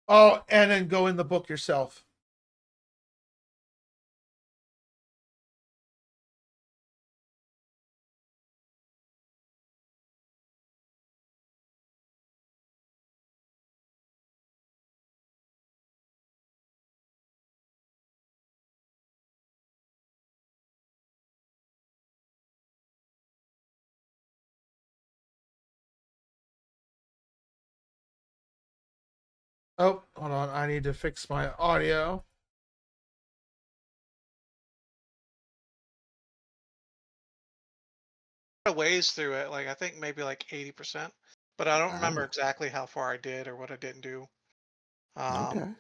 Oh, and then go in the book yourself. Oh, hold on. I need to fix my audio. A ways through it, like I think maybe like 80%, but I don't remember exactly how far I did or what I didn't do. Okay.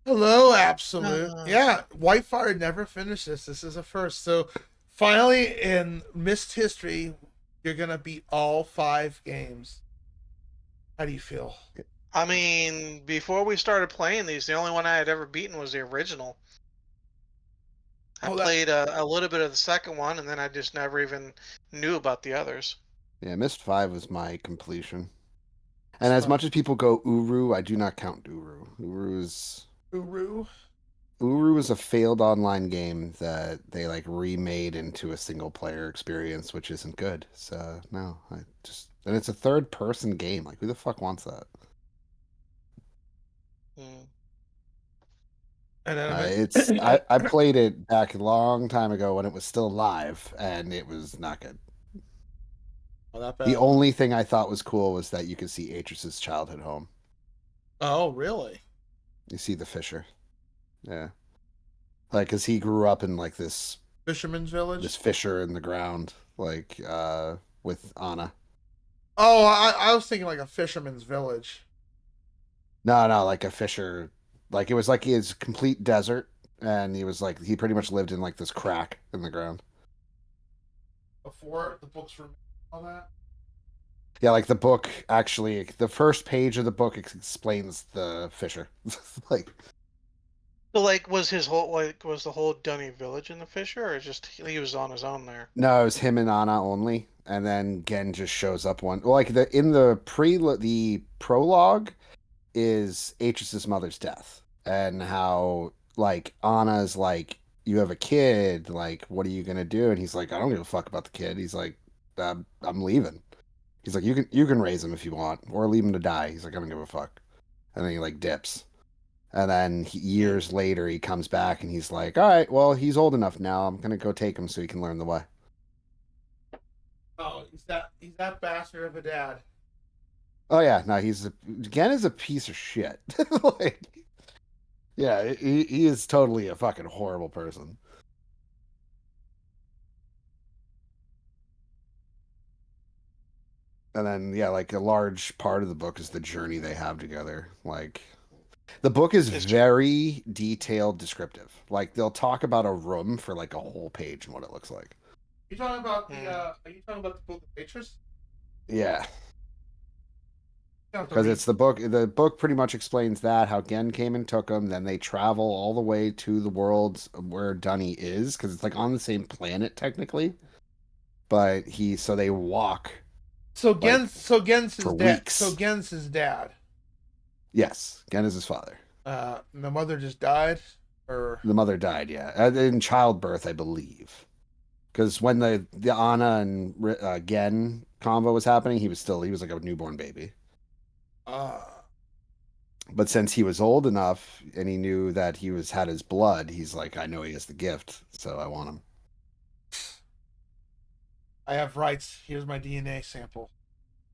Hello, Absolute. Uh, Yeah, Whitefire never finished this. This is a first. So finally, in Myst history, you're gonna beat all 5 games. How do you feel? I mean, before we started playing these, the only one I had ever beaten was the original. I Oh, that played a little bit of the second one, and then I just never even knew about the others. Yeah, Myst 5 was my completion. was And as fun. much as people go Uru, I do not count Uru. Uru. Uru is a failed online game that they like remade into a single player experience, which isn't good. So no, I just and it's a third person game. Like who the fuck wants that? Mm. And It's then I played it back a long time ago when it was still live, and it was not good. oh, that The bad. only thing I thought was cool was that you could see Atris's childhood home. Oh, really? You see the Fisher, yeah, like because he grew up in like Fisherman's this Village. fissure in the ground, like with Anna. Oh, I was thinking like a fisherman's village. No, no, like a fissure, like it was like his complete desert, and he was like he pretty much lived in like this crack in the ground. Before the books were made, all that. Yeah, like the book actually, the first page of the book explains the fissure. Like, So, like, was the whole Dunny village in the Fisher, or just he was on his own there? no, it was him and Anna only, and then Gen just shows up one. Well, like the prologue is Atris's mother's death and how like Anna's like you have a kid, like what are you gonna do? And he's like, I don't give a fuck about the kid. He's like, I'm leaving. He's like, you can raise him if you want, or leave him to die. He's like, I don't give a fuck. And then he like dips. And then Mm. years later, he comes back and he's like, all right, well, he's old enough now. I'm gonna go take him so he can learn the way. Oh, he's that bastard of a dad. Oh yeah, no, Gen is a piece of shit. Like, yeah, he is totally a fucking horrible person. And then yeah, like a large part of the book is the journey they have together. Like the book is It's very detailed descriptive. Like they'll talk about a room for like a whole page and what it looks like. You talking about the? mm. Are you talking about the book of Beatrice? Yeah, You have to because read. it's the book. The book pretty much explains that how Gen came and took him. Then they travel all the way to the worlds where Dunny is, because it's like on the same planet technically. But so they walk So like Gen's his for dad. So weeks. Gen's his dad. Yes, Gen is his father. The mother just died, or The mother died, yeah, in childbirth, I believe. Because when the Anna and Gen combo was happening, he was like a newborn baby. uh, But since he was old enough and he knew that he was had his blood, he's like, I know he has the gift, so I want I have rights. Here's my DNA sample.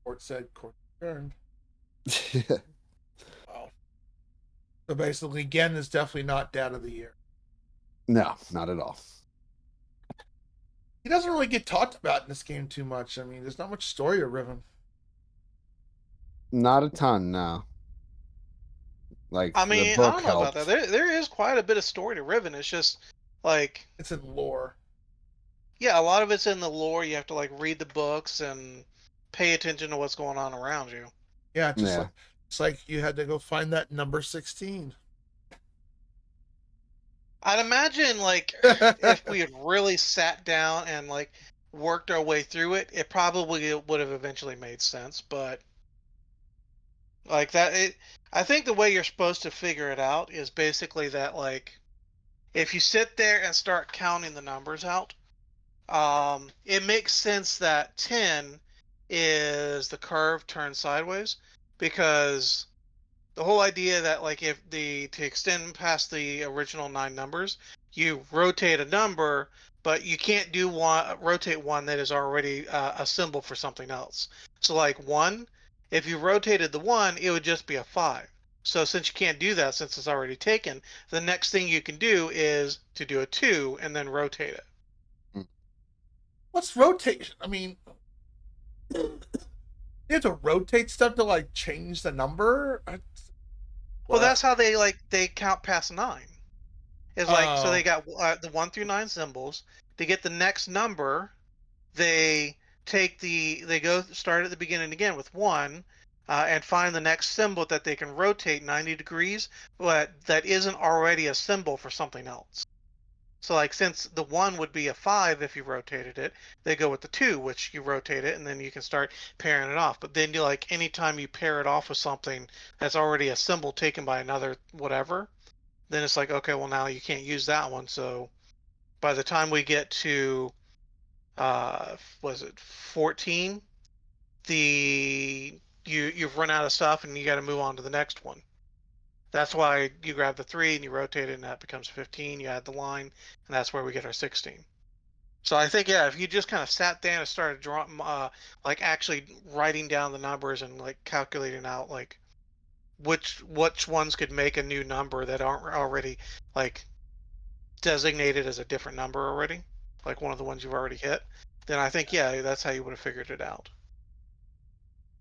Court said. Court returned. him. Wow. So basically, Gen is definitely not dad of the year. No, not at all. He doesn't really get talked about in this game too much. I mean, there's not much story to Riven. Not a ton, no. Like I the mean, I book don't know about that. helped. There is quite a bit of story to Riven. It's just like, It's in lore. yeah, a lot of it's in the lore. You have to like read the books and pay attention to what's going on around you. Yeah, Yeah. it's like you had to go find that number 16. I'd imagine like if we had really sat down and like worked our way through it, it probably would have eventually made sense. But like that, I think the way you're supposed to figure it out is basically that, like, if you sit there and start counting the numbers out, it makes sense that 10 is the curve turned sideways, because the whole idea that, like, if the to extend past the original 9 numbers, you rotate a number, but you can't do one rotate one that is already a symbol for something else. So like 1, if you rotated the 1, it would just be a 5. So since you can't do that, since it's already taken, the next thing you can do is to do a 2 and then rotate it. What's rotation? I mean, you have to rotate stuff to like change the number. Well, What? that's how they count past 9. Is like, so Oh, they got the 1 through 9 symbols. To get the next number, they they go start at the beginning again with 1, and find the next symbol that they can rotate 90 degrees, but that isn't already a symbol for something else. So like, since the 1 would be a 5 if you rotated it, they go with the 2, which you rotate it, and then you can start pairing it off. But then you, like, anytime you pair it off with something that's already a symbol taken by another whatever, then it's like, okay, well, now you can't use that one. So by the time we get to was it 14, you've run out of stuff and you got to move on to the next one. That's why you grab the 3 and you rotate it, and that becomes 15. You add the line, and that's where we get our 16. So I think, yeah, if you just kind of sat down and started drawing, like, actually writing down the numbers and like calculating out, like, which ones could make a new number that aren't already, like, designated as a different number already, like one of the ones you've already hit, then I think, yeah, that's how you would have figured it out.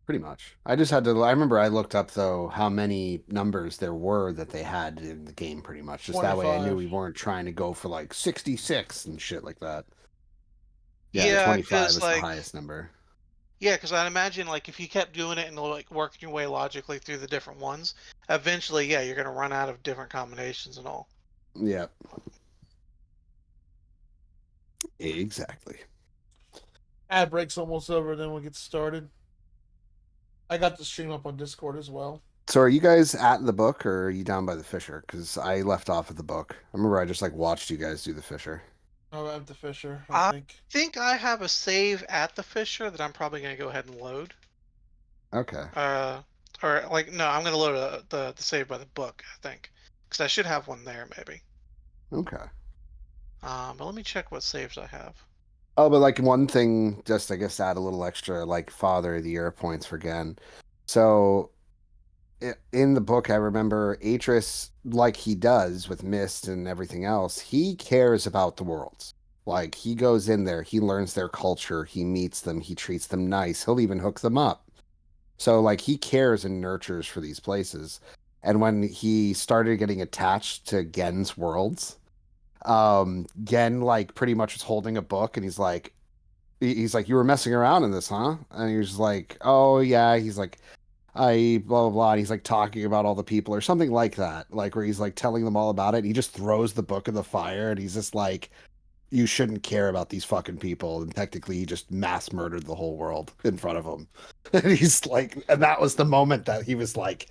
Pretty much. I just had to. I remember I looked up though how many numbers there were that they had in the game. Pretty much, just that way I knew 25. we weren't trying to go for like 66 and shit like that. Yeah, and Yeah, 25 because was the like, highest number. yeah, because I'd imagine, like, if you kept doing it and like working your way logically through the different ones, eventually, yeah, you're gonna run out of different combinations and all. Yeah, exactly. Ad break's almost over, then we'll get started. I got the stream up on Discord as well. So are you guys at the book or are you down by the Fisher? Because I left off at the book. I remember I just like watched you guys do the Fisher. Oh, I have the Fisher, I I think. think I have a save at the Fisher that I'm probably gonna go ahead and load. Okay. Uh, or like, no, I'm gonna load the save by the book, I think, because I should have one there maybe. Okay. But let me check what saves I have. Oh, but like one thing, just I guess add a little extra, like Father of the Year points for Gen. So in the book, I remember Atris, like he does with Myst and everything else, he cares about the worlds. Like he goes in there, he learns their culture, he meets them, he treats them nice, he'll even hook them up. So like he cares and nurtures for these places. And when he started getting attached to Gen's worlds, Gen like pretty much was holding a book and he's like, you were messing around in this, huh? And he was like, oh yeah. He's like, I blah blah blah. And he's like talking about all the people or something like that, like where he's like telling them all about it. And he just throws the book in the fire, and he's just like, "You shouldn't care about these fucking people." And technically, he just mass murdered the whole world in front of him. And he's like, and that was the moment that he was like,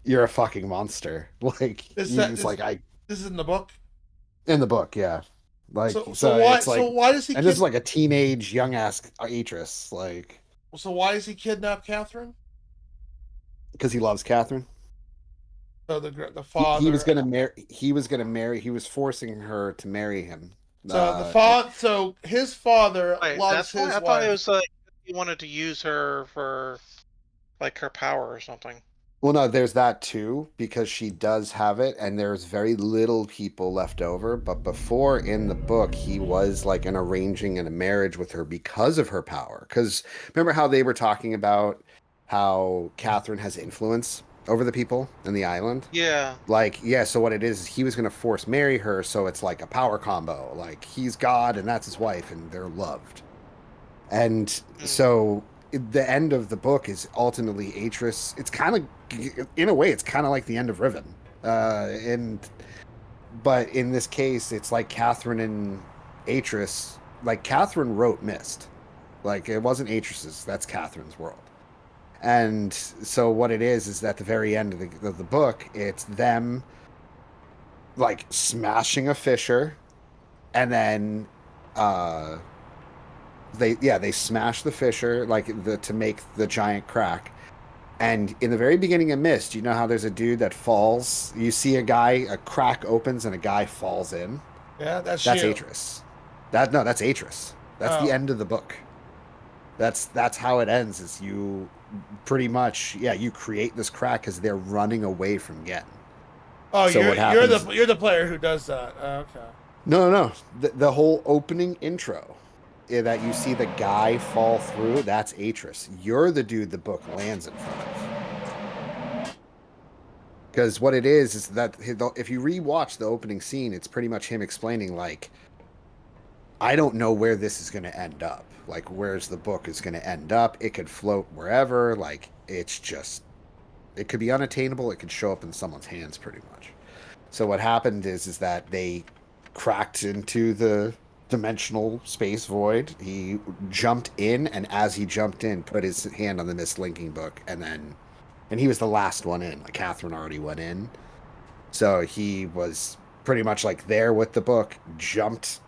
"You're a fucking monster." Like Is he that was like, "I." this is in the book? In the book, yeah. Like So so, why it's like, why does he and this is like a teenage young ass Atris, like why does he kidnap Catherine? because he loves Catherine. So the He was father. gonna marry. He was gonna marry. He was forcing her to marry him. So the Uh, father. So his father Wait, loves that's why his I thought it wife. was like you wanted to use her for like her power or something. well, no, there's that too because she does have it, and there's very little people left over. But before in the book, he was like an arranging and a marriage with her because of her power. Because remember how they were talking about how Catherine has influence over the people in the island. Yeah. Like, yeah, so what it is he was going to force marry her, so it's like a power combo. Like, he's God and that's his wife, and they're loved. And Mm. so the end of the book is ultimately Atris. It's kind of, in a way, it's kind of like the end of Riven. And, but in this case, it's like Catherine and Atris like Catherine wrote Myst. Like it wasn't Atrus's. That's Catherine's world. And so what it is that the very end of the book, it's them like smashing a fissure, and then uh they smash the fissure to make the giant crack. And in the very beginning of Myst, you know how there's a dude that falls. You see a crack opens and a guy falls in. Yeah, that's That's you. Atrus. That's Atrus. That's the Oh. end of the book. That's how it ends. Is you pretty much you create this crack because they're running away from Gen. Oh, So what happens? you're the player who does that. Okay. No. The whole opening intro that you see the guy fall through, that's Atrus. You're the dude the book lands in front of. Because what it is that if you rewatch the opening scene, it's pretty much him explaining, like, I don't know where this is going to end up. Like, where's the book is going to end up. It could float wherever. Like, it's just, it could be unattainable. It could show up in someone's hands pretty much. So what happened is that they cracked into the dimensional space void. He jumped in, and as he jumped in, put his hand on the mislinking book, and he was the last one in. Like Catherine already went in, so he was pretty much like there with the book. Jumped,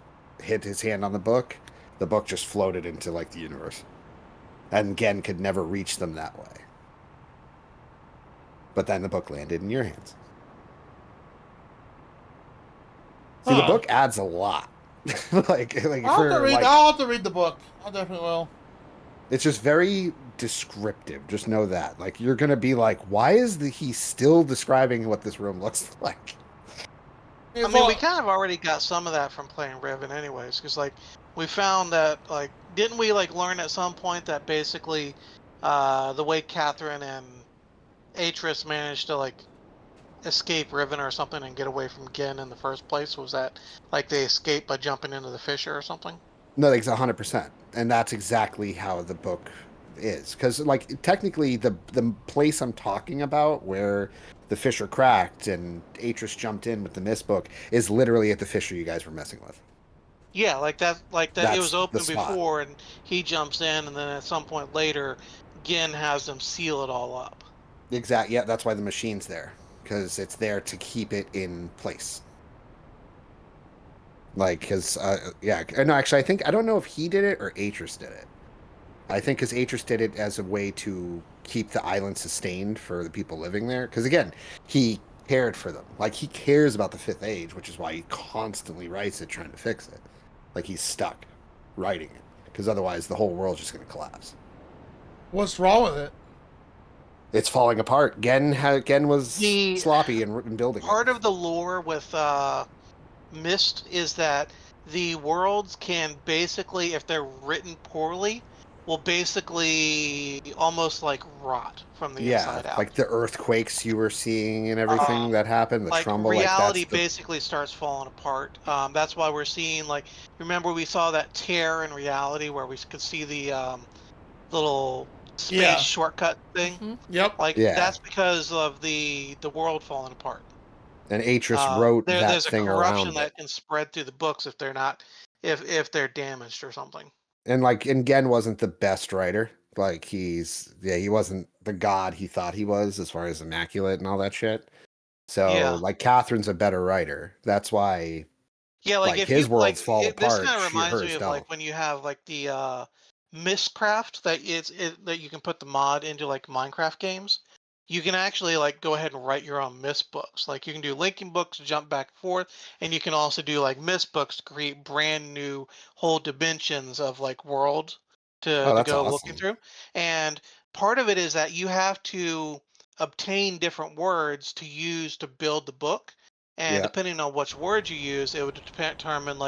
hit his hand on the book. The book just floated into like the universe, and Gen could never reach them that way. But then the book landed in your hands. See, the book adds a lot. like I'll have to read the book. I definitely will. It's just very descriptive. Just know that. Like you're gonna be like, why is he still describing what this room looks like? I mean, we kind of already got some of that from playing Riven, anyways. Because like we found that didn't we learn at some point that basically the way Catherine and Atrus managed to escape Riven or something and get away from Gen in the first place was that they escaped by jumping into the fissure or something? No, it's 100%, and that's exactly how the book is. Because technically, the place I'm talking about where the fissure cracked and Atrus jumped in with the Myst book is literally at the fissure you guys were messing with. Yeah, like that. It was That's the open spot. before, and he jumps in, and then at some point later, Gen has them seal it all up. Exactly. Yeah, that's why the machine's there, because it's there to keep it in place. Because no, actually, I don't know if he did it or Atrus did it. I think because Atrus did it as a way to keep the island sustained for the people living there. Because again, he cared for them. Like he cares about the Fifth Age, which is why he constantly writes it, trying to fix it. Like he's stuck writing it, because otherwise the whole world's just going to collapse. What's wrong with it? It's falling apart. Gen was sloppy in building part it. of the lore with Myst is that the worlds can basically, if they're written poorly, will basically almost rot from the inside out. Like the earthquakes you were seeing and everything that happened, the trumble, reality basically starts falling apart. That's why we're seeing remember we saw that tear in reality where we could see the little space shortcut thing. Mm-hmm. Yep. That's because of the world falling apart. And Atrus wrote there's thing a corruption around that can spread through the books if they're not if they're damaged or something. And Gen wasn't the best writer. He wasn't the god he thought he was as far as immaculate and all that shit. So Catherine's a better writer. That's why if his you worlds fall apart. This kind of reminds me of don't. when you have the Mistcraft that you can put the mod into Minecraft games. You can actually go ahead and write your own Myst books. You can do linking books to jump back and forth, and you can also do Myst books to create brand new whole dimensions of world to go awesome. looking through. And part of it is that you have to obtain different words to use to build the book. And depending on which words you use, it would determine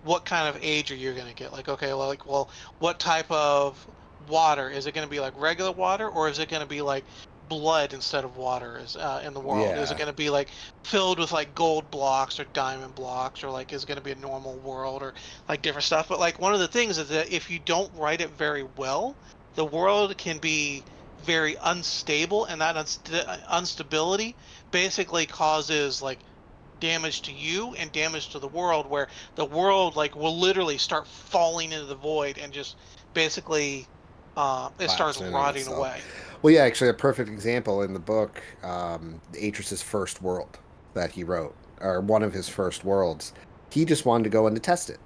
what kind of age are you going to get. What type of water is it going to be? Regular water, or is it going to be blood instead of water is in the world? Is it going to be filled with gold blocks or diamond blocks, or is it going to be a normal world or different stuff? But one of the things is that if you don't write it very well, the world can be very unstable, and that instability basically causes damage to you and damage to the world, where the world like will literally start falling into the void and just basically it starts Collapsing on rotting itself. away. Well, yeah, actually, a perfect example in the book, Atris's first world that he wrote, or one of his first worlds, he just wanted to go in to test it.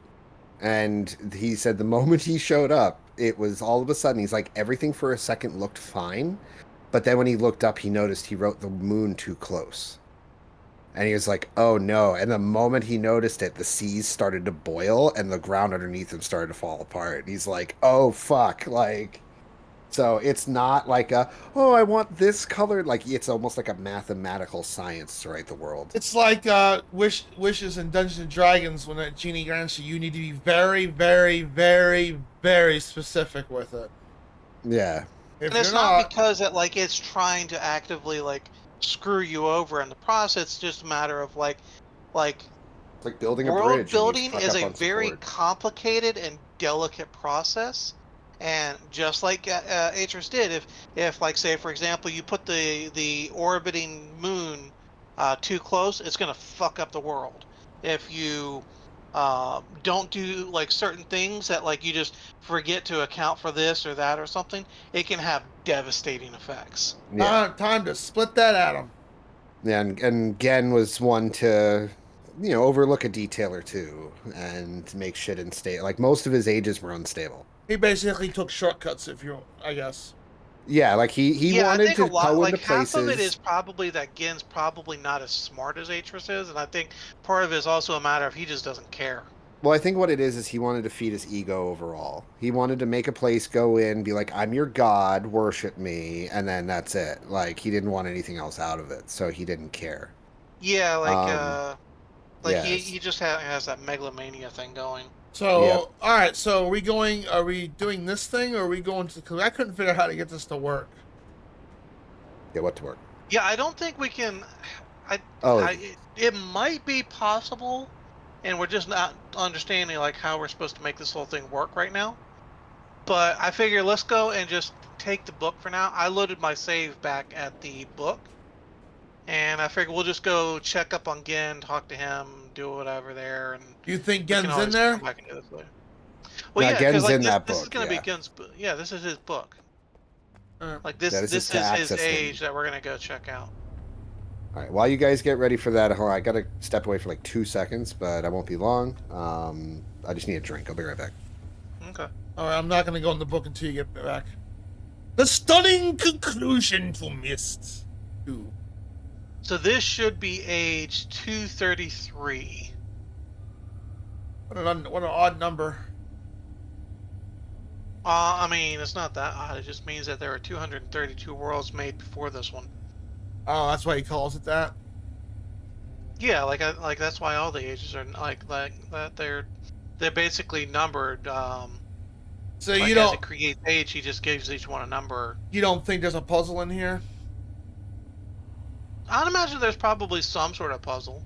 And he said the moment he showed up, it was all of a sudden, he's like, everything for a second looked fine. But then when he looked up, he noticed he wrote the moon too close. And he was like, oh no. And the moment he noticed it, the seas started to boil and the ground underneath him started to fall apart. He's like, oh fuck. Like, so it's not like a, oh, I want this colored. Like, it's almost like a mathematical science to write the world. It's like wishes in Dungeons and Dragons when a genie grants you. You need to be very, very, very, very specific with it. Yeah. If And you're it's not not, because it like it's trying to actively like screw you over in the process. It's just a matter of like It's like building a world bridge and you building fuck is up a on very support. complicated and delicate process, and just like Atris did, if like say for example you put the orbiting moon too close, it's gonna fuck up the world. If you don't do like certain things that like you just forget to account for this or that or something, it can have devastating effects. Yeah. time to split that atom. Yeah, and Gen was one to, overlook a detail or two and make shit unstable. Like most of his ages were unstable. He basically took shortcuts, if you, I guess. Yeah, like he Yeah, I wanted think a to lot, go like into half of it is places. probably that Gen's probably not as smart as Atris is, and I think part of it is also a matter of he just doesn't care. Well, I think what it is he wanted to feed his ego overall. He wanted to make a place, go in, be like, I'm your god, worship me, and then that's it. Like he didn't want anything else out of it, so he didn't care. Yeah, Um, like he yes. he just has that megalomania thing going. Yep. So, all right. So, are we going? Are we doing this thing, or are we going to? Because I couldn't figure out how to get this to work. Get what to work. Yeah, I don't think we can. I Oh, it might be possible, and we're just not understanding like how we're supposed to make this whole thing work right now. But I figure let's go and just take the book for now. I loaded my save back at the book. And I figure we'll just go check up on Gen, talk to him, do whatever there, and Do you think we can Gen's in always come there? back and do this later. Well, now yeah, because Gen's like in that this is book. gonna be Yeah. Gen's. Yeah, this is his book. Uh, Like Yeah, this is this to is his access him. age that we're gonna go check out. All right. While you guys get ready for that, hold on, I gotta step away for like 2 seconds, but I won't be long. I just need a drink. I'll be right back. Okay. all right. I'm not going to go in the book until you get back. The stunning conclusion to Myst 2. So this should be age 233. What an odd number. I mean, it's not that odd. It just means that there are 232 worlds made before this one. Oh, that's why he calls it that. Yeah, like that's why all the ages are like that. They're basically numbered. So Like as it creates age, he just gives each one a number. you don't think there's a puzzle in here? I'd imagine there's probably some sort of puzzle.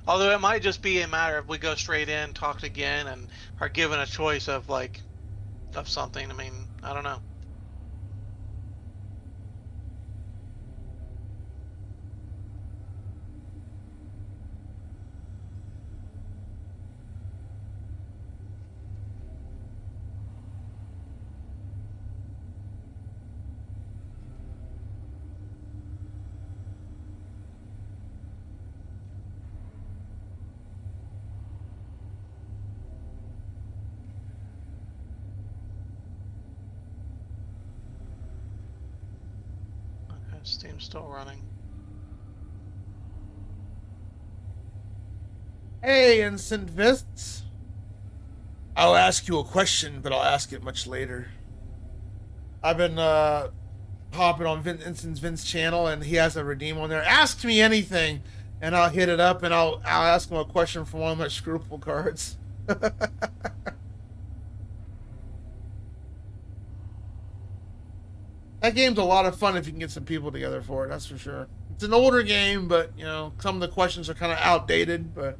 Although it might just be a matter of we go straight in, talk again, and are given a choice of like of something. I mean, I don't know. Okay, Steam's still running. Hey, Instant Vists. I'll ask you a question, but I'll ask it much later. I've been hopping on Instant Vince's channel, and he has a redeem on there. Ask me anything, and I'll hit it up, and I'll ask him a question from one of my Scruple cards. That game's a lot of fun if you can get some people together for it. That's for sure. It's an older game, but some of the questions are kind of outdated. But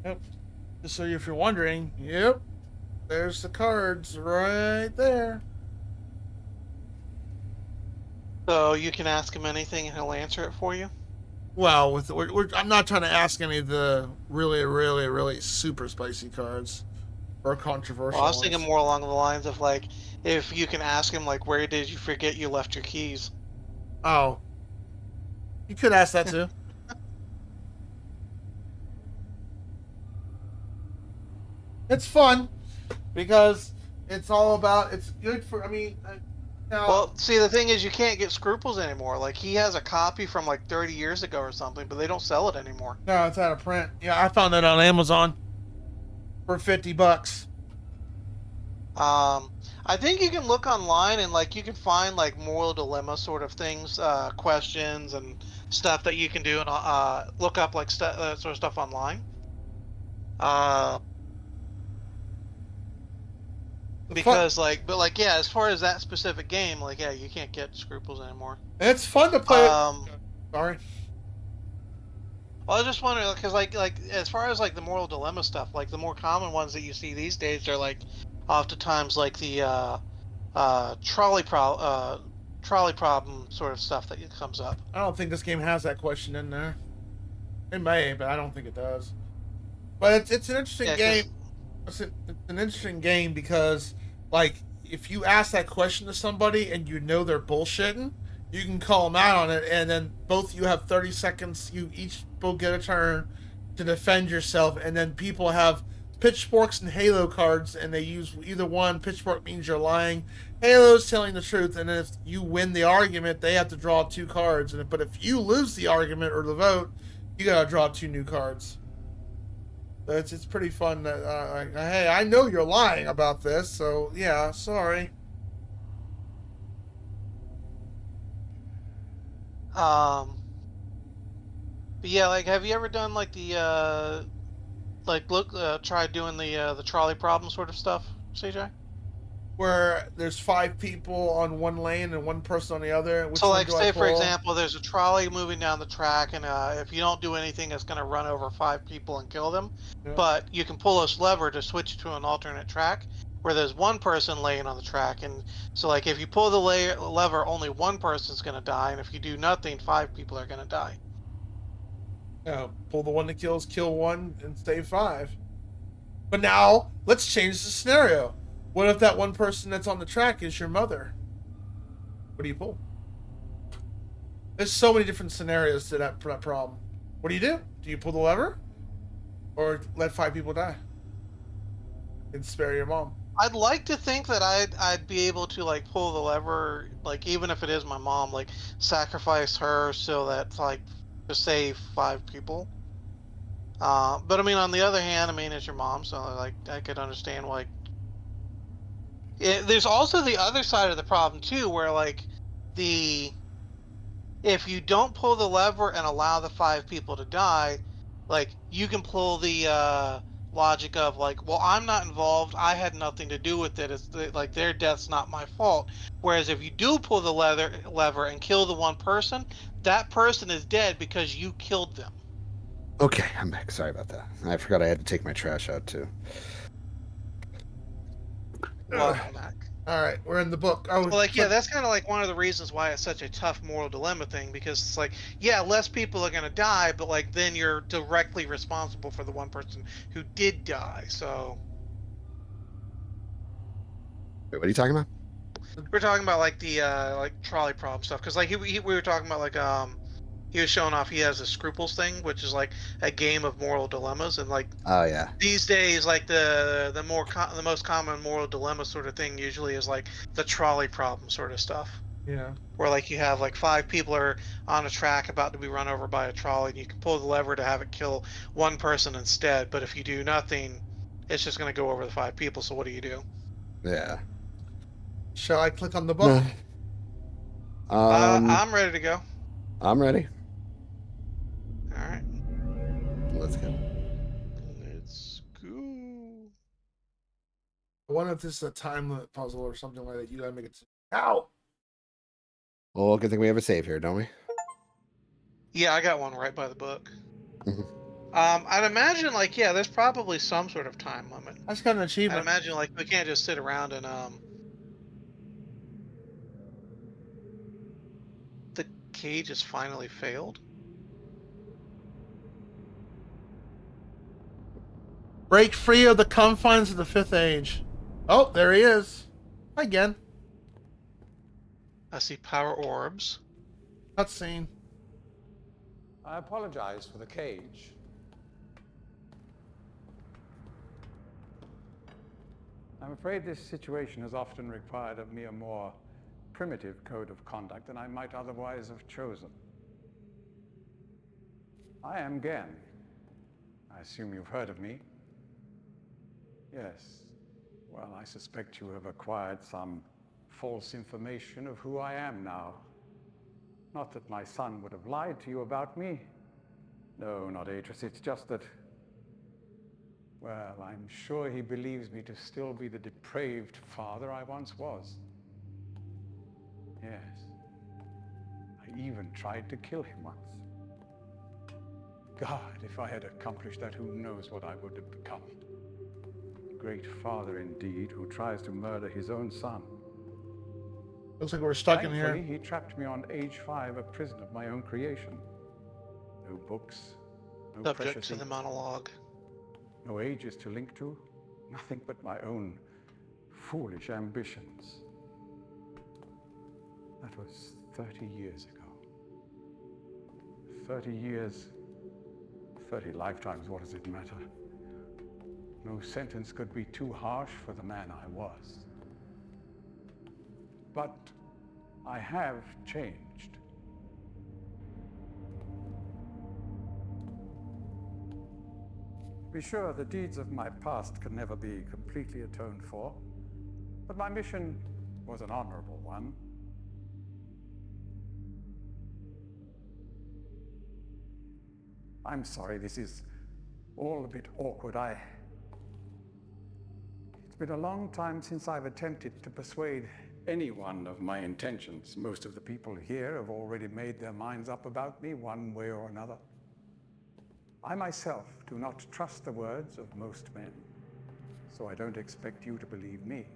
yep. Just so if you're wondering, yep, there's the cards right there. So you can ask him anything and he'll answer it for you. Well, I'm not trying to ask any of the really, really, really super spicy cards or Well, I controversial was thinking ones. more along the lines of like, if you can ask him like, where did you forget you left your keys? Oh, you could ask that too. It's fun because it's good for. I mean, now Well, see, the thing is, you can't get Scruples anymore. Like, he has a copy from like 30 years ago or something, but they don't sell it anymore. no, it's out of print. Yeah, I found it on Amazon for $50. Um, I think you can look online and like you can find like moral dilemma sort of things, questions and stuff that you can do and look up like sort of stuff online. Uh, The fun. because like, but like, yeah, as far as that specific game, like, yeah, you can't get Scruples anymore. It's fun to play. Um, Sorry. well, I was just wondering because like as far as like the moral dilemma stuff, like the more common ones that you see these days are like oftentimes like the uh trolley pro uh trolley problem sort of stuff that comes up. I don't think this game has that question in there. It may, but I don't think it does. But it's an interesting Yeah, game. because It's an interesting game because, like, if you ask that question to somebody and you know they're bullshitting, you can call them out on it, and then both you have 30 seconds. You each both get a turn to defend yourself, and then people have pitchforks and Halo cards, and they use either one. Pitchfork means you're lying. Halo's telling the truth, and if you win the argument, they have to draw two cards. But if you lose the argument or the vote, you gotta draw two new cards. It's pretty fun. That hey, I know you're lying about this, so yeah, sorry. um, but yeah, like have you ever done like the like look try doing the trolley problem sort of stuff, CJ? Where there's five people on one lane and one person on the other. Which So one like do I say for pull? example, there's a trolley moving down the track, and if you don't do anything, it's going to run over 5 people and kill them. Yeah. But you can pull this lever to switch to an alternate track where there's one person laying on the track, and so like if you pull the lever, only one person's going to die, and if you do nothing, 5 people are going to die. Yeah. Pull the one that kills, kill one, and save five. But now let's change the scenario. What if that one person that's on the track is your mother? What do you pull? There's so many different scenarios to that problem. What do you do? Do you pull the lever, or let five people die and spare your mom? I'd like to think that I'd be able to like pull the lever, like even if it is my mom, like sacrifice her so that like to save 5 people. But I mean, on the other hand, I mean, it's your mom, so like I could understand like there's also the other side of the problem too, where like the if you don't pull the lever and allow the 5 people to die, like you can pull the logic of like, well, I'm not involved, I had nothing to do with it. Like their death's not my fault. Whereas if you do pull the lever and kill the one person, that person is dead because you killed them. Okay, I'm back. Sorry about that. I forgot I had to take my trash out too. Welcome back. All right, we're in the book. Oh, Well, like, yeah, that's kind of like one of the reasons why it's such a tough moral dilemma thing, because it's like, yeah, less people are going to die, but like then you're directly responsible for the one person who did die. So Wait, what are you talking about? we're talking about like the like trolley problem stuff, because like we were talking about like he was showing off he has a scruples thing, which is like a game of moral dilemmas, and like Oh yeah, these days like the most common moral dilemma sort of thing usually is like the trolley problem sort of stuff. yeah. Where like you have like 5 people are on a track about to be run over by a trolley, and you can pull the lever to have it kill one person instead. But if you do nothing, it's just going to go over the 5 people. So what do you do? yeah. Shall I click on the book? Um, I'm ready to go. I'm ready. All right, Let's go. let's go. I wonder if this is a time limit puzzle or something like that. You gotta make it. Ow! Well, good thing we have a save here, don't we? Yeah, I got one right by the book. Mhm. I'd imagine like yeah, there's probably some sort of time limit. I just got an I'd achievement. imagine like we can't just sit around and cage has finally failed? Break free of the confines of the Fifth Age. Oh, there he is. Again. I see power orbs. Cutscene. I apologize for the cage. I'm afraid this situation has often required of me a more primitive code of conduct than I might otherwise have chosen. I am Gen. I assume you've heard of me. Yes. Well, I suspect you have acquired some false information of who I am now. Not that my son would have lied to you about me. No, not Atris. It's just that, well, I'm sure he believes me to still be the depraved father I once was. Yes. I even tried to kill him once. God, if I had accomplished that, who knows what I would have become. Great father indeed, who tries to murder his own son. Looks like we're stuck in Thankfully, here. he trapped me on age 5, a prison of my own creation. No books, no Subject precious to the ink, monologue. no ages to link to, nothing but my own foolish ambitions. That was 30 years ago. 30 years, 30 lifetimes, what does it matter? No sentence could be too harsh for the man I was. But I have changed. Be sure the deeds of my past can never be completely atoned for, but my mission was an honorable one. I'm sorry, this is all a bit awkward. It's been a long time since I've attempted to persuade anyone of my intentions. Most of the people here have already made their minds up about me one way or another. I myself do not trust the words of most men, so I don't expect you to believe me.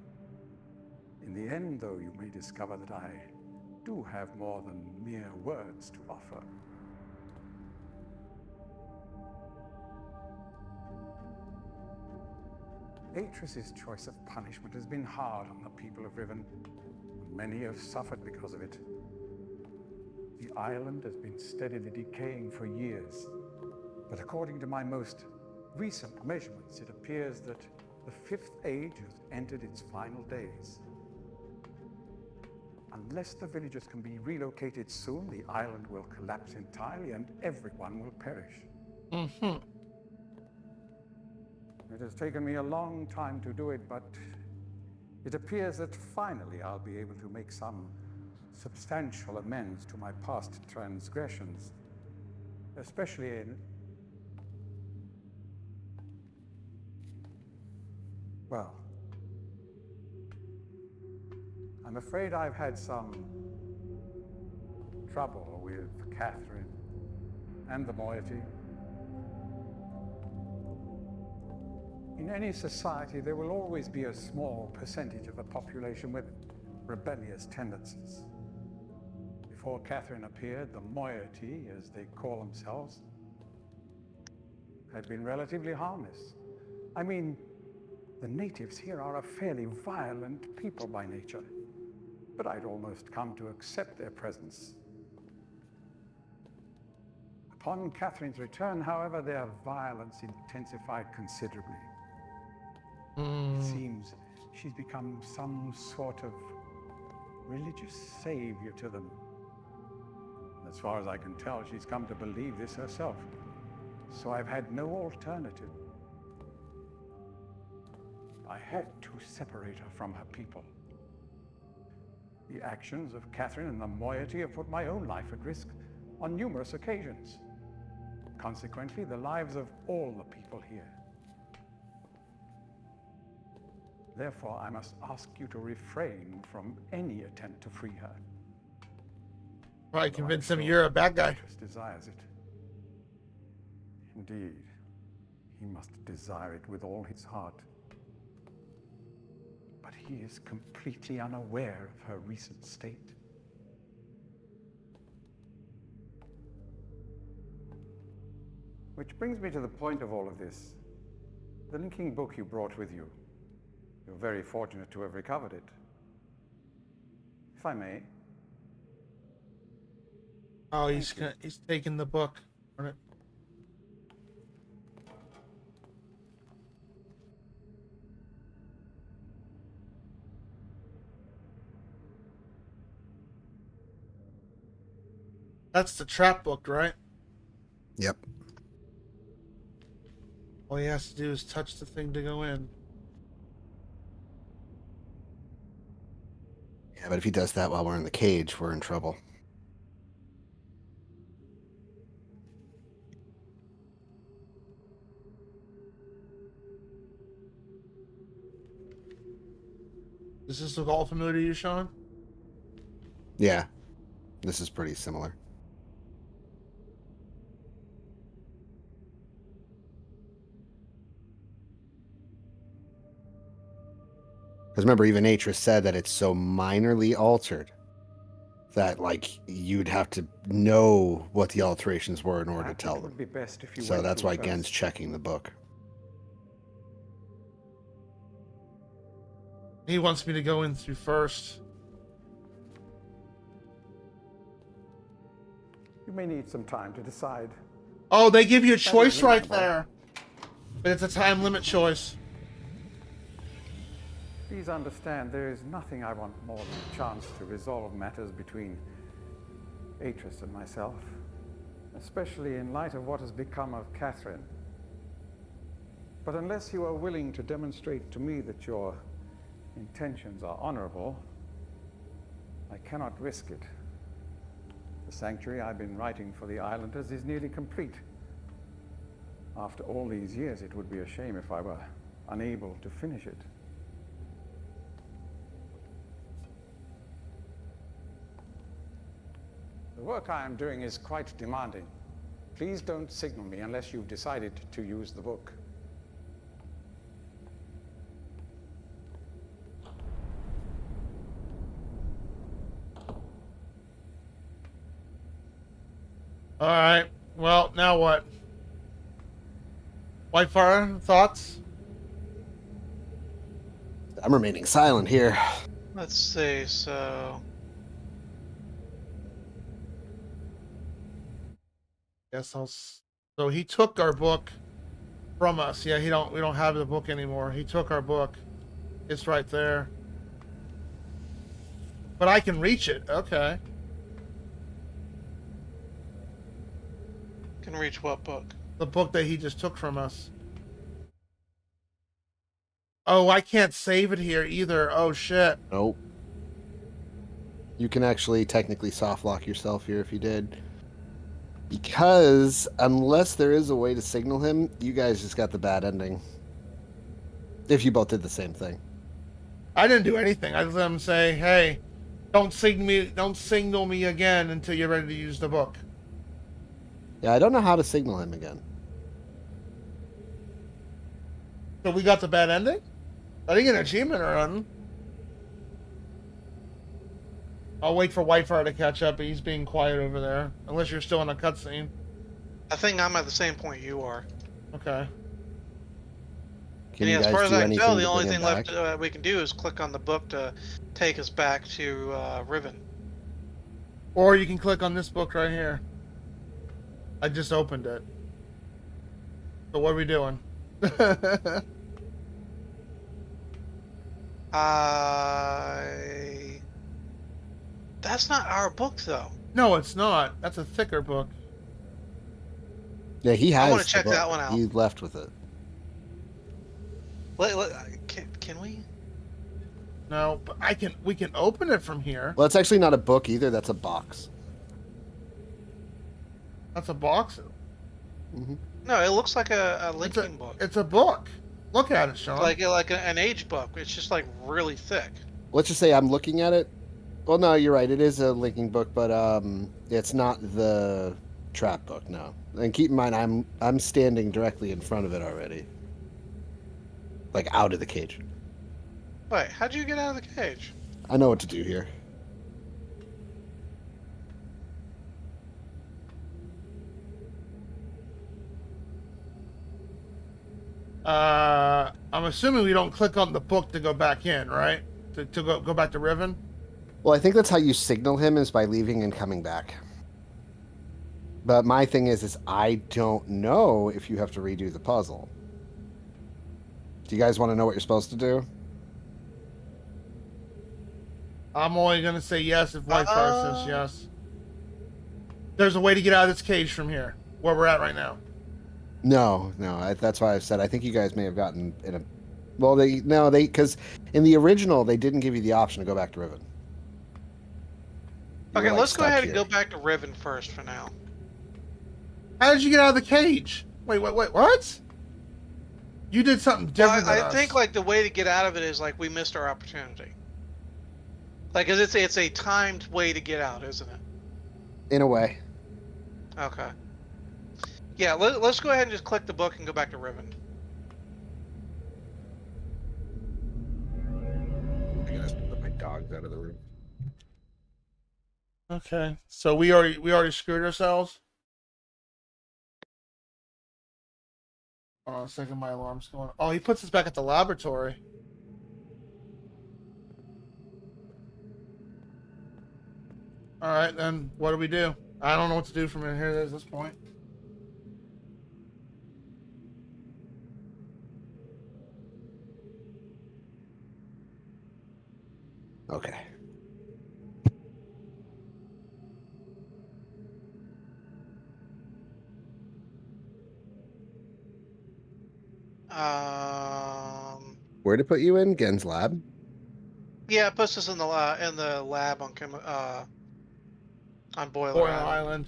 In the end, though, you may discover that I do have more than mere words to offer. Atris's choice of punishment has been hard on the people of Riven. Many have suffered because of it. The island has been steadily decaying for years, but according to my most recent measurements, it appears that the Fifth Age has entered its final days. Unless the villagers can be relocated soon, the island will collapse entirely and everyone will perish. Mm-hmm. It has taken me a long time to do it, but it appears that finally I'll be able to make some substantial amends to my past transgressions, especially in... Well, I'm afraid I've had some trouble with Catherine and the moiety. In any society, there will always be a small percentage of the population with rebellious tendencies. Before Catherine appeared, the moiety, as they call themselves, had been relatively harmless. I mean, the natives here are a fairly violent people by nature, but I'd almost come to accept their presence. Upon Catherine's return, however, their violence intensified considerably. It seems she's become some sort of religious savior to them. As far as I can tell, she's come to believe this herself. So I've had no alternative. I had to separate her from her people. The actions of Catherine and the moiety have put my own life at risk on numerous occasions. Consequently, the lives of all the people here. Therefore, I must ask you to refrain from any attempt to free her. Probably convince him you're a bad guy. Atris desires it. Indeed, he must desire it with all his heart. But he is completely unaware of her recent state. Which brings me to the point of all of this. The linking book you brought with you. You're very fortunate to have recovered it. If I may. Oh, he's taking the book. Darn it. That's the trap book, right? Yep. All he has to do is touch the thing to go in. Yeah, but if he does that while we're in the cage, we're in trouble. Does this look all familiar to you, Sean? Yeah. This is pretty similar. Because remember, even Atris said that it's so minorly altered that, like, you'd have to know what the alterations were in order to tell It them. would be best if you So went that's through why first. Gen's checking the book. He wants me to go in through first. You may need some time to decide. Oh, they give you a choice is right reasonable. there. But it's a time limit choice. Please understand, there is nothing I want more than a chance to resolve matters between Atris and myself, especially in light of what has become of Catherine. But unless you are willing to demonstrate to me that your intentions are honorable, I cannot risk it. The sanctuary I've been writing for the Islanders is nearly complete. After all these years, it would be a shame if I were unable to finish it. The work I am doing is quite demanding. Please don't signal me unless you've decided to use the book. All right. Well, now what? Whitefire, thoughts? I'm remaining silent here. Let's see. So Guess So he took our book from us. Yeah, we don't have the book anymore. He took our book. It's right there. But I can reach it. Okay. can reach what book? The book that he just took from us. Oh, I can't save it here either. Oh shit. Nope. You can actually technically soft lock yourself here if you did. Because unless there is a way to signal him, you guys just got the bad ending. If you both did the same thing. I didn't do anything. I just let him say, "Hey, don't signal me again until you're ready to use the book." Yeah, I don't know how to signal him again. So we got the bad ending? I didn't get an achievement or nothing. I'll wait for Whitefire to catch up, but he's being quiet over there. Unless you're still in a cutscene. I think I'm at the same point you are. Okay. Can And you yeah, as guys far as do I can anything tell, to the only bring him thing back? left we can do is click on the book to take us back to Riven. Or you can click on this book right here. I just opened it. So what are we doing? That's not our book, though. No, it's not. That's a thicker book. Yeah, he has. I want to the check that book. one out. He left with it. Can we? No, but we can open it from here. Well, it's actually not a book either. That's a box. That's a box. Mm-hmm. No, it looks like a linking book. It's a book. Look at it, Sean. Like an age book. It's just like really thick. Let's just say I'm looking at it. Well, no, you're right. It is a linking book, but it's not the trap book. No, and keep in mind, I'm standing directly in front of it already, like out of the cage. Wait, how'd you get out of the cage? I know what to do here. I'm assuming we don't click on the book to go back in, right? To go back to Riven. Well, I think that's how you signal him is by leaving and coming back. But my thing is I don't know if you have to redo the puzzle. Do you guys want to know what you're supposed to do? I'm only gonna say yes if Whitefire says yes. There's a way to get out of this cage from here, where we're at right now. No. That's why I said I think you guys may have gotten in a. Well, because in the original they didn't give you the option to go back to Riven. You Okay, were, like, let's go stuck ahead here. and go back to Riven first for now. How did you get out of the cage? Wait, what? You did something different than I us. think like the way to get out of it is like we missed our opportunity. Like, 'cause it's a timed way to get out, isn't it? In a way. Okay. Yeah, let's go ahead and just click the book and go back to Riven. I gotta put my dogs out of the room. Okay, so we already screwed ourselves. Oh, a second, my alarm's going. Oh, he puts us back at the laboratory. All right, then what do we do? I don't know what to do from here at this point. Okay. Where to put you in? Gen's lab? Yeah, it puts us in the lab on Boiler Boyle Island. Island.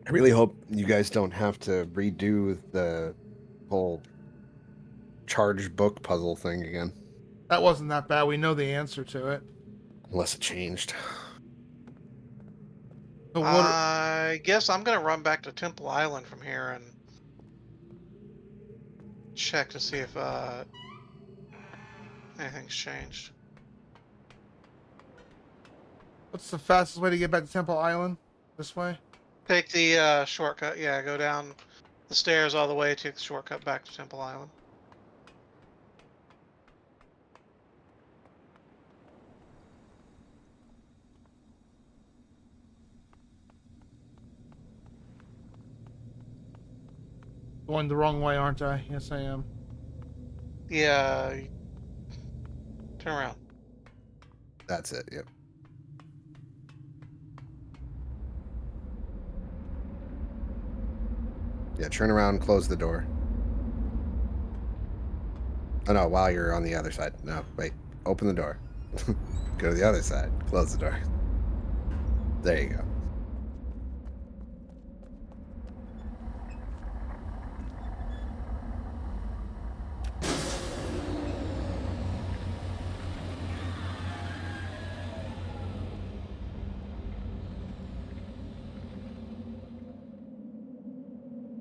I really hope you guys don't have to redo the whole charged book puzzle thing again. That wasn't that bad. We know the answer to it. Unless it changed. So what? I guess I'm gonna run back to Temple Island from here and check to see if anything's changed. What's the fastest way to get back to Temple Island? This way? Take the shortcut. Yeah, go down the stairs all the way. Take the shortcut back to Temple Island. Going the wrong way, aren't I? Yes, I am. Yeah. Turn around. That's it, yep. Yeah, turn around, close the door. Oh no, while you're on the other side. No, wait. Open the door. Go to the other side. Close the door. There you go.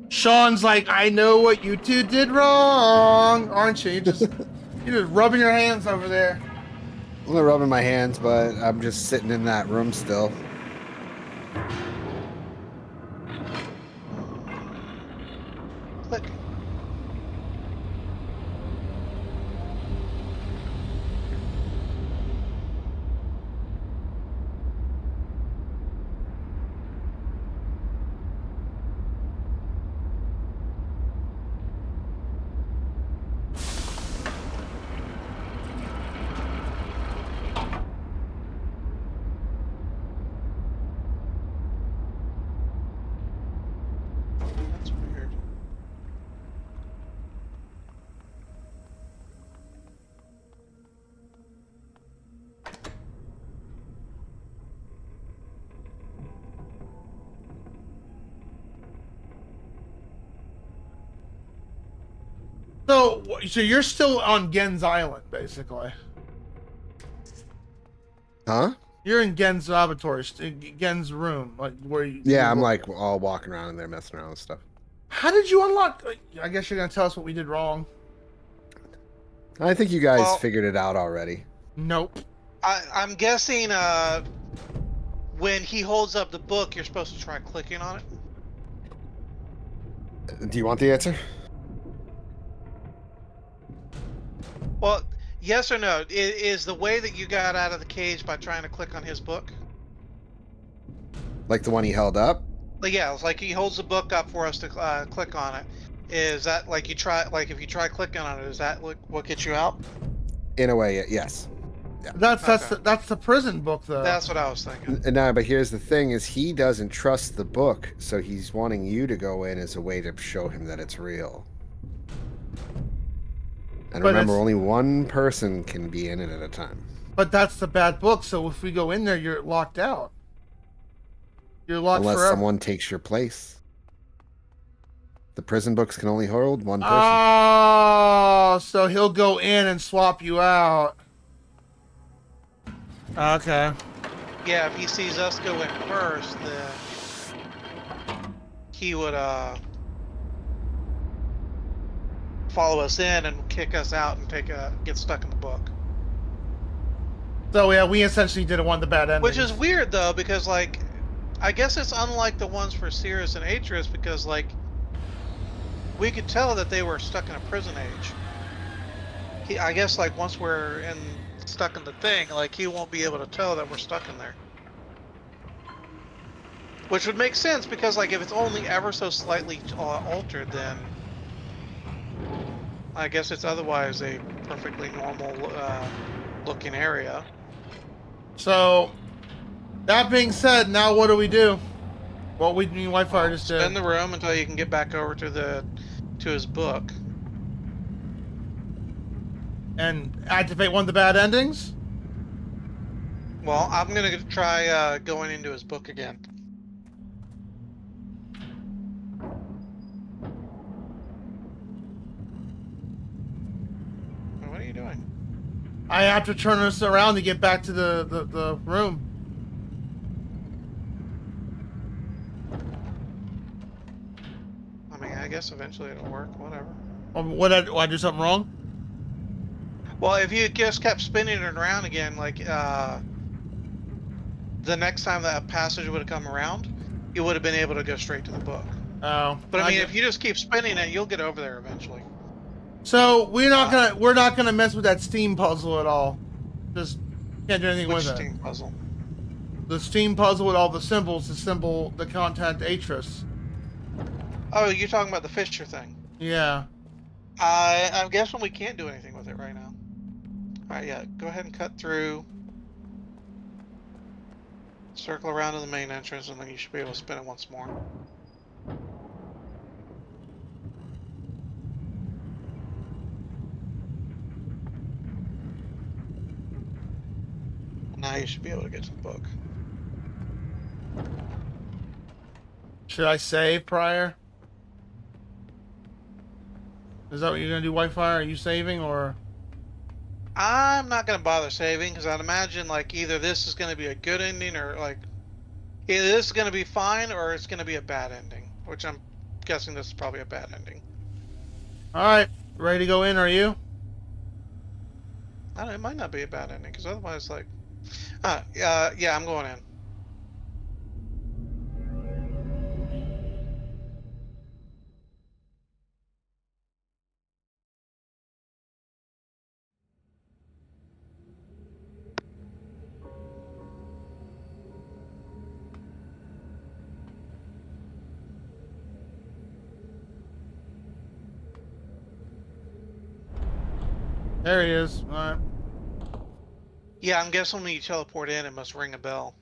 Sean's like, I know what you two did wrong, aren't you? You're just rubbing your hands over there. I'm not rubbing my hands, but I'm just sitting in that room still. Click. That's weird. So you're still on Gen's Island, basically. Huh? You're in Gen's laboratory, Gen's room, like where you. Yeah, I'm like all walking around in there messing around with stuff. How did you unlock? I guess you're gonna tell us what we did wrong. I think you guys Well- figured it out already. Nope. I'm guessing when he holds up the book, you're supposed to try clicking on it. Do you want the answer? Well, yes or no? Is the way that you got out of the cage by trying to click on his book? Like the one he held up? Like, yeah, it's like he holds the book up for us to click on it. Is that like you try? Like if you try clicking on it, is that what gets you out? In a way, yes. That's the prison book though. That's what I was thinking. No, but here's the thing: is he doesn't trust the book, so he's wanting you to go in as a way to show him that it's real. And But remember, it's- only one person can be in it at a time. But that's the bad book. So if we go in there, you're locked out. You're locked Unless forever. someone takes your place. The prison books can only hold one person. Oh, so he'll go in and swap you out. Okay. Yeah, if he sees us go in first, then he would follow us in and kick us out and get stuck in the book. So yeah, we essentially did one of the bad endings. Which is weird though, because like, I guess it's unlike the ones for Sirius and Atreus, because like, we could tell that they were stuck in a prison age. I guess like once we're stuck in the thing, like he won't be able to tell that we're stuck in there. Which would make sense, because like if it's only ever so slightly altered, then I guess it's otherwise a perfectly normal looking area. So, that being said, now what do we do? What we mean Whitefire just did. Spin the room until you can get back over to his book. And activate one of the bad endings? Well, I'm gonna try going into his book again. What are you doing? I have to turn this around to get back to the room. I mean, I guess eventually it'll work, whatever. Did I do something wrong? Well, if you just kept spinning it around again, like, the next time that passage would have come around, you would have been able to go straight to the book. Oh. But I mean, if you just keep spinning it, you'll get over there eventually. So we're not gonna mess with that Steam puzzle at all. Just can't do anything Which with Steam it. puzzle? The Steam puzzle with all the symbols, the contact Atreus. Oh, you're talking about the Fisher thing. Yeah. I'm guessing we can't do anything with it right now. Alright, yeah, go ahead and cut through. Circle around to the main entrance, and then you should be able to spin it once more. Now you should be able to get to the book. Should I save prior? Is that what you're gonna do, Whitefire? Are you saving or? I'm not going to bother saving, because I'd imagine like either this is going to be a good ending, or like either this is going to be fine or it's going to be a bad ending, which I'm guessing this is probably a bad ending. Alright, ready to go in, are you? I don't know, it might not be a bad ending, because otherwise like... yeah, I'm going in. There he is. Alright. Yeah, I'm guessing when you teleport in, it must ring a bell.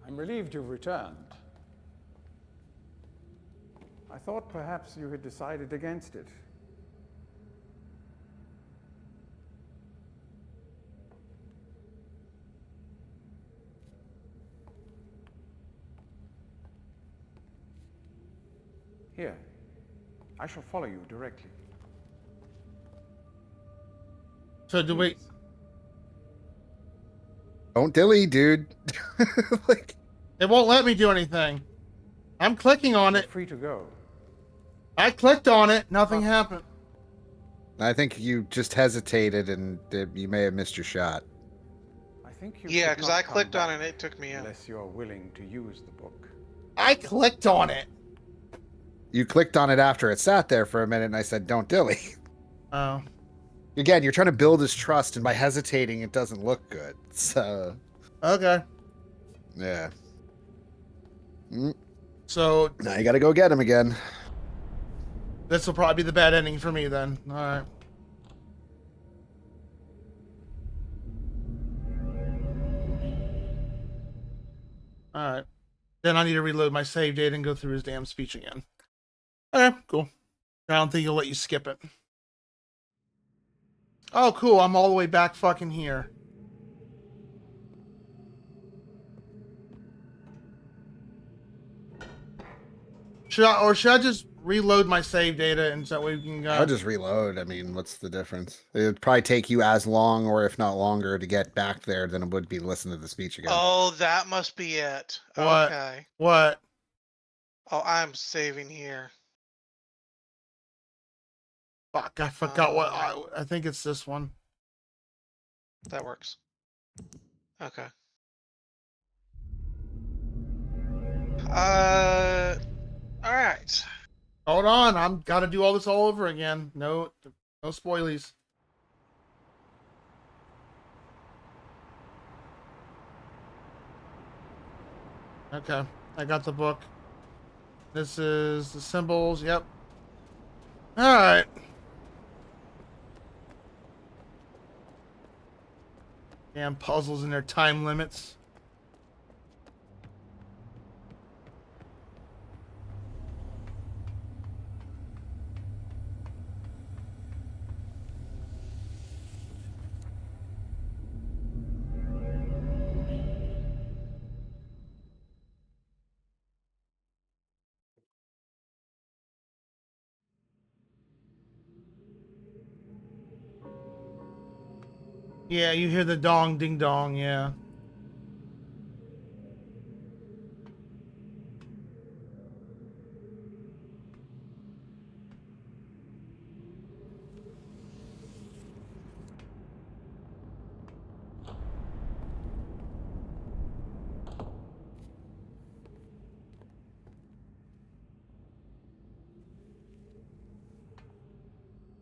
I'm relieved you've returned. I thought perhaps you had decided against it. Here, I shall follow you directly. So do we? Don't dilly, dude. Like, It won't let me do anything. I'm clicking on You're it. free to go. I clicked on it. Nothing happened. I think you just hesitated and you may have missed your shot. I think you Yeah, should because not I come clicked on back it and it took me in. unless you're willing to use the book. I clicked on it. You clicked on it after it sat there for a minute, and I said, "Don't dilly." Oh. Again, you're trying to build his trust, and by hesitating, it doesn't look good. So, Okay. yeah. So Now you got to go get him again. this will probably be the bad ending for me then. All right. All right. Then I need to reload my save data and go through his damn speech again. Okay, cool. I don't think he'll let you skip it. Oh, cool. I'm all the way back fucking here. Should I just reload my save data and so we can I'll just reload. I mean, what's the difference? It would probably take you as long, or if not longer, to get back there than it would be listening to the speech again. Oh, that must be it. What? Okay. What? Oh, I'm saving here. Fuck, I forgot what I think it's this one. That works. Okay. All right. Hold on, I'm gotta do all this all over again. No spoilies. Okay, I got the book. This is the symbols. Yep. All right. Damn puzzles and their time limits. Yeah, you hear the dong ding dong, yeah.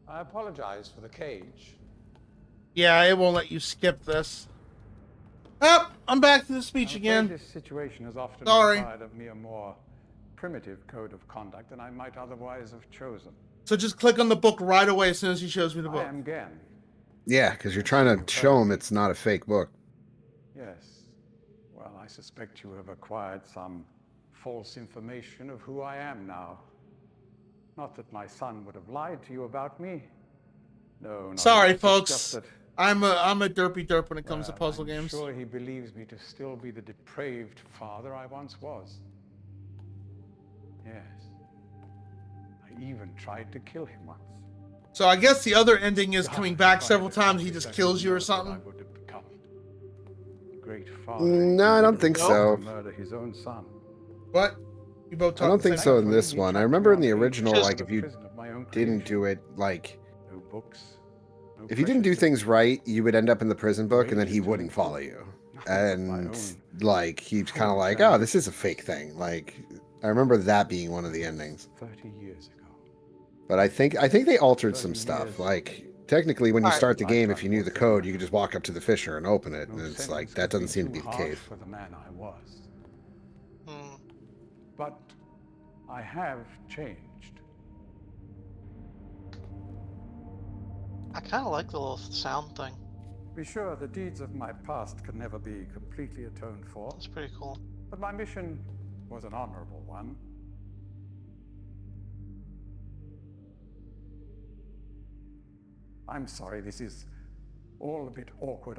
I apologize for the cage. Yeah, it won't let you skip this. Oh, I'm back to the speech I'm afraid again. this situation has often Sorry. required of me a more primitive code of conduct than I might otherwise have chosen. So just click on the book right away as soon as he shows me the I book. am Gen. Yeah, because you're trying to show him it's not a fake book. Yes. Well, I suspect you have acquired some false information of who I am now. Not that my son would have lied to you about me. No, not Sorry, at all. It's just folks. that, I'm a derpy derp when it comes to well, puzzle I'm games. sure he believes me to still be the depraved father I once was. Yes. I even tried to kill him once. So I guess the other ending is coming back If I several had times. He accomplished just that, kills who you or knows what something. I would have become. A great father. No, I don't think Nope. so. To murder his own son. What? You both I talk don't the think same so time? in this He one. I trapped me remember in on the Riven original, Just- like, the if you prison of my own didn't creation. do it, like, No books. No if you didn't do precious things right, you would end up in the prison book, and then he wages to wouldn't improve. follow you. Nothing of my And, own like, he's kind of foolish like, oh, this is a ambitions. fake thing. Like, I remember that being one of the endings. 30 years ago. But I think they altered 30 some stuff. years. Like, technically, when you Alright. start the game, if you knew the Lifetime code, altogether. you could just walk up to the fissure and open it. No And it's sentence like, that could doesn't seem to too be the harsh case. for the man I was. Hmm. But I have changed. I kind of like the little sound thing. Be sure the deeds of my past can never be completely atoned for, That's pretty cool. but my mission was an honorable one. I'm sorry, this is all a bit awkward.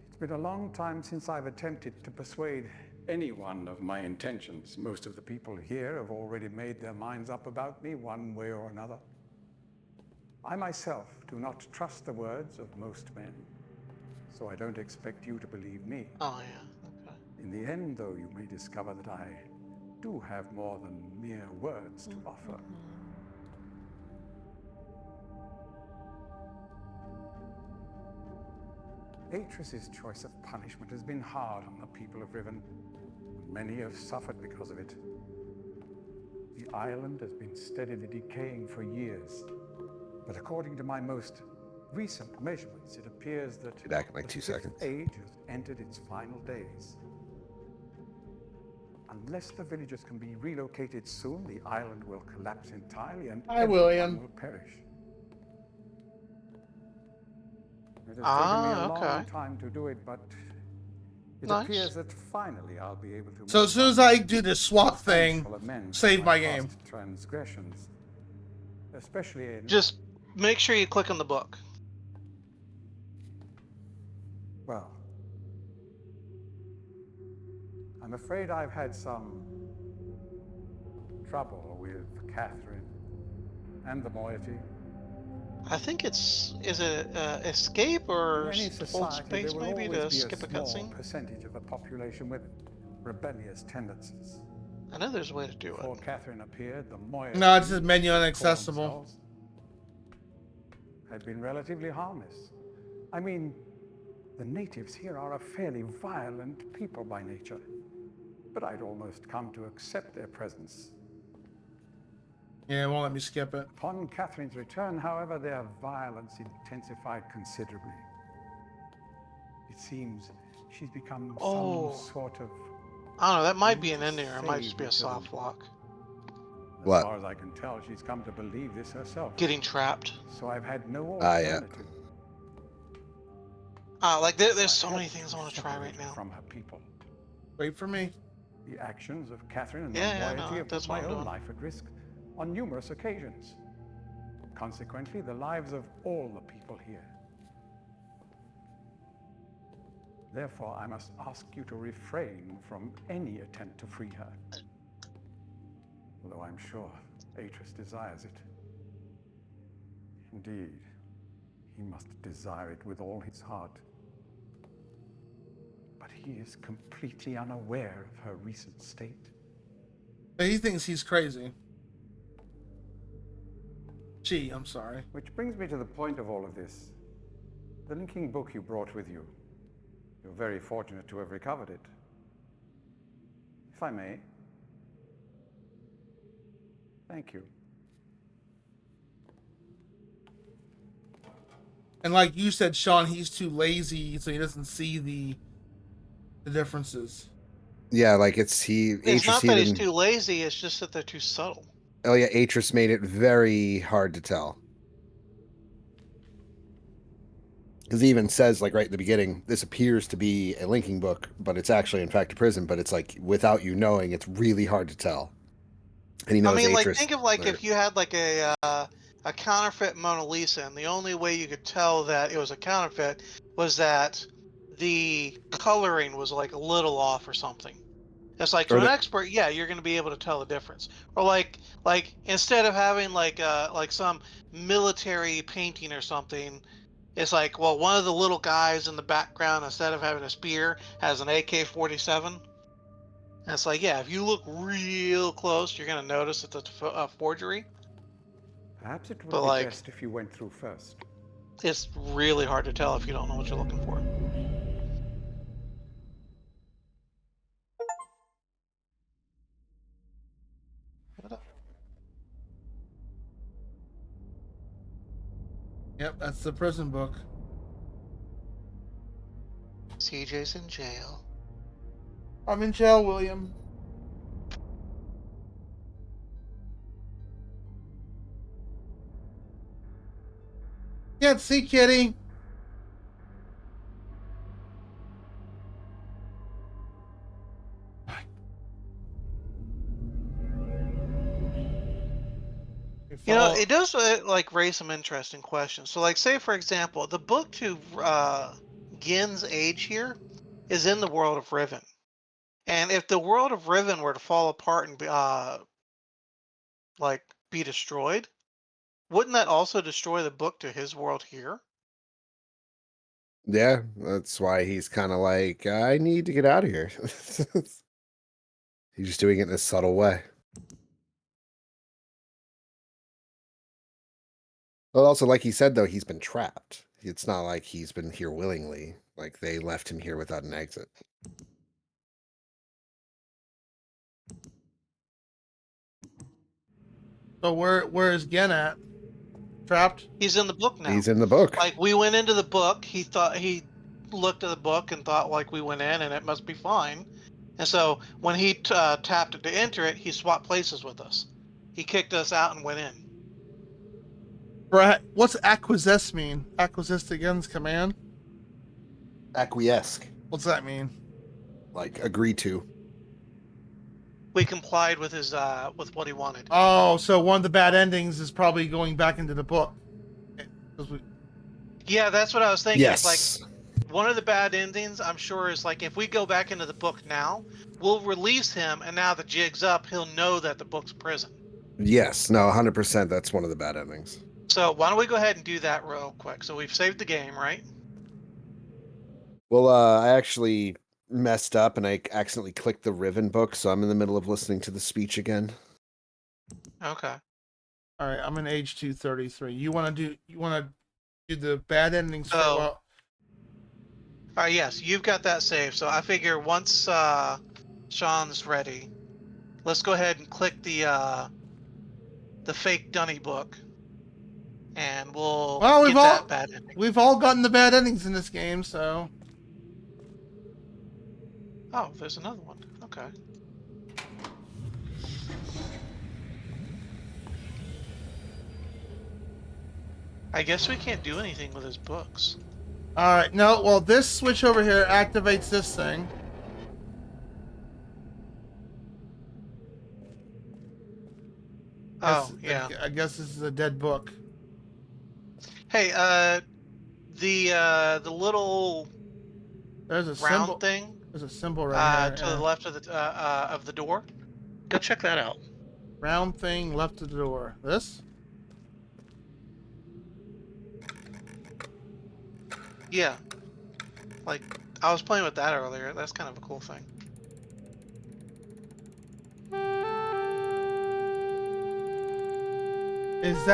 It's been a long time since I've attempted to persuade anyone of my intentions. Most of the people here have already made their minds up about me one way or another. I myself do not trust the words of most men, so I don't expect you to believe me. Oh yeah. Okay. In the end, though, you may discover that I do have more than mere words to offer. Atris's choice of punishment has been hard on the people of Riven. Many have suffered because of it. The island has been steadily decaying for years. But according to my most recent measurements, it appears that Be back in like the 2 fifth seconds. age has entered its final days. Unless the villagers can be relocated soon, the island will collapse entirely and Hi, everyone William. will perish. It has taken me a Ah, long okay. time to do it, but it Nice. appears that finally I'll be able to So make as soon as some I do this swap thing, substantial amends save for my past game. transgressions, especially in Just make sure you click on the book. well, I'm afraid I've had some trouble with Catherine and the moiety. I think is it escape In or any hold society, there space will maybe always to be a skip a small cutscene? percentage of the population with rebellious tendencies. I know there's a way to do Before it. Catherine appeared, the moiety, No, it says menu which they call inaccessible. themselves, had been relatively harmless. I mean, the natives here are a fairly violent people by nature, but I'd almost come to accept their presence. Yeah, it won't let me skip it. Upon Catherine's return, however, their violence intensified considerably. It seems she's become Oh. some sort of I don't know, that might be an religious ending or it might just be a savior to them. soft lock. As What? far as I can tell, she's come to believe this herself. Getting trapped. So I've had no Ah, yeah. alternative. Like there's I so had many things I want to try separate right her now. from her people. Wait for me. The actions of Catherine and Yeah, the yeah, moiety no, have that's put what my I'm own doing. life at risk on numerous occasions. Consequently, the lives of all the people here. Therefore, I must ask you to refrain from any attempt to free her. Although I'm sure Atreus desires it. Indeed, he must desire it with all his heart. But he is completely unaware of her recent state. But he thinks he's crazy. Gee, I'm sorry. Which brings me to the point of all of this. The linking book you brought with you. You're very fortunate to have recovered it. If I may. Thank you. And like you said, Sean, he's too lazy, so he doesn't see the differences. Yeah, like it's It's Atreus not that he's even. too lazy, it's just that they're too subtle. Oh yeah, Atreus made it very hard to tell. Because he even says, like right at the beginning, this appears to be a linking book, but it's actually in fact a prison. But it's like without you knowing, it's really hard to tell. And he I knows mean, like Atreus. think of like if you had like a counterfeit Mona Lisa, and the only way you could tell that it was a counterfeit was that the coloring was like a little off or something. It's like to Or an the, expert, yeah, you're going to be able to tell the difference. Or like instead of having like some military painting or something, it's like, well, one of the little guys in the background, instead of having a spear, has an AK-47. And it's like, yeah, if you look real close, you're going to notice it's a forgery. Perhaps it would But be like, best if you went through first. it's really hard to tell if you don't know what you're looking for. Yep, that's the prison book. CJ's in jail. I'm in jail, William. Can't see, kitty. You know, it does like raise some interesting questions. So, like, say for example, the book to Gen's age here is in the world of Riven, and if the world of Riven were to fall apart and like be destroyed, wouldn't that also destroy the book to his world here? yeah, that's why he's kind of like, I need to get out of here. He's just doing it in a subtle way. Well, also, like he said, though, he's been trapped. It's not like he's been here willingly. Like they left him here without an exit. So where is Gen at? Trapped? He's in the book now. He's in the book. Like we went into the book, he looked at the book and thought like we went in and it must be fine. And so when he tapped it to enter it, he swapped places with us. He kicked us out and went in. What's acquiesce mean? Acquiesce against command? Acquiesce. What's that mean? Like agree to. We complied with his with what he wanted. Oh, so one of the bad endings is probably going back into the book. Yeah, that's what I was thinking. Yes. It's like one of the bad endings, I'm sure, is like if we go back into the book now, we'll release him, and now the jig's up. He'll know that the book's prison. Yes. No, 100%. That's one of the bad endings. So why don't we go ahead and do that real quick? So we've saved the game, right? Well, I actually messed up and I accidentally clicked the Riven book, so I'm in the middle of listening to the speech again. Okay. All right, I'm in age 233. You want to do the bad endings for Oh. well? All right. Yes, you've got that saved. So I figure once Sean's ready, let's go ahead and click the fake Dunny book, and we'll get that bad ending. We've all gotten the bad endings in this game, so. Oh, there's another one. Okay. I guess we can't do anything with his books. All right, no. Well, this switch over here activates this thing. Oh, yeah. I guess this is a dead book. Hey, the little There's a round symbol. thing There's a symbol right here. to the left of the door. Go check that out. Round thing left of the door. This? Yeah. Like I was playing with that earlier. That's kind of a cool thing. Is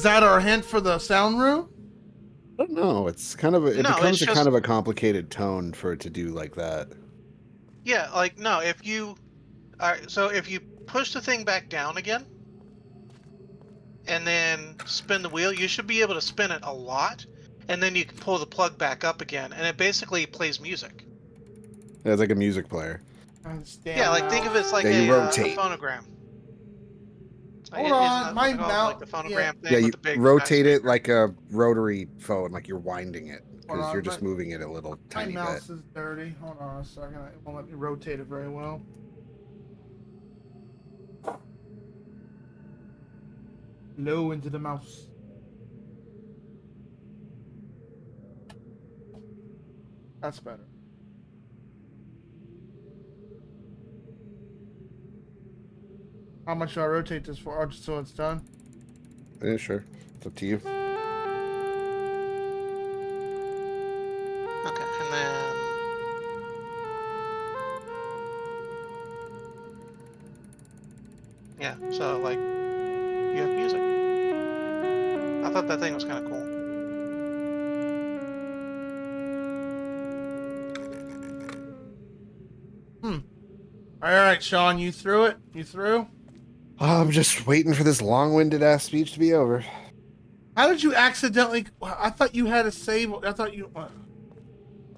that our hint for the sound room? I don't know. It's kind of it No, becomes it's just- kind of a complicated tone for it to do like that. Yeah, like no, if you so if you push the thing back down again and then spin the wheel, you should be able to spin it a lot, and then you can pull the plug back up again, and it basically plays music. Yeah, it's like a music player. Yeah, like think of it as like Yeah, you a rotate. phonogram. Hold on, my mouth. mouth. Like the phonogram thing Yeah, with you the big rotate nice it like a rotary phone, like you're winding it Hold because on, you're just moving it a little My tiny bit. mouse is dirty. Hold on a second. It won't let me rotate it very well. Low into the mouse. That's better. How much do I rotate this for? Oh, just so it's done? Yeah, sure. It's up to you. Okay, and then yeah, so like you have music. I thought that thing was kind of cool. All right, Sean, you through it? You through? I'm just waiting for this long-winded ass speech to be over. How did you accidentally? I thought you had a save. I thought you.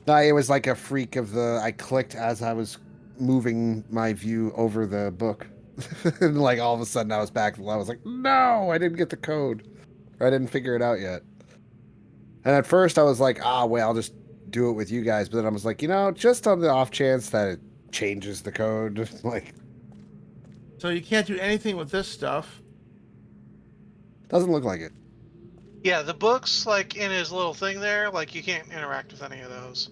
No, it was like a freak of the. I clicked as I was moving my view over the book, and like all of a sudden I was back. I was like, no, I didn't get the code, or I didn't figure it out yet. And at first I was like, well, I'll just do it with you guys. But then I was like, just on the off chance that it changes the code, like. So you can't do anything with this stuff. Doesn't look like it. Yeah, the book's like in his little thing there, like you can't interact with any of those.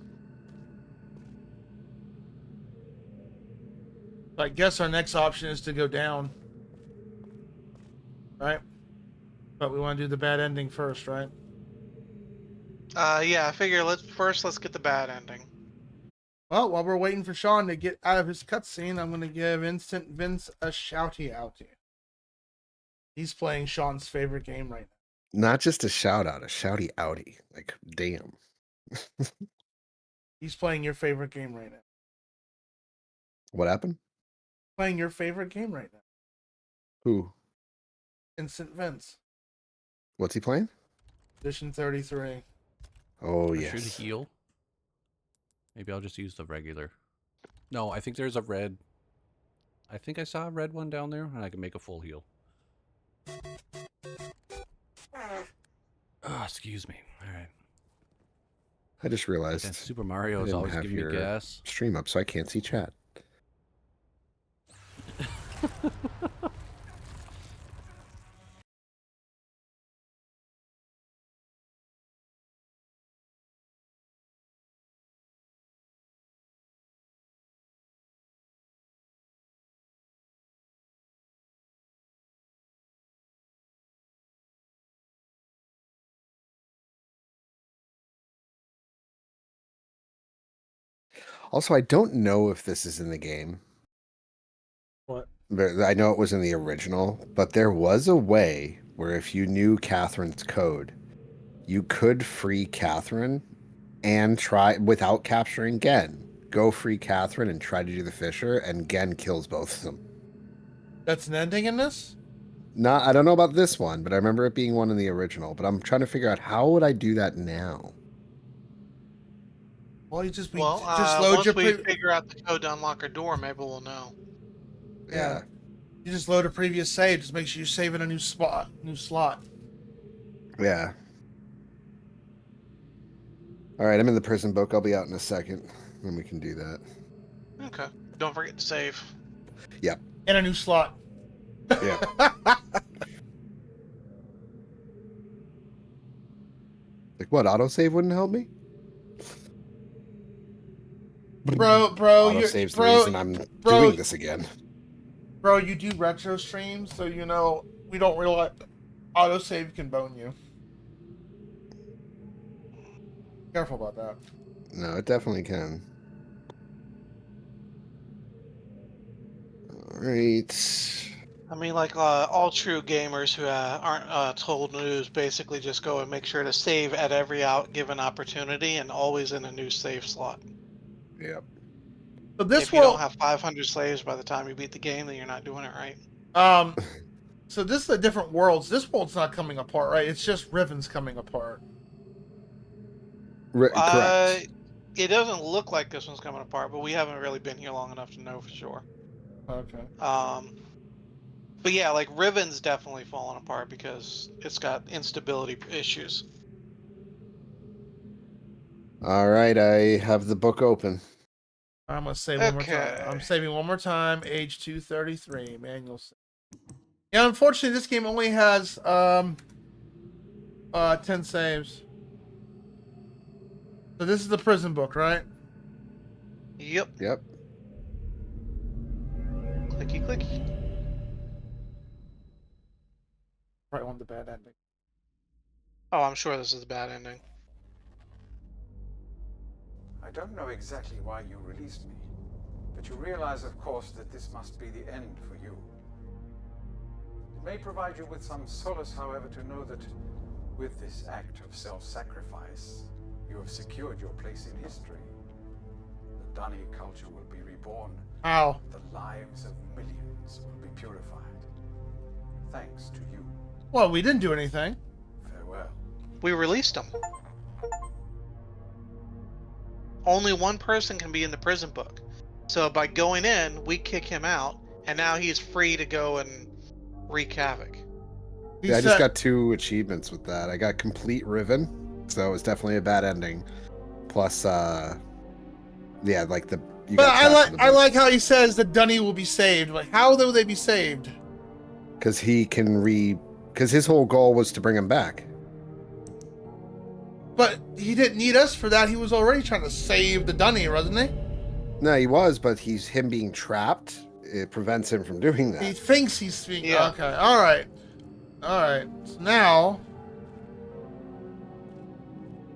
I guess our next option is to go down. Right? But we want to do the bad ending first, right? Yeah, I figure let's get the bad ending. Well, while we're waiting for Sean to get out of his cutscene, I'm going to give Instant Vince a shouty outie. He's playing Sean's favorite game right now. Not just a shout out, a shouty outie. Like, damn. He's playing your favorite game right now. What happened? Playing your favorite game right now. Who? Instant Vince. What's he playing? Edition 33. Oh, I should yes. heal. Maybe I'll just use the regular. No, I think there's a red. I think I saw a red one down there, and I can make a full heal. Oh, excuse me. All right. I just realized And Super Mario I is didn't always have giving me your gas. stream up, so I can't see chat. Also, I don't know if this is in the game. What? But I know it was in the original, but there was a way where if you knew Catherine's code, you could free Catherine and try, without capturing Gen, go free Catherine and try to do the Fisher, and Gen kills both of them. That's an ending in this? I don't know about this one, but I remember it being one in the original. But I'm trying to figure out how would I do that now? Well, you just Well, load once your we figure out the code to unlock our door, maybe we'll know. Yeah. You just load a previous save. Just make sure you save in a new slot. Yeah. All right, I'm in the prison book. I'll be out in a second, and we can do that. Okay. Don't forget to save. Yep. In a new slot. Yep. Like what? Autosave wouldn't help me? Bro, Autosave's the reason I'm doing this again. Bro, you do retro streams, so you know we don't realize autosave can bone you. Careful about that. No, it definitely can. All right. I mean, like all true gamers who aren't told news basically just go and make sure to save at every given opportunity and always in a new save slot. Yep. So this If you don't have 500 saves by the time you beat the game, then you're not doing it right. So this is the different worlds. This world's not coming apart, right? It's just Riven's coming apart. Correct. It doesn't look like this one's coming apart, but we haven't really been here long enough to know for sure. Okay. But yeah, like Riven's definitely falling apart because it's got instability issues. All right, I have the book open. I'm gonna save one more time. I'm saving one more time. Age 233. Manual. Yeah, unfortunately, this game only has 10 saves. So this is the prison book, right? Yep. Yep. Clicky clicky. Probably want the bad ending. Oh, I'm sure this is a bad ending. I don't know exactly why you released me, but you realize, of course, that this must be the end for you. It may provide you with some solace, however, to know that with this act of self-sacrifice, you have secured your place in history. The Dunny culture will be reborn. Ow. The lives of millions will be purified. Thanks to you. Well, we didn't do anything. Farewell. We released him. Only one person can be in the prison book. So by going in, we kick him out, and now he's free to go and wreak havoc. I just got 2 achievements with that. I got complete Riven, so it was definitely a bad ending. Plus, yeah, like the. But I like how he says that Dunny will be saved. Like, how will they be saved? Because he can because his whole goal was to bring him back. But he didn't need us for that. He was already trying to save the Dunny, wasn't he? No, he was, but him being trapped. It prevents him from doing that. He thinks he's speaking. Yeah. Okay. All right. So now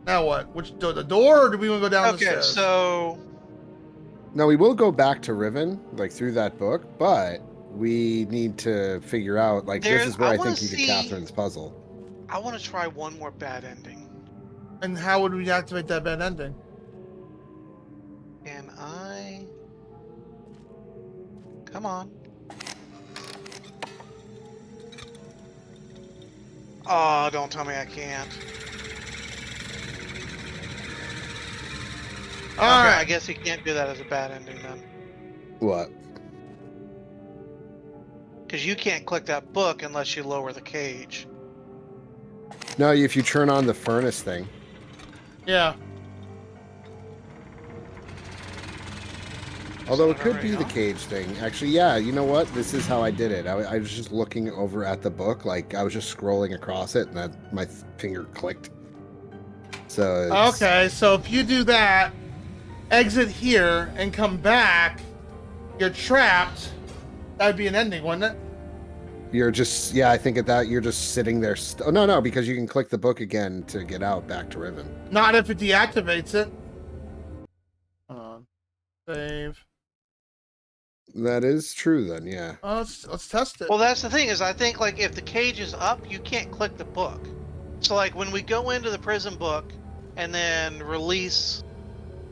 what? Which door? The door, or do we want to go down the stairs? Okay, so No, we will go back to Riven, like through that book, but we need to figure out, like, this is where I think you get Catherine's puzzle. I want to try one more bad ending. And how would we activate that bad ending? Can I? Come Come on. Oh, don't tell me I can't. All Okay, right. I guess you can't do that as a bad ending then. What? Because you can't click that book unless you lower the cage. No, if you turn on the furnace thing. Yeah. Although Is it that could already be the on? cage thing. Actually, yeah, you know what? This is how I did it. I was just looking over at the book, like I was just scrolling across it, and then my finger clicked. So it's, Okay, so if you do that, exit here and come back, you're trapped. That'd be an ending, wouldn't it? you're just, yeah, I think at that you're just sitting there. Oh, no, because you can click the book again to get out back to Riven. Not if it deactivates it. Hold on. Save. That is true then, yeah. Oh, let's test it. Well, that's the thing is I think like if the cage is up, you can't click the book. So like when we go into the prison book and then release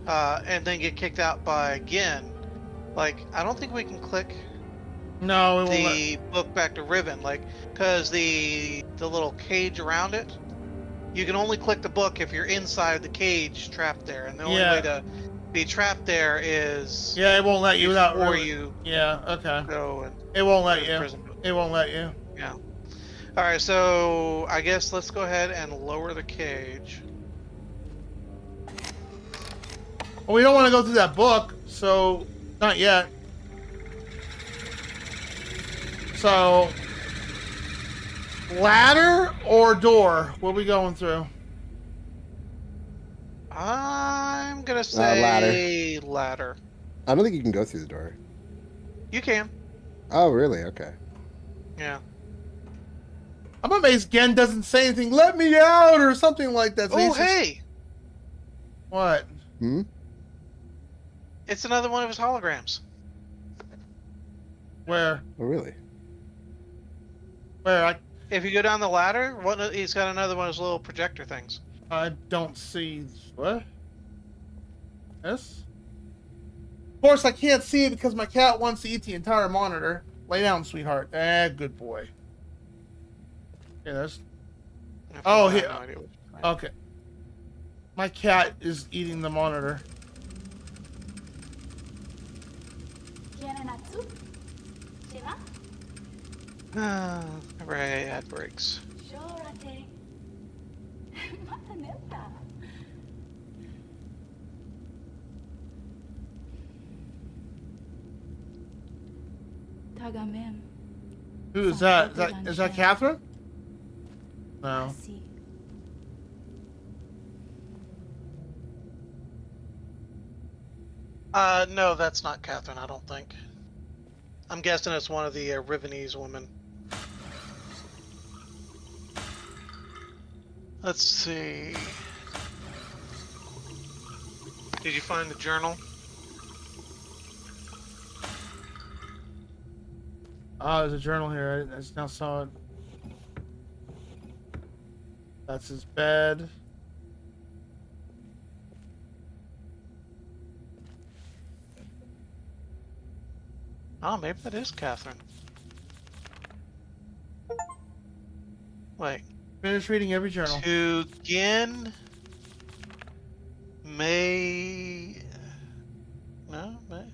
and then get kicked out by Gin, like I don't think we can click No, it won't let. the book back to Riven, like because the little cage around it, you can only click the book if you're inside the cage trapped there, and the only way to be trapped there is Yeah, it won't let you without before really. you Yeah, okay. go and It won't go let to the you. prison book. It won't let you. Yeah. All right, so I guess let's go ahead and lower the cage. Well, we don't want to go through that book, so not yet. So, ladder or door? What are we going through? I'm gonna Ladder. say ladder. I don't think you can go through the door. You can. Oh, really? Okay. Yeah. I'm amazed Gen doesn't say anything. Let me out or something like that. So Oh, he's just- hey! What? Hmm? It's another one of his holograms. Where? Oh, really? Where? If you go down the ladder, he's got another one of his little projector things. I don't see. What? This? Of course, I can't see it because my cat wants to eat the entire monitor. Lay down, sweetheart. Good boy. Yeah, there's. Oh, I have here. no idea what you're saying. Okay. My cat is eating the monitor. Hooray, ad breaks. Who is that? Is that Catherine? No. No, that's not Catherine, I don't think. I'm guessing it's one of the Rivenese women. Let's see. Did you find the journal? Oh, there's a journal here. I just now saw it. That's his bed. Oh, maybe that is Catherine. Wait. Finish reading every journal. To Gin May. No, May.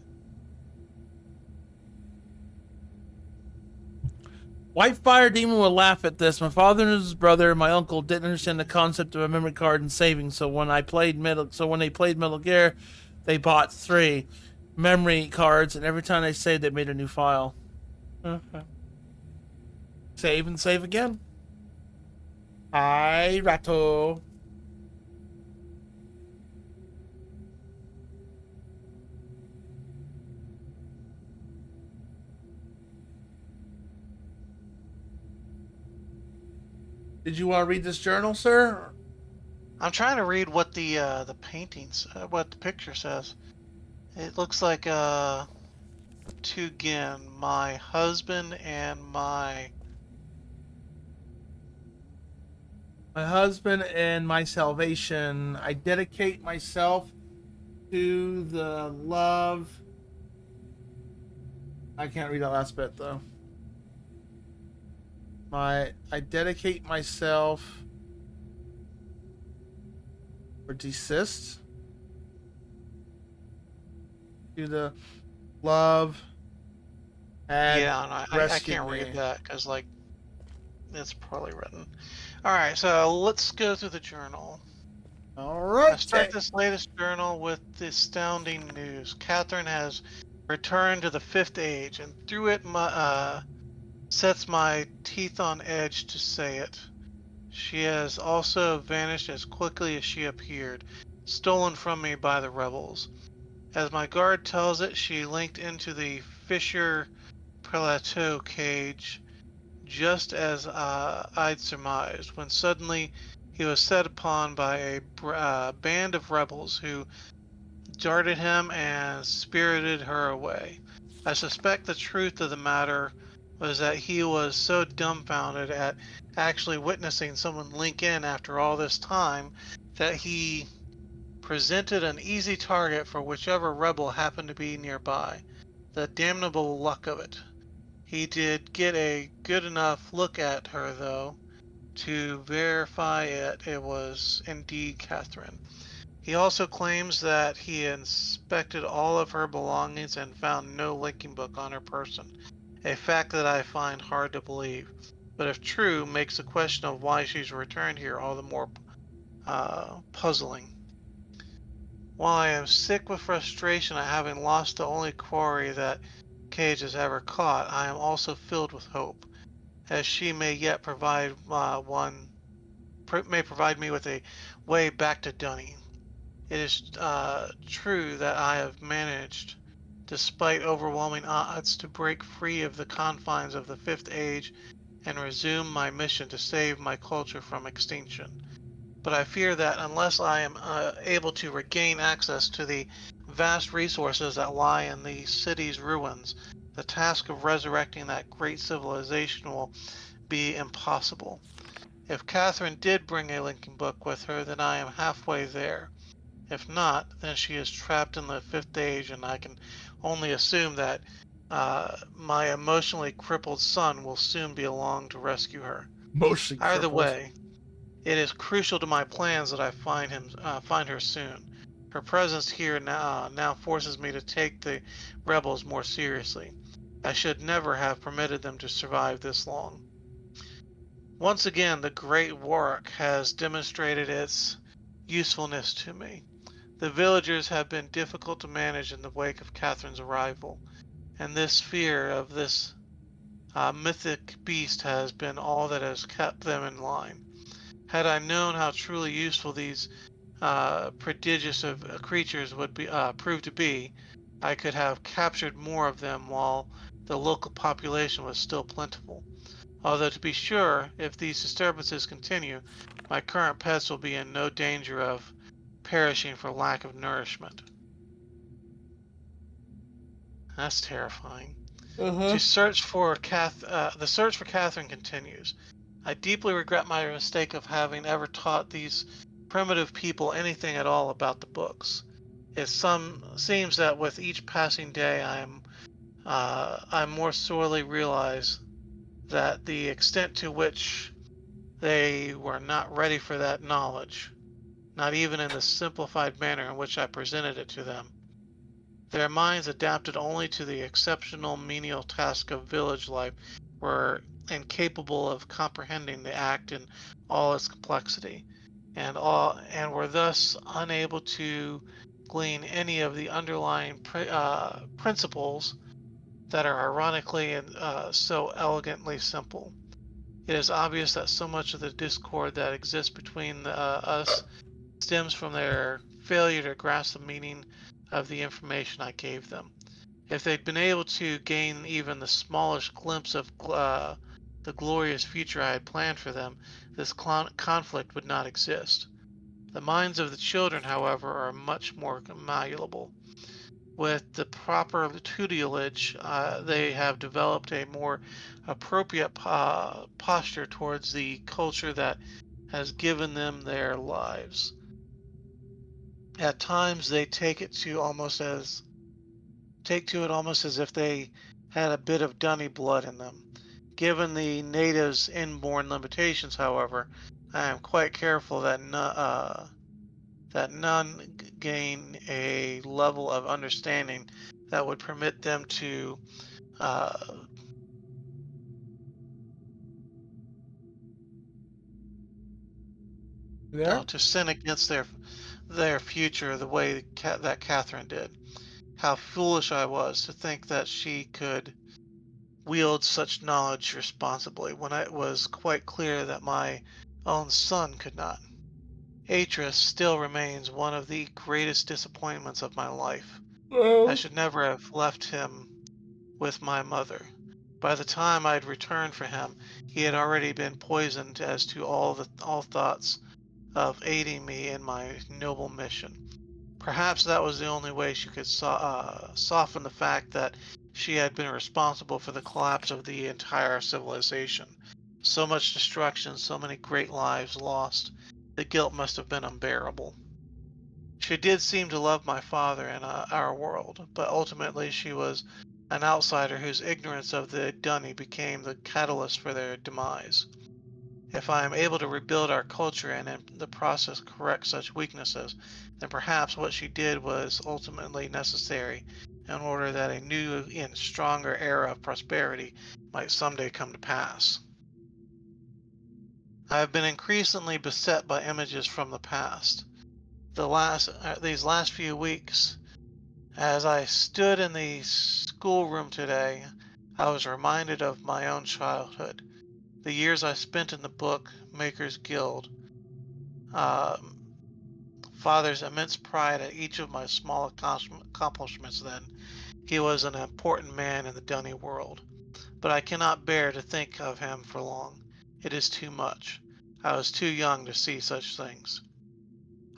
Whitefiredaemon will laugh at this. My father and his brother and my uncle didn't understand the concept of a memory card and saving. So when they played Metal Gear, they bought 3 memory cards, and every time they saved, they made a new file. Okay. Save and save again. Hi, Rato. Did you want to read this journal, sir? I'm trying to read what the paintings, what the picture says. It looks like to Gin, my husband and my husband and my salvation. I dedicate myself to the love I can't read that last bit though. I dedicate myself or desist to the love and Yeah, and I rescued can't read me. that because like it's poorly written. All right, so let's go through the journal. All I right. start this latest journal with the astounding news. Catherine has returned to the Fifth Age, and through it, sets my teeth on edge to say it. She has also vanished as quickly as she appeared, stolen from me by the rebels. As my guard tells it, she linked into the Fisher Plateau cage just as I'd surmised, when suddenly he was set upon by a band of rebels who darted him and spirited her away. I suspect the truth of the matter was that he was so dumbfounded at actually witnessing someone link in after all this time that he presented an easy target for whichever rebel happened to be nearby. The damnable luck of it. He did get a good enough look at her, though, to verify it was indeed Catherine. He also claims that he inspected all of her belongings and found no linking book on her person, a fact that I find hard to believe, but if true, makes the question of why she's returned here all the more puzzling. While I am sick with frustration at having lost the only quarry that Cage has ever caught, I am also filled with hope, as she may yet may provide me with a way back to Dunny. It is true that I have managed, despite overwhelming odds, to break free of the confines of the Fifth Age and resume my mission to save my culture from extinction. But I fear that unless I am able to regain access to the vast resources that lie in the city's ruins, the task of resurrecting that great civilization will be impossible. If Catherine did bring a linking book with her, then I am halfway there. If not, then she is trapped in the Fifth Age, and I can only assume that my emotionally crippled son will soon be along to rescue her. Motion Either crippled. way, it is crucial to my plans that I find her soon. Her presence here now forces me to take the rebels more seriously. I should never have permitted them to survive this long. Once again, the Great Warwick has demonstrated its usefulness to me. The villagers have been difficult to manage in the wake of Catherine's arrival, and this fear of this mythic beast has been all that has kept them in line. Had I known how truly useful these prodigious of creatures would be prove to be, I could have captured more of them while the local population was still plentiful. Although to be sure, if these disturbances continue, my current pets will be in no danger of perishing for lack of nourishment. That's terrifying. Uh-huh. The search for Catherine continues. I deeply regret my mistake of having ever taught these primitive people anything at all about the books. It seems that with each passing day, I more sorely realize that the extent to which they were not ready for that knowledge, not even in the simplified manner in which I presented it to them. Their minds, adapted only to the exceptional menial task of village life, were incapable of comprehending the act in all its complexity, and were thus unable to glean any of the underlying principles that are ironically and so elegantly simple. It is obvious that so much of the discord that exists between us stems from their failure to grasp the meaning of the information I gave them. If they'd been able to gain even the smallest glimpse of the glorious future I had planned for them, this conflict would not exist. The minds of the children, however, are much more malleable. With the proper tutelage, they have developed a more appropriate posture towards the culture that has given them their lives. At times, they take to it almost as if they had a bit of Dunny blood in them. Given the natives' inborn limitations, however, I am quite careful that none gain a level of understanding that would permit them to uh, There? to sin against their future the way that Catherine did. How foolish I was to think that she could wield such knowledge responsibly when it was quite clear that my own son could not. Atris still remains one of the greatest disappointments of my life. I Well, should never have left him with my mother. By the time I'd returned for him, he had already been poisoned as to all thoughts of aiding me in my noble mission. Perhaps that was the only way she could soften the fact that she had been responsible for the collapse of the entire civilization. So much destruction, so many great lives lost. The guilt must have been unbearable. She did seem to love my father and our world, but ultimately she was an outsider whose ignorance of the Dunny became the catalyst for their demise. If I am able to rebuild our culture and in the process correct such weaknesses, then perhaps what she did was ultimately necessary in order that a new and stronger era of prosperity might someday come to pass. I have been increasingly beset by images from the past. These last few weeks, as I stood in the schoolroom today, I was reminded of my own childhood, the years I spent in the book Maker's Guild, um, father's immense pride at each of my small accomplishments then. He was an important man in the Dunny world, but I cannot bear to think of him for long. It is too much. I was too young to see such things.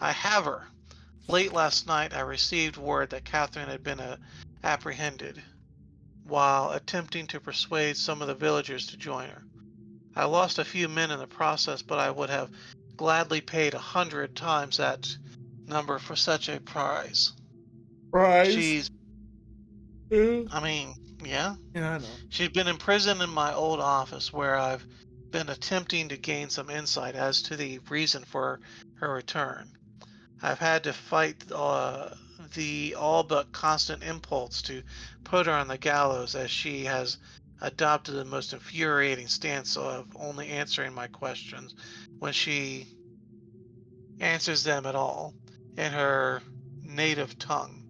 I have her. Late last night I received word that Catherine had been apprehended while attempting to persuade some of the villagers to join her. I lost a few men in the process, but I would have gladly paid 100 times that number for such a prize. prize. She's, Yeah, I mean, yeah, I know. she'd been imprisoned in my old office where I've been attempting to gain some insight as to the reason for her return. I've had to fight the all but constant impulse to put her on the gallows as she has adopted the most infuriating stance of only answering my questions when she answers them at all in her native tongue.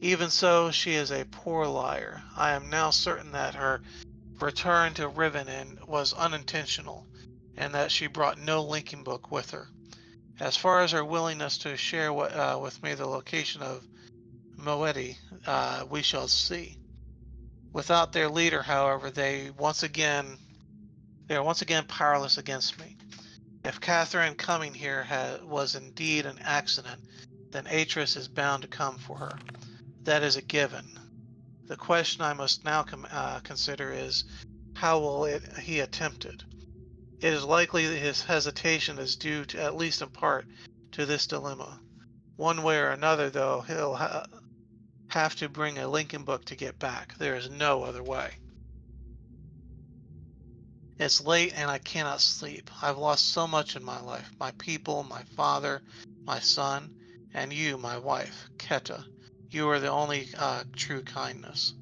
Even so, she is a poor liar. I am now certain that her return to Riven was unintentional and that she brought no linking book with her. As far as her willingness to share with me the location of Moeti, we shall see. Without their leader, however, they are once again powerless against me. If Catherine coming here was indeed an accident, then Atris is bound to come for her. That is a given. The question I must now consider is, how will he attempt it? It is likely that his hesitation is due to, at least in part, to this dilemma. One way or another, though, he'll have to bring a Lincoln book to get back. There is no other way. It's late and I cannot sleep. I've lost so much in my life. My people, my father, my son, and you, my wife, Keta. You are the only true kindness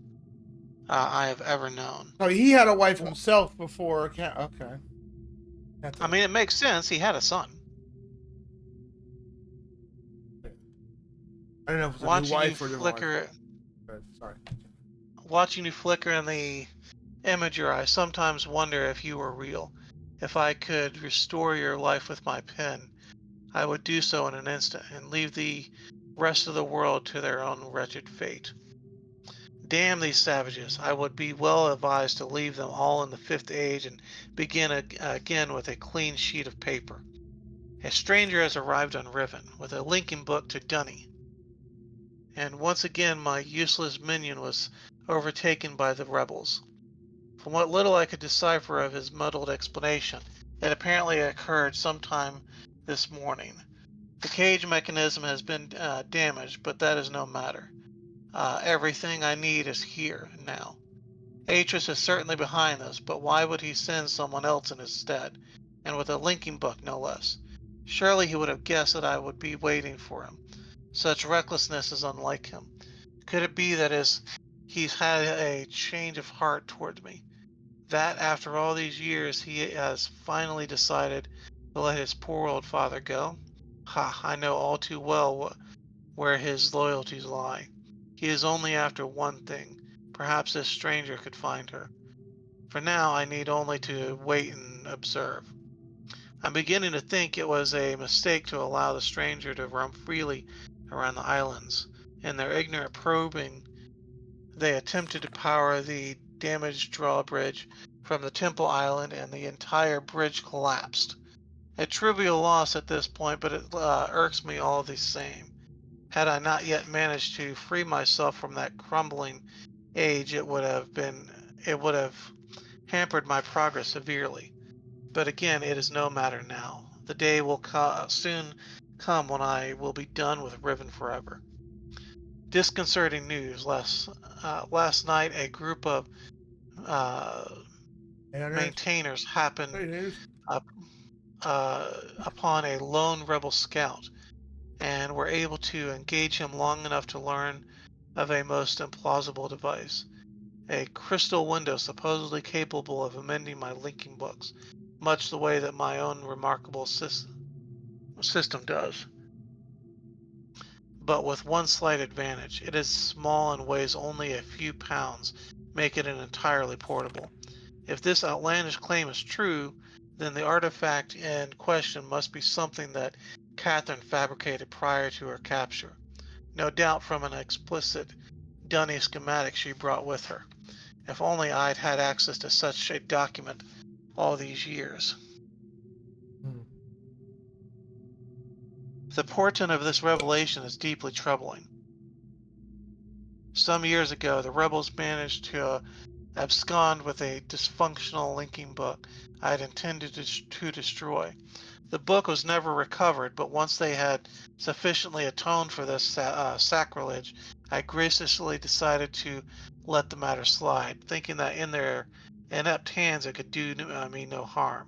I have ever known. So he had a wife himself before. Okay. I mean, it makes sense. He had a son. I don't know if it was a new Watching you wife or a different wife. flicker, Sorry. watching you flicker in the imager, I sometimes wonder if you were real. If I could restore your life with my pen, I would do so in an instant and leave the rest of the world to their own wretched fate. Damn these savages. I would be well advised to leave them all in the fifth age and begin again with a clean sheet of paper. A stranger has arrived on Riven with a linking book to Dunny, and once again my useless minion was overtaken by the rebels. From what little I could decipher of his muddled explanation, it apparently occurred sometime this morning. The cage mechanism has been damaged, but that is no matter. Everything I need is here and now. Atris is certainly behind this, but why would he send someone else in his stead, and with a linking book no less? Surely he would have guessed that I would be waiting for him. Such recklessness is unlike him. Could it be that he's had a change of heart toward me? That after all these years he has finally decided to let his poor old father go? Ha, I know all too well where his loyalties lie. He is only after one thing. Perhaps this stranger could find her. For now, I need only to wait and observe. I'm beginning to think it was a mistake to allow the stranger to roam freely around the islands. In their ignorant probing, they attempted to power the damaged drawbridge from the Temple Island, and the entire bridge collapsed. A trivial loss at this point, but it irks me all the same. Had I not yet managed to free myself from that crumbling age, it would have hampered my progress severely. But again, it is no matter now. The day will soon come when I will be done with Riven forever. Disconcerting news. Last night, a group of uh, Anners. maintainers happened Hey, news. up, upon a lone rebel scout and were able to engage him long enough to learn of a most implausible device. A crystal window supposedly capable of amending my linking books, much the way that my own remarkable system does. But with one slight advantage. It is small and weighs only a few pounds, making it entirely portable. If this outlandish claim is true, then the artifact in question must be something that Catherine fabricated prior to her capture. No doubt from an explicit dunny schematic she brought with her. If only I'd had access to such a document all these years. Hmm. The portent of this revelation is deeply troubling. Some years ago, the rebels managed to abscond with a dysfunctional linking book I had intended to destroy. The book was never recovered, but once they had sufficiently atoned for this sacrilege, I graciously decided to let the matter slide, thinking that in their inept hands it could do me no harm.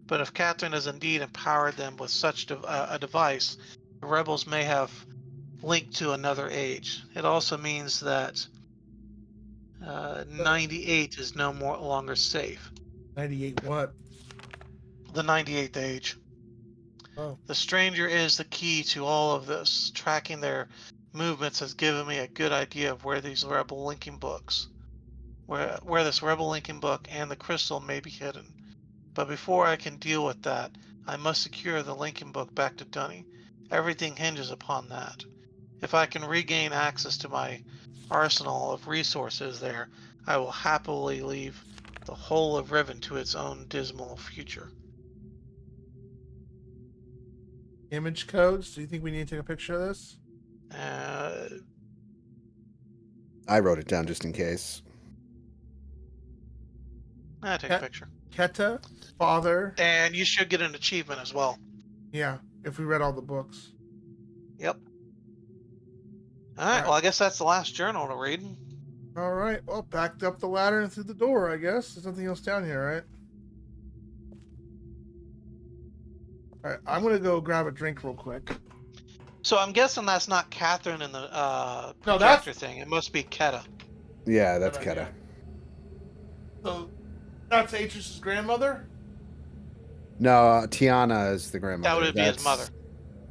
But if Catherine has indeed empowered them with such a device, the rebels may have linked to another age. It also means that 98 is no more longer safe. 98 what? The 98th age. Oh. The stranger is the key to all of this. Tracking their movements has given me a good idea of where these rebel linking books, where this rebel linking book and the crystal may be hidden. But before I can deal with that, I must secure the linking book back to Dunny. Everything hinges upon that. If I can regain access to my arsenal of resources there, I will happily leave the whole of Riven to its own dismal future. Image codes. Do you think we need to take a picture of this? Uh, I wrote it down just in case. take a picture. Keta, father. And you should get an achievement as well. Yeah, if we read all the books. Yep. All right. Well, I guess that's the last journal to read. All right. Well, backed up the ladder and through the door, I guess. There's nothing else down here, right? All right. I'm going to go grab a drink real quick. So I'm guessing that's not Catherine in the No, projector that's... thing. It must be Keta. Yeah, that's Keta, Keta. yeah. So that's Atris's grandmother? No, Tiana is the grandmother. That would be his mother.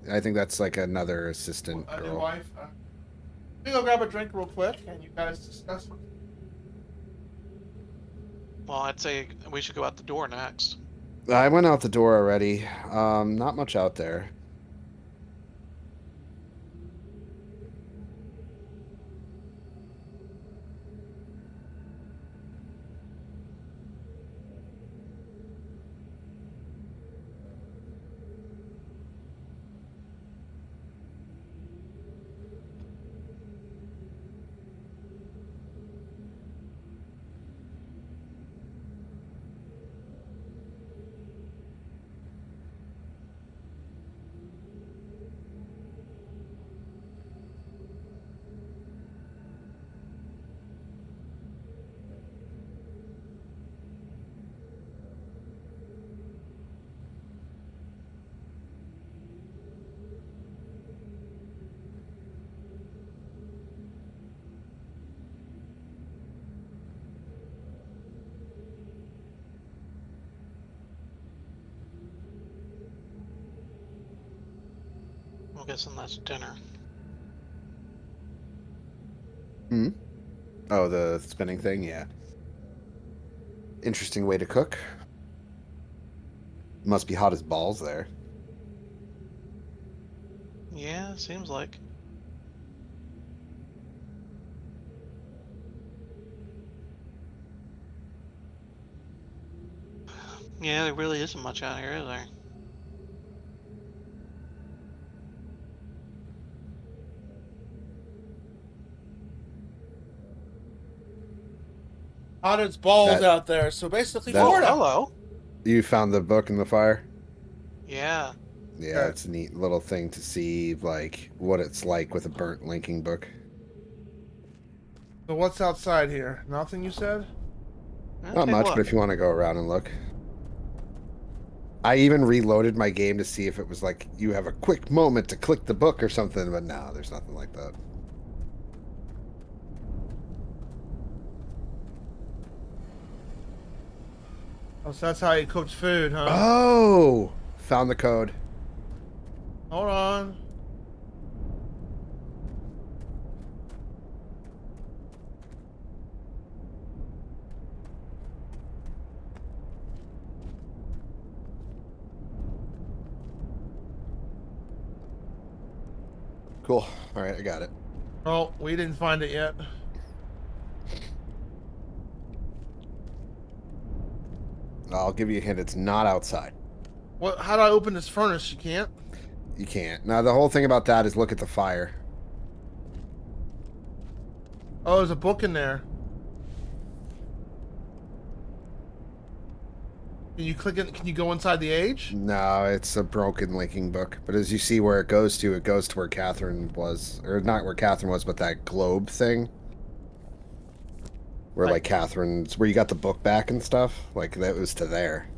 I think that's like another assistant A new girl. wife? Let me go grab a drink real quick and you guys discuss what... Well, I'd say we should go out the door next. I went out the door already. Not much out there. I'm guessing that's dinner. Hmm. Oh, the spinning thing. Yeah. Interesting way to cook. Must be hot as balls there. Yeah, seems like. Yeah, there really isn't much out here, is there? Hot as balls That- out there. So basically, that- Oh, Florida. hello. You found the book in the fire? Yeah. Yeah, Okay. it's a neat little thing to see, like, what it's like with a burnt linking book. So what's outside here? Nothing, you said? Well, Not take a much, look. but if you want to go around and look. I even reloaded my game to see if it was like, you have a quick moment to click the book or something, but no, there's nothing like that. Oh, so that's how you cooked food, huh? Oh! Found the code. Hold on. Cool. Alright, I got it. Oh, we didn't find it yet. I'll give you a hint, it's not outside. What? How do I open this furnace? You can't? You can't. Now, the whole thing about that is look at the fire. Oh, there's a book in there. Can you click it? Can you go inside the age? No, it's a broken linking book. But as you see where it goes to where Catherine was. Or not where Catherine was, but that globe thing. Where, like, Catherine's... Where you got the book back and stuff. Like, that was to there.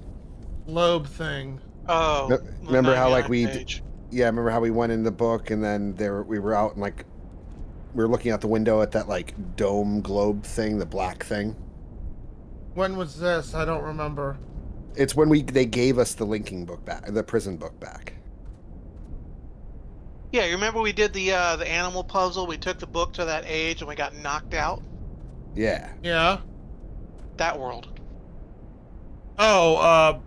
Globe thing. Oh. No- the remember how, like, 99 we... page. Yeah, remember how we went in the book and then we were out and, like... We were looking out the window at that, like, dome globe thing, the black thing. When was this? I don't remember. It's when they gave us the linking book back, the prison book back. Yeah, you remember we did the animal puzzle? We took the book to that age and we got knocked out? Yeah. Yeah. That world. Oh,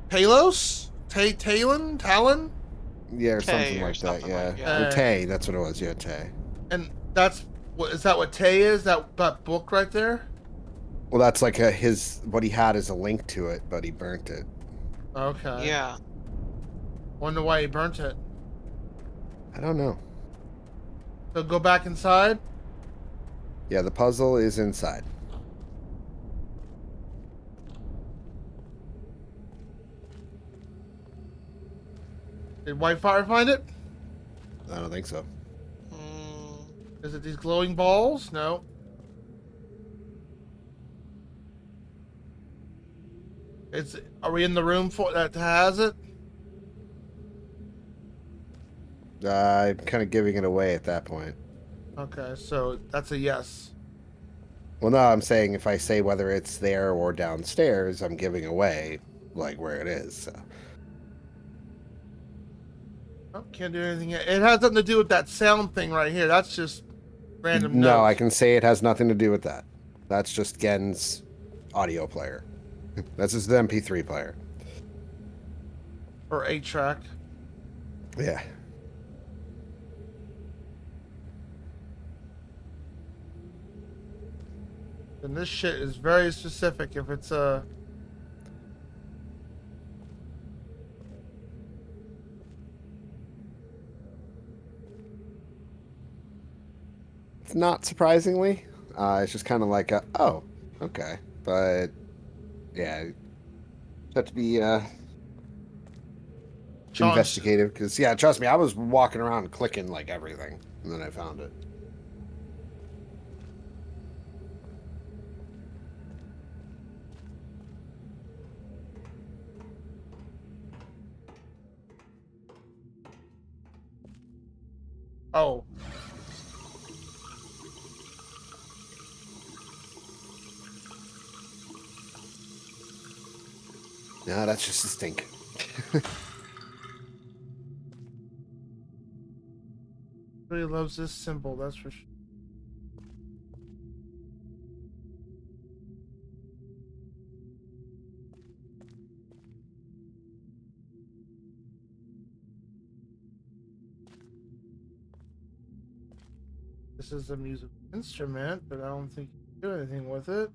Talos? Talon? Talon? Yeah, or Tay something or like that, something yeah. like that. Or Tay, that's what it was, yeah, Tay. And that's what is that? What Tay is? That book right there? Well, that's like what he had is a link to it, but he burnt it. Okay. Yeah. Wonder why he burnt it. I don't know. So go back inside. Yeah, the puzzle is inside. Did Whitefire find it? I don't think so. Is it these glowing balls? No. Are we in the room for that has it? I'm kind of giving it away at that point. Okay, so that's a yes. Well, no, I'm saying if I say whether it's there or downstairs, I'm giving away, like, where it is, so. Oh, can't do anything yet. It has nothing to do with that sound thing right here. That's just random No, notes. I can say it has nothing to do with that. That's just Gen's audio player. That's his MP3 player. Or 8-track. Yeah. And this shit is very specific if it's a... It's not surprisingly. It's just kind of like, oh, okay. But, yeah. Have to be Sean's- investigative. Because, yeah, trust me, I was walking around clicking, like, everything. And then I found it. Oh. No, that's just a stink. Really loves this symbol, that's for sure. This is a musical instrument, but I don't think you can do anything with it.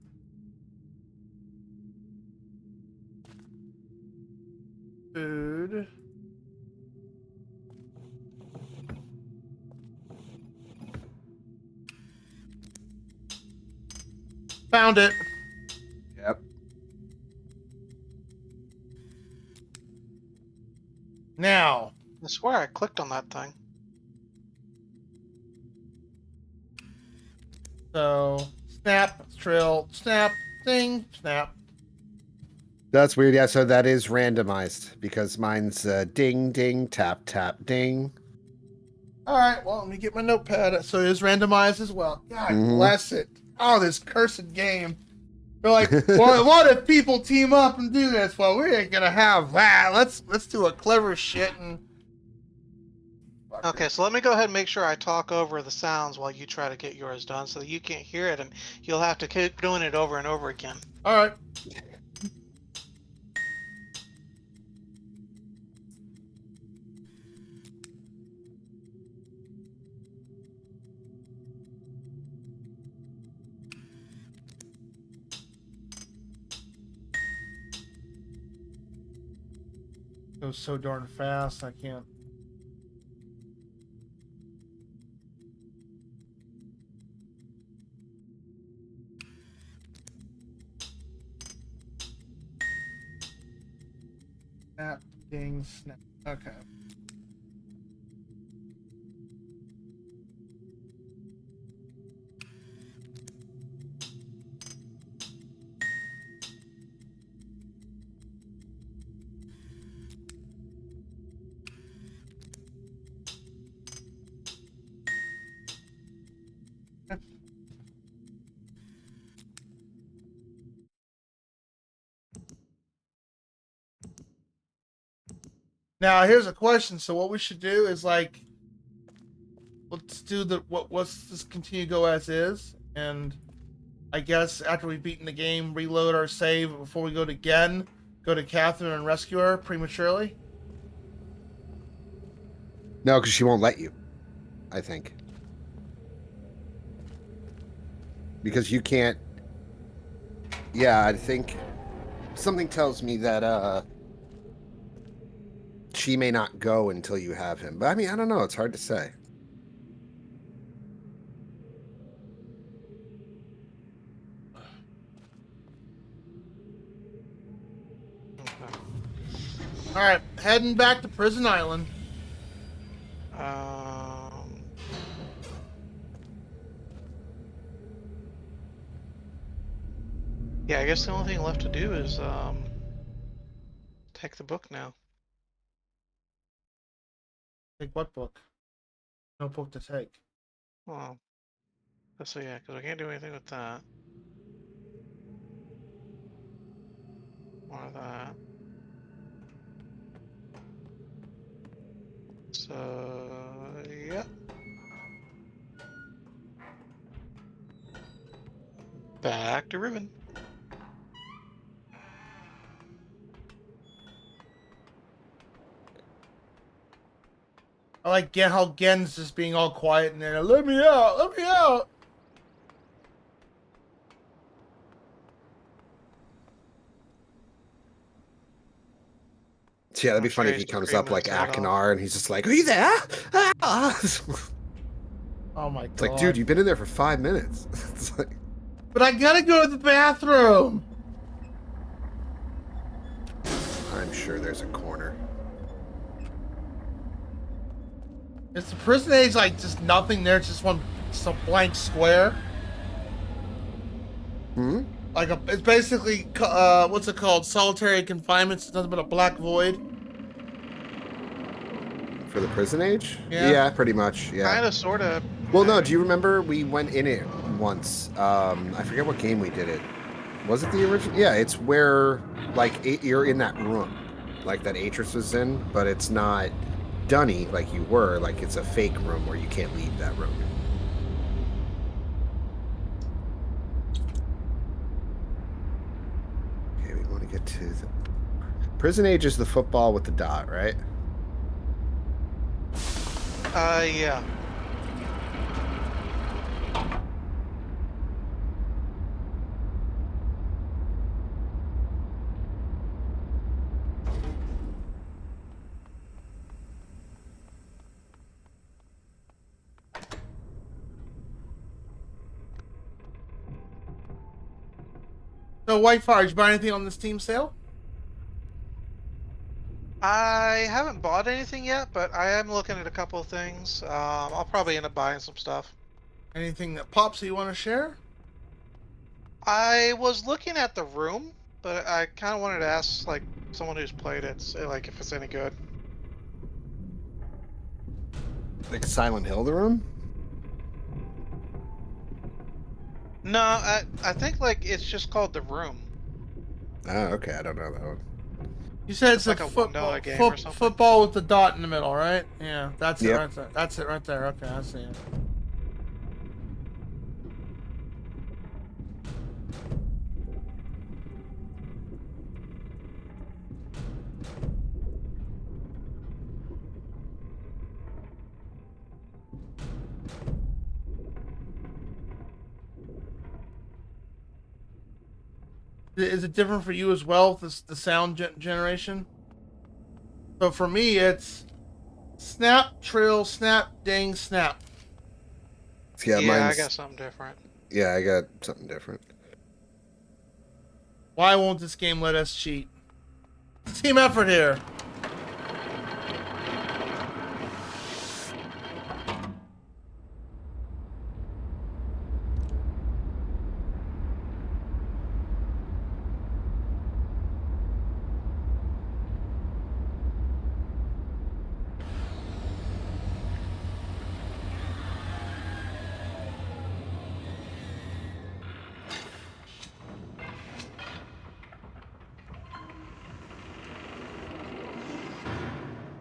Food. Found it. Yep. Now. I swear I clicked on that thing. So, snap, trill, snap, ding, snap. That's weird. Yeah, so that is randomized because mine's ding, ding, tap, tap, ding. All right, well, let me get my notepad. So it is randomized as well. God bless it. Oh, this cursed game. They're like, well, what if people team up and do this? Well, we ain't gonna have that. Let's do a clever shit and. Okay, so let me go ahead and make sure I talk over the sounds while you try to get yours done, so that you can't hear it, and you'll have to keep doing it over and over again. All right. Goes so darn fast, I can't. Snap, ding, snap. Okay. Now here's a question. So what we should do is like, let's do the let's just continue to go as is, and I guess after we've beaten the game, reload our save before we go to Gen, go to Catherine and rescue her prematurely. No, because she won't let you, I think. Because you can't. Yeah, I think something tells me that she may not go until you have him. But I mean, I don't know. It's hard to say. Okay. All right, heading back to Prison Island. Yeah, I guess the only thing left to do is take the book now. Take what book? No book to take. Well, so yeah, because I can't do anything with that. Or that. So, yeah. Back to Riven. I like how Gen's just being all quiet in there. Let me out! Let me out! Yeah, that'd be I'm funny sure if he he's comes up screaming like his head off. Akinar and he's just like, "Are you there?" Ah! Oh my god. It's like, dude, you've been in there for 5 minutes. It's like, But I gotta go to the bathroom! I'm sure there's a corner. Is the prison age like just nothing there? It's just some blank square? Hmm? Like it's basically what's it called? Solitary confinement. It's nothing but a black void. For the prison age? Yeah. Pretty much. Yeah. Kind of, sort of. Well, no. Do you remember we went in it once? I forget what game we did it. Was it the original? Yeah, it's where like you're in that room, like that Atris was in, but it's not dunny like you were, like it's a fake room where you can't leave that room. Okay, we want to get to the prison age is the football with the dot, right? Yeah. So, Whitefire, did you buy anything on this Steam sale? I haven't bought anything yet, but I am looking at a couple of things. I'll probably end up buying some stuff. Anything that pops that you want to share? I was looking at the room, but I kind of wanted to ask like someone who's played it, say, like if it's any good. Like Silent Hill, the room? No, I think like it's just called The Room. Oh, okay. I don't know that one. You said it's like a a football, $1 game or something. football with the dot in the middle, right? Yeah, that's it Yep. right there. That's it right there. Okay, I see it. Is it different for you as well, the sound generation? So for me, it's snap, trill, snap, ding, snap. Yeah, Yeah, I mine's. got something different. Yeah, I got something different. Why won't this game let us cheat? Team effort here.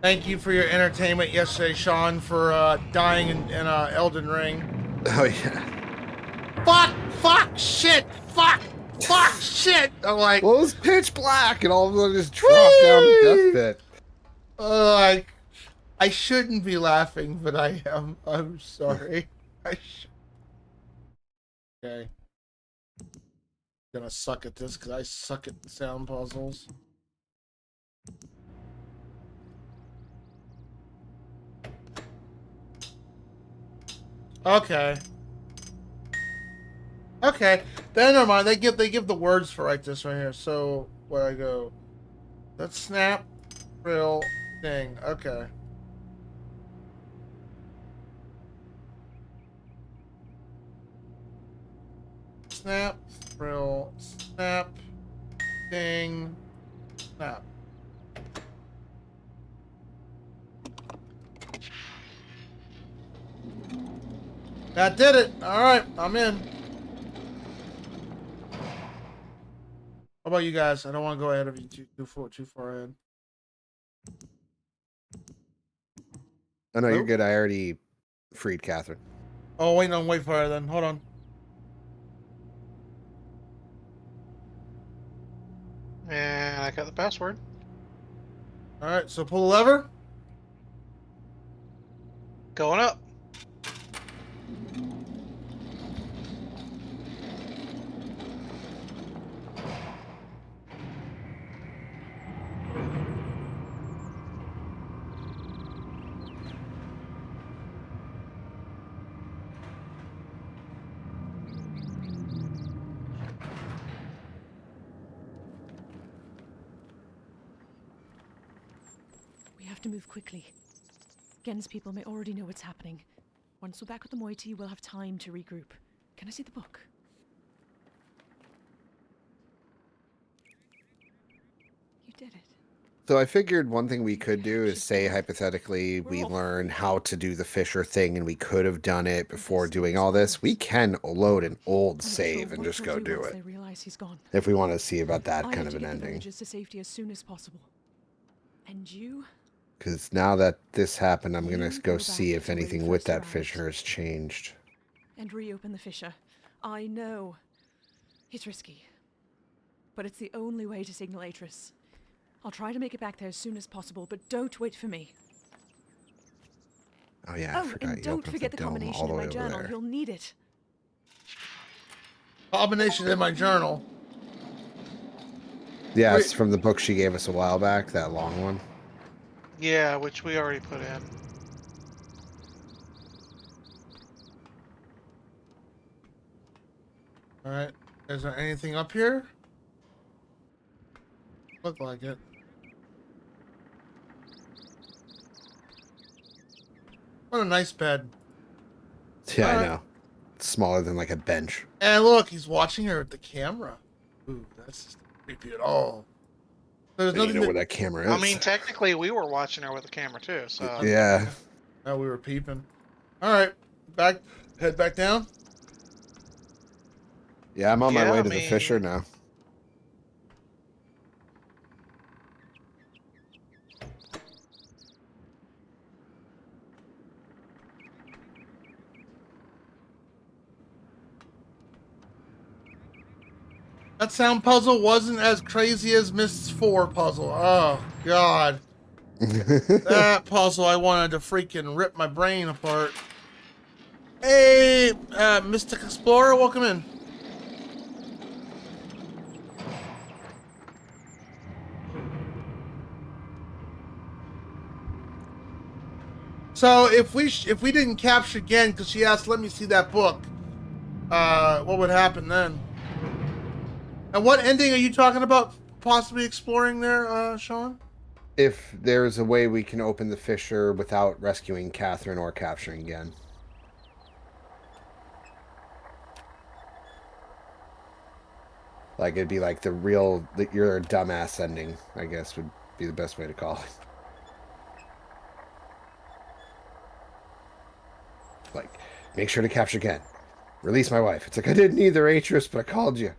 Thank you for your entertainment yesterday, Sean, for dying in Elden Ring. Oh yeah. Fuck, shit, fuck, shit. I'm like, Well, it was pitch black, and all of a sudden just dropped down the death pit. like, I shouldn't be laughing, but I am. I'm sorry. Okay. Gonna suck at this because I suck at sound puzzles. Okay. Okay. Then never mind. They give the words for like this right here. So where I go, let's snap, real thing. Okay. Snap, real, snap, ding, snap. That did it. All right, I'm in. How about you guys? I don't want to go ahead of you too far ahead. Oh no, you're Hello? good. I already freed Catherine. Oh, wait for her then. Hold on. And I got the password. All right, so pull the lever. Going up. We have to move quickly. Gen's people may already know what's happening. Once we're back with the moiety, we'll have time to regroup. Can I see the book? You did it. So I figured one thing we could do is say hypothetically we learn how to do the Fisher thing and we could have done it before doing all this. We can load an old save and just go do it. They realize he's gone. If we want to see about that I kind have of to an get the ending. villagers to safety as soon as possible. And you? Because now that this happened, I'm gonna You go go see back if to where we anything with first that arrived. fissure has changed. And reopen the fissure. I know. It's risky. But it's the only way to signal Atris. I'll try to make it back there as soon as possible, but don't wait for me. Oh yeah, I Oh, forgot and you don't opened forget the the dome combination all the in way my over journal. there. You'll need it. Combination in my journal. Yeah, Wait. it's from the book she gave us a while back, that long one. Yeah, which we already put in. All right. Is there anything up here? Look like it. What a nice bed. Yeah, I Alright. know. It's smaller than like a bench. And look, he's watching her with the camera. Ooh, that's just not creepy at all. There's And you nothing know that... where that camera is. I mean, technically, we were watching her with the camera too. So Yeah. Oh, we were peeping. Alright. Head back down. Yeah, I'm on my Yeah, way I to the fissure mean- now. That sound puzzle wasn't as crazy as Myst's 4 puzzle. Oh, God. That puzzle, I wanted to freaking rip my brain apart. Hey, Mystic Explorer, welcome in. So if we didn't capture again, because she asked, let me see that book, what would happen then? And what ending are you talking about possibly exploring there, Sean? If there's a way we can open the fissure without rescuing Catherine or capturing Gen. Like, it'd be like you're a dumbass ending, I guess, would be the best way to call it. Like, make sure to capture Gen. Release my wife. It's like, I didn't either, Atris, but I called you.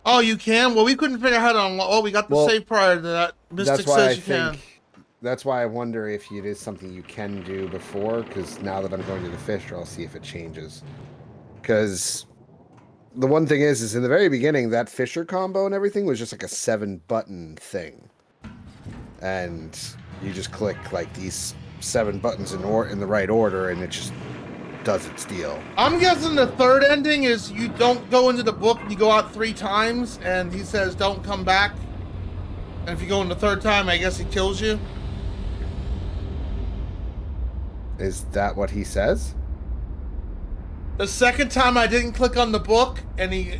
Oh, you can? Well, we couldn't figure out how to unlock. Oh, we got the save prior to that. Mystic says you can. That's why I wonder if it is something you can do before, because now that I'm going to the fissure, I'll see if it changes. Because the one thing is in the very beginning, that fissure combo and everything was just like a 7-button thing. And you just click like these 7 buttons in the right order, and it just does its deal. I'm guessing the third ending is you don't go into the book, you go out 3 times, and he says don't come back. And if you go in the third time, I guess he kills you. Is that what he says? The second time I didn't click on the book, and he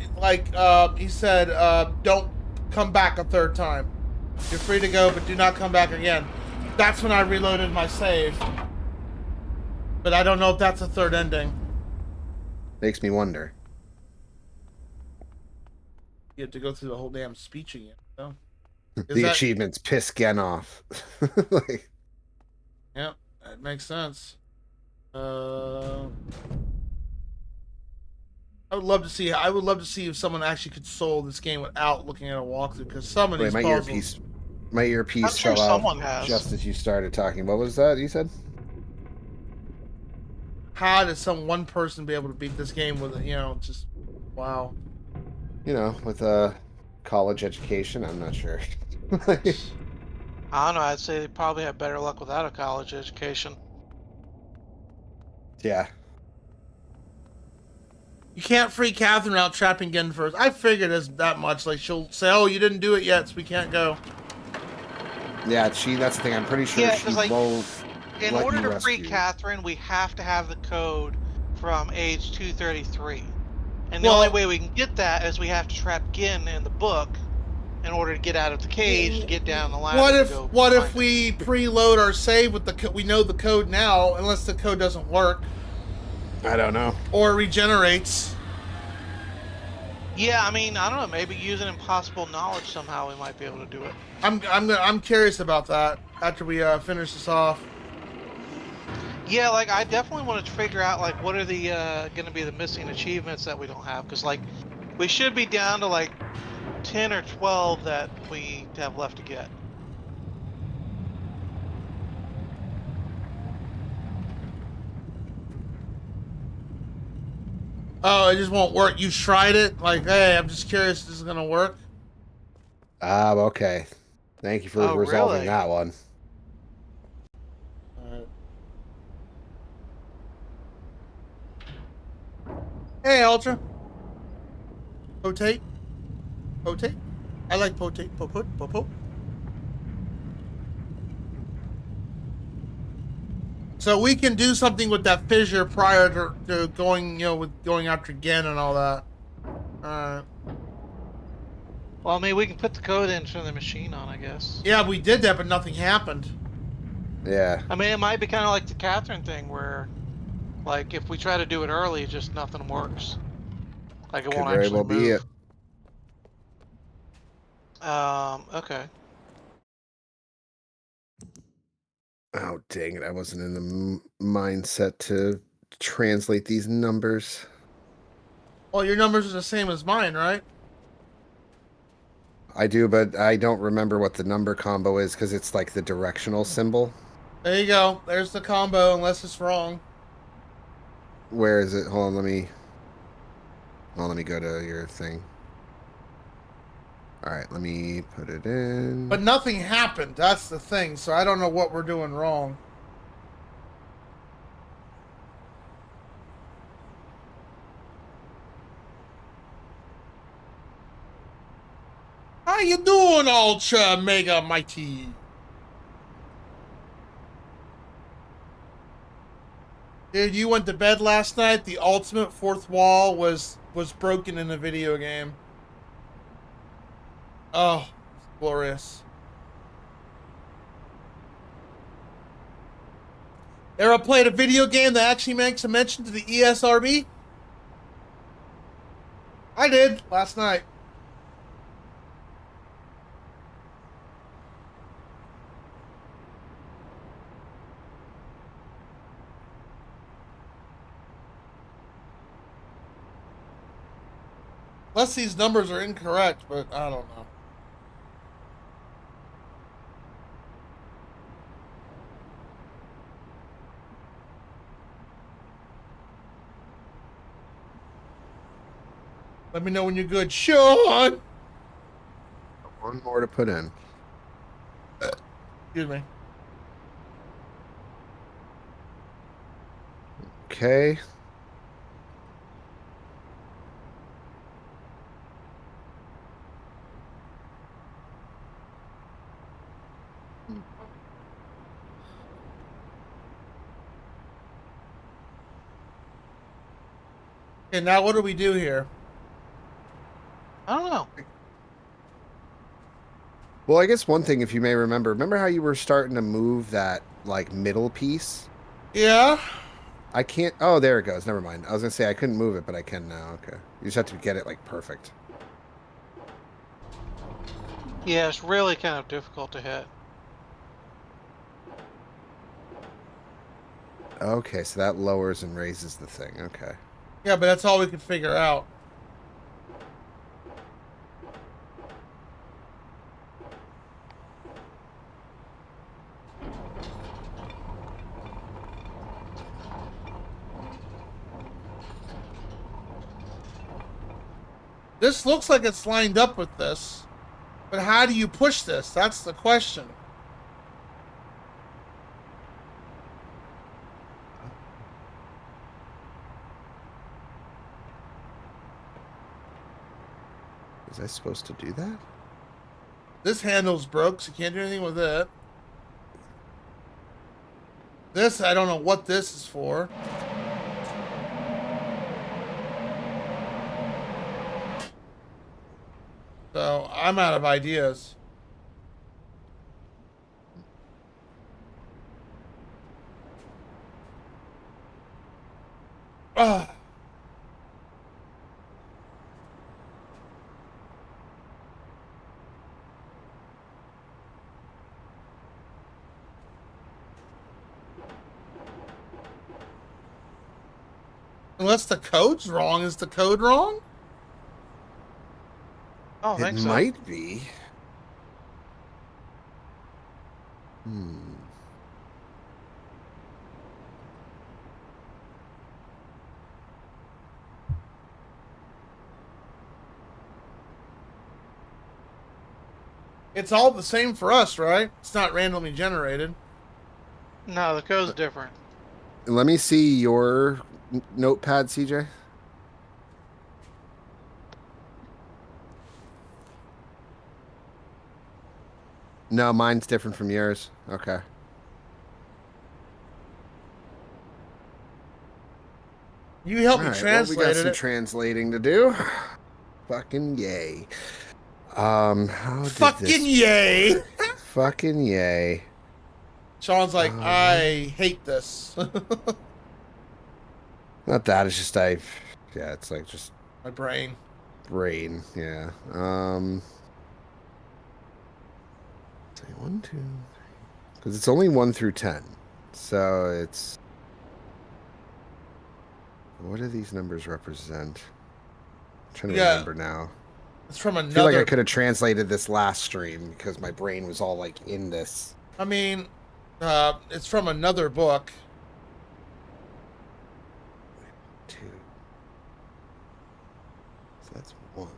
said, don't come back a third time. You're free to go, but do not come back again. That's when I reloaded my save. But I don't know if that's a third ending. Makes me wonder. You have to go through the whole damn speech again, so. The achievements piss Gen off. Like, yeah, that makes sense. I would love to see if someone actually could solve this game without looking at a walkthrough, because some of these puzzles... My earpiece I'm sure fell someone out has. just as you started talking. What was that you said? How does one person be able to beat this game with, just... Wow. With a college education, I'm not sure. I don't know. I'd say they probably have better luck without a college education. Yeah. You can't free Catherine without trapping Gen first. I figured as that much. Like, she'll say, oh, you didn't do it yet, so we can't go. Yeah, that's the thing. I'm pretty sure she won't. In order to free Catherine, we have to have the code from age 233. And the only way we can get that is we have to trap Gin in the book in order to get out of the cage to get down the ladder. What if we preload our save with the we know the code now, unless the code doesn't work? I don't know. Or regenerates. Yeah, I mean, I don't know. Maybe using impossible knowledge somehow we might be able to do it. I'm curious about that after we finish this off. Yeah, like I definitely wanted to figure out like what are the going to be the missing achievements that we don't have, because like we should be down to like 10 or 12 that we have left to get. Oh, it just won't work. You tried it? Like, hey, I'm just curious if this is gonna work. Okay. Thank you for Oh, resolving really? that one. Alright. Hey, Ultra. Potate. Potate. I like potate. Popot. Popot. So we can do something with that fissure prior to going, with going after Gen and all that. Alright. Well, I mean, we can put the code in from the machine on, I guess. Yeah, we did that, but nothing happened. Yeah. I mean, it might be kind of like the Catherine thing where, like, if we try to do it early, just nothing works. Like, it Could won't very actually well be move. it. Okay. Oh, dang it. I wasn't in the mindset to translate these numbers. Well, your numbers are the same as mine, right? I do, but I don't remember what the number combo is because it's like the directional symbol. There you go. There's the combo, unless it's wrong. Where is it? Hold on, let me go to your thing. All right, let me put it in. But nothing happened. That's the thing. So I don't know what we're doing wrong. How you doing, Ultra Mega Mighty? Dude, you went to bed last night. The ultimate fourth wall was broken in a video game. Oh, glorious. Ever played a video game that actually makes a mention to the ESRB? I did last night. Unless these numbers are incorrect, but I don't know. Let me know when you're good, Sean. One more to put in. Excuse me. Okay. Okay, now what do we do here? I don't know. Well, I guess one thing, if you may remember how you were starting to move that like middle piece? Yeah. I can't. Oh, there it goes. Never mind. I was gonna say I couldn't move it, but I can now. Okay. You just have to get it like perfect. Yeah, it's really kind of difficult to hit. Okay, so that lowers and raises the thing. Okay. Yeah, but that's all we could figure out. This looks like it's lined up with this. But how do you push this? That's the question. Was I supposed to do that? This handle's broke, so you can't do anything with it. This, I don't know what this is for. So, I'm out of ideas. Ugh. Unless the code's wrong. Is the code wrong? I don't It think so. might be. Hmm. It's all the same for us, right? It's not randomly generated. No, the code's different. Let me see your notepad, CJ. No, mine's different from yours. Okay. You helped me All right. Well, we got translate some it. translating to do. Fucking yay. How did Fucking this? yay! Fucking yay. Sean's like, I hate this. Not that. It's just Yeah, it's like just My brain. brain. Yeah. Say 1, 2, because it's only 1 through 10, so it's. What do these numbers represent? I'm trying to Yeah, remember now. it's from I feel like I another. could have translated this last stream because my brain was all like in this. I mean, it's from another book. 2. So that's 1.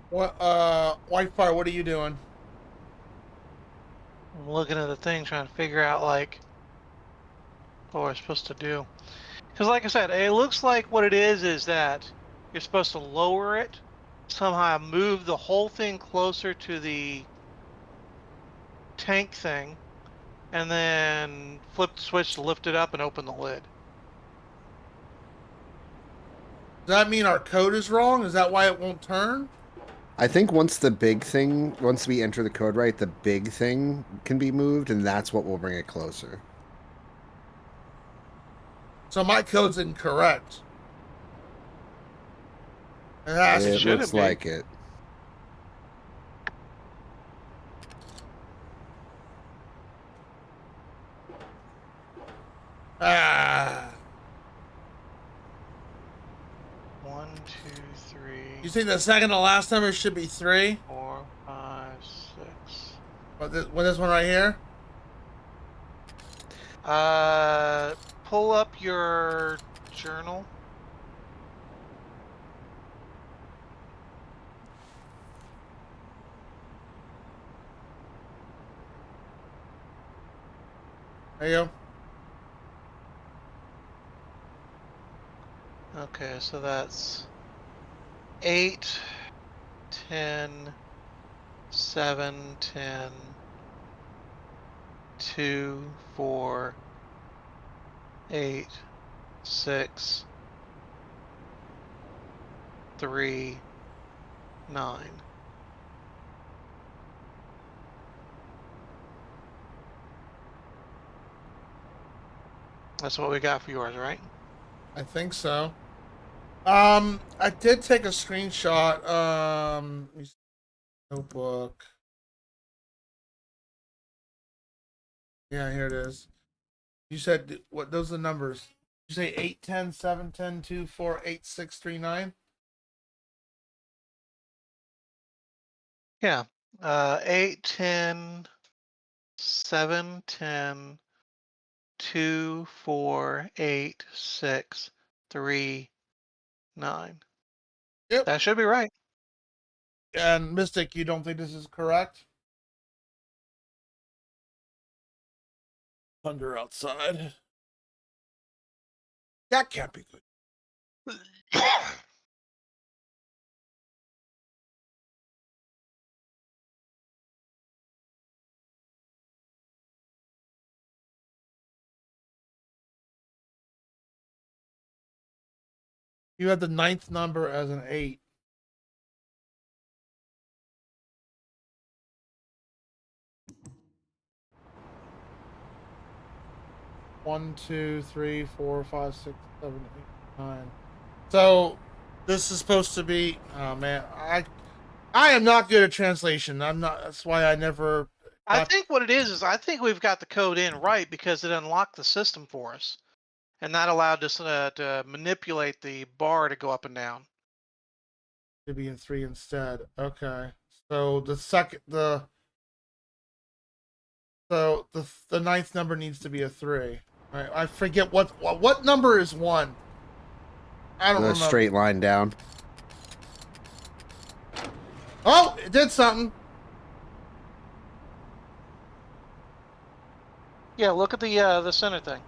What? Whitefire, what are you doing? I'm looking at the thing, trying to figure out like what we're supposed to do. Because, like I said, it looks like what it is that you're supposed to lower it, somehow move the whole thing closer to the tank thing, and then flip the switch to lift it up and open the lid. Does that mean our code is wrong? Is that why it won't turn? I think once we enter the code right, the big thing can be moved, and that's what will bring it closer. So my code's incorrect. It has It to. shouldn't looks be. like it. Ah. 1, 2, 3. You think the second to last number should be 3? 4, 5, 6. What this one right here? Pull up your journal. There you go. Okay, so that's 8, 10, 7, 10, 2, 4, 8, 6, 3, 9. That's what we got for yours, right? I think so. I did take a screenshot. Notebook. Yeah, here it is. You said what? Those are the numbers. You say 8, 10, 7, 10, 2, 4, 8, 6, 3, 9. Yeah. 8, 10, 7, 10, 2, 4, 8, 6, 3, 9. Yep. That should be right. And Mystic, you don't think this is correct? Thunder outside. That can't be good. You had the 9th number as an 8. One, two, three, 4, 5, 6, 7, 8, 9. So this is supposed to be. Oh man, I am not good at translation. I'm not. That's why I never. I think what it is I think we've got the code in right because it unlocked the system for us, and that allowed us to manipulate the bar to go up and down. To be in 3 instead. Okay. So the 9th number needs to be a 3. I forget what number is 1. I don't The remember. straight line down. Oh, it did something. Yeah, look at the center thing.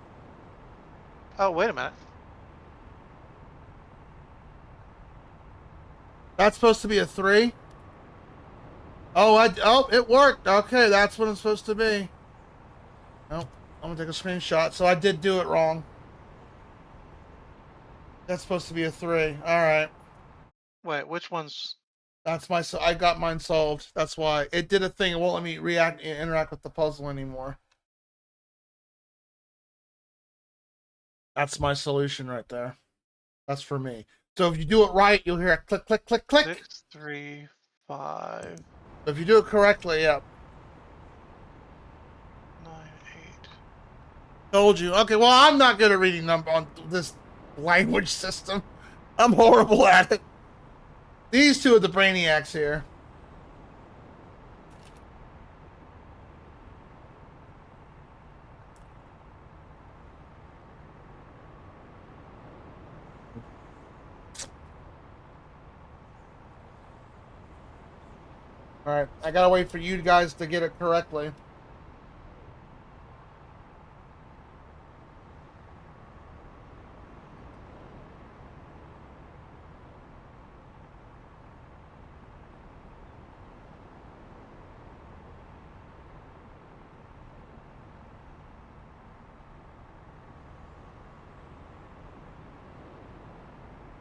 Oh, wait a minute. That's supposed to be a 3. Oh, it worked. Okay, that's what it's supposed to be. Nope. I'm gonna take a screenshot. So I did do it wrong. That's supposed to be a 3. All right. Wait, which one's? That's my. I got mine solved. That's why it did a thing. It won't let me interact with the puzzle anymore. That's my solution right there. That's for me. So if you do it right, you'll hear a click, click, click, click. 6, 3, 5, If you do it correctly, yep. 9, 8. Told you. Okay, well, I'm not good at reading number on this language system. I'm horrible at it. These two are the brainiacs here. All right, I gotta wait for you guys to get it correctly.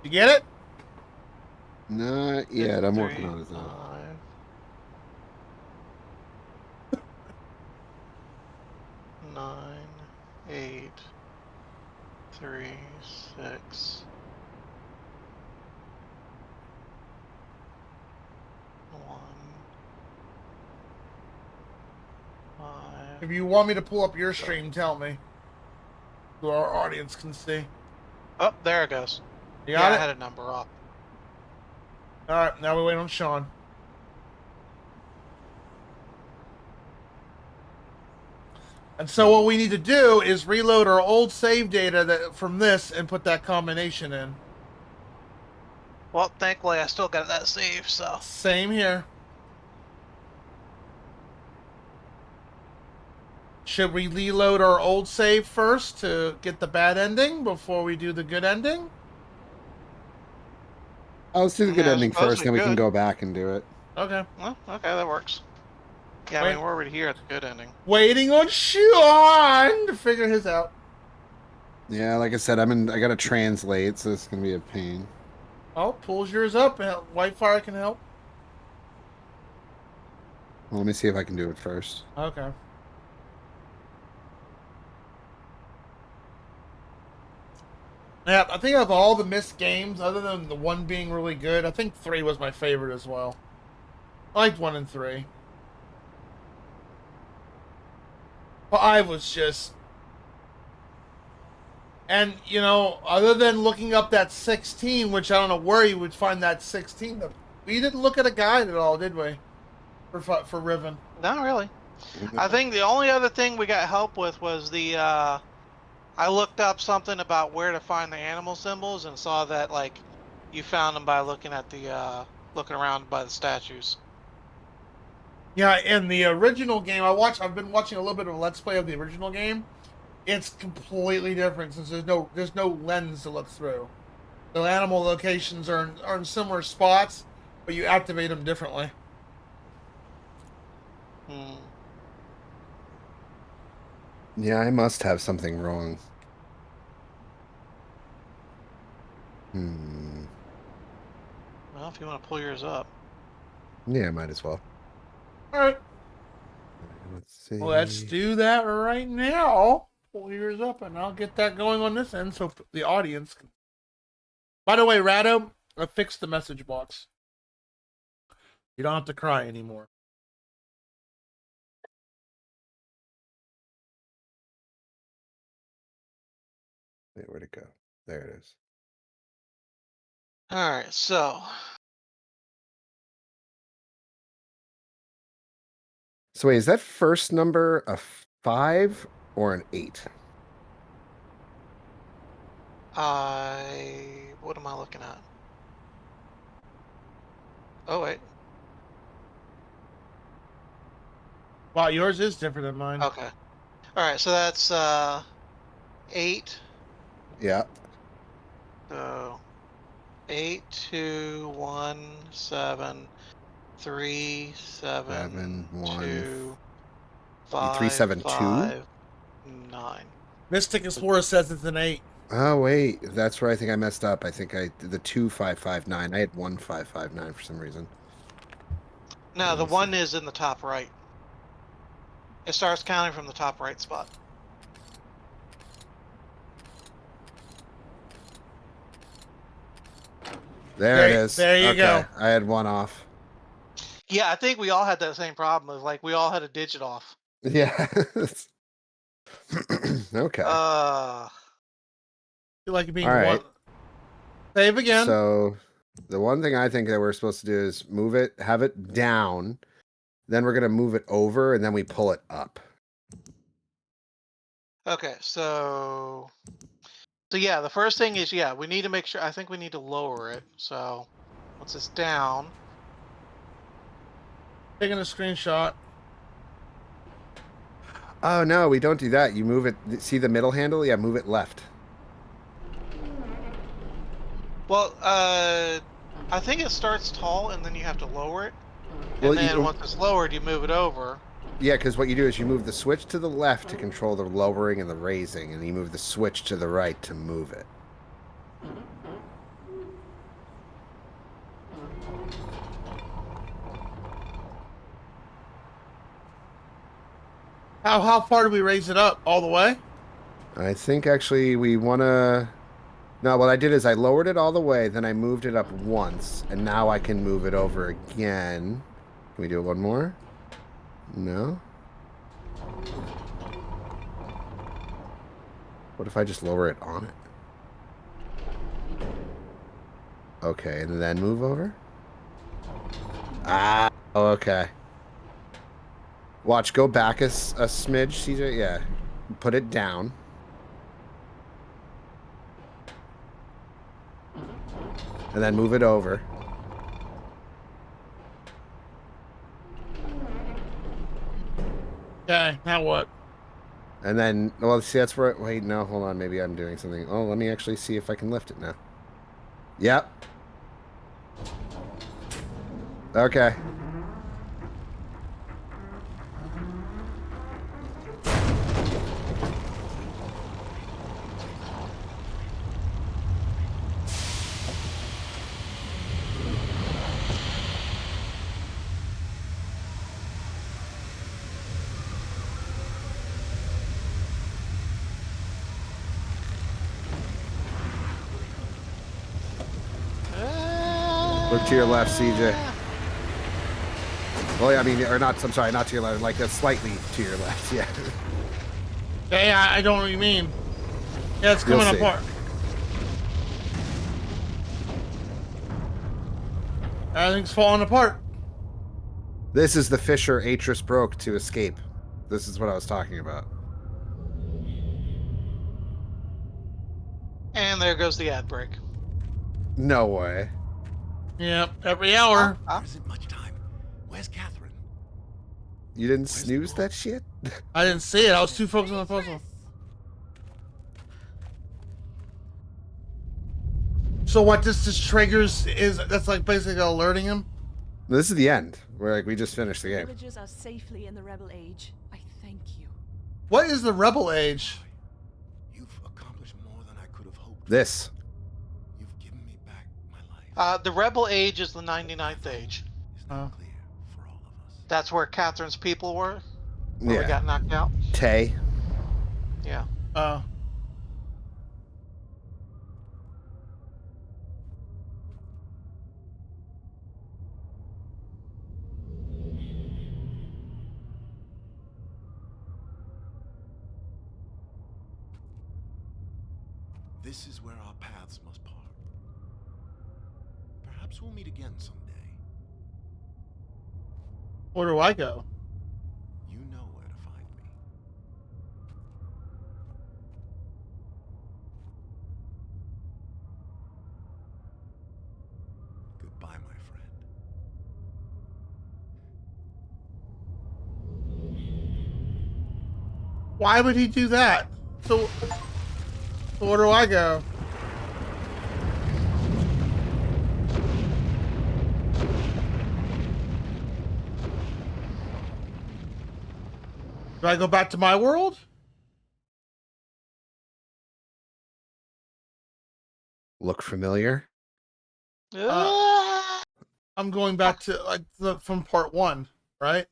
You get it? Not yet. I'm working 3, on it though. 5, 9, 8, 3, 6, 1, 5. If you want me to pull up your stream, tell me. So our audience can see. Oh, there it goes. You Yeah, got I it? had a number off. All right, now we wait on Sean. And so what we need to do is reload our old save data from this and put that combination in. Well, thankfully I still got that save, so. Same here. Should we reload our old save first to get the bad ending before we do the good ending? Let's do the good Yeah, I ending suppose first, we then we can could. go back and do it. Okay. Well, okay, that works. Yeah, I mean, we're already here at the good ending. Waiting on Sean to figure his out. Yeah, like I said, I gotta translate, so it's gonna be a pain. Oh, pulls yours up. Whitefire can help. Well, let me see if I can do it first. Okay. Yeah, I think of all the Myst games, other than the one being really good, I think 3 was my favorite as well. I liked 1 and 3. 5 was just... And, you know, other than looking up that 16, which I don't know where you would find that 16, we didn't look at a guide at all, did we? For Riven. Not really. I think the only other thing we got help with was the I looked up something about where to find the animal symbols and saw that like you found them by looking at the looking around by the statues. Yeah, in the original game, I've been watching a little bit of a Let's Play of the original game. It's completely different since there's no lens to look through. The animal locations are in similar spots, but you activate them differently. Yeah, I must have something wrong. Well, if you want to pull yours up. Yeah, might as well. All right. Let's see. Let's do that right now. Pull yours up, and I'll get that going on this end so the audience can... By the way, Rado, I fixed the message box. You don't have to cry anymore. Wait, where'd it go? There it is. All right, so So wait, is that first number a 5 or an 8? what am I looking at? Oh wait. Wow, yours is different than mine. Okay. All right, so that's 8. Yeah. So 8, 2, 1, 7, 3, 7, 7, 1. 2, 3, 5, 7, 2? 5, 9. Mystic Explorer says it's an 8. Oh wait, that's where I think I messed up. I think I did the 2559. I had 1559 for some reason. No, the 1 is in the top right. It starts counting from the top right spot. There it is. There you go. I had 1 off. Yeah, I think we all had that same problem. Of like we all had a digit off. Yeah. Okay. Feel like being All right. one. Save again. So the one thing I think that we're supposed to do is move it, have it down, then we're gonna move it over, and then we pull it up. Okay, so yeah, the first thing is we need to make sure. I think we need to lower it. So once it's down, Taking a screenshot. Oh no, we don't do that. You move it. See the middle handle? Yeah, move it left. well, I think it starts tall and then you have to lower it, and then once it's lowered, you move it over. Yeah, because what you do is you move the switch to the left to control the lowering and the raising, and you move the switch to the right to move it. How far do we raise it up? All the way? I think actually we want to... No, what I did is I lowered it all the way, then I moved it up once, and now I can move it over again. Can we do it one more? No? What if I just lower it on it? Okay, and then move over? Ah, okay. Watch, go back a smidge, CJ. Yeah. Put it down. And then move it over. Okay, now what? And then, well, see, that's where... Wait, no, hold on. Maybe I'm doing something. Oh, let me actually see if I can lift it now. Yep. Okay. Look to your left, CJ. Well, yeah, I mean, or not. I'm sorry, not to your left. Like slightly to your left. Yeah. Yeah, I don't know what you mean. Yeah, it's You'll coming see. apart. Everything's falling apart. This is the fissure Atris broke to escape. This is what I was talking about. And there goes the ad break. No way. Yep, every hour. Huh? There isn't much time. Where's Catherine? You didn't Where's the snooze book? that shit? I didn't see it. I was too focused on the puzzle. So what this triggers is that's like basically alerting him. This is the end. Where like we just finished the game. Villagers are safely in the rebel age. I thank you. What is the rebel age? You've accomplished more than I could have hoped. This. You've given me back my life. The rebel age is the 99th age. Is now clear for all of us. That's where Catherine's people were. Where Yeah. we got knocked out. Tay. Yeah. This is where our paths must part. Perhaps we'll meet again someday. Where do I go? You know where to find me. Goodbye, my friend. Why would he do that? So where do I go? Do I go back to my world? Look familiar? I'm going back to like from part 1, right?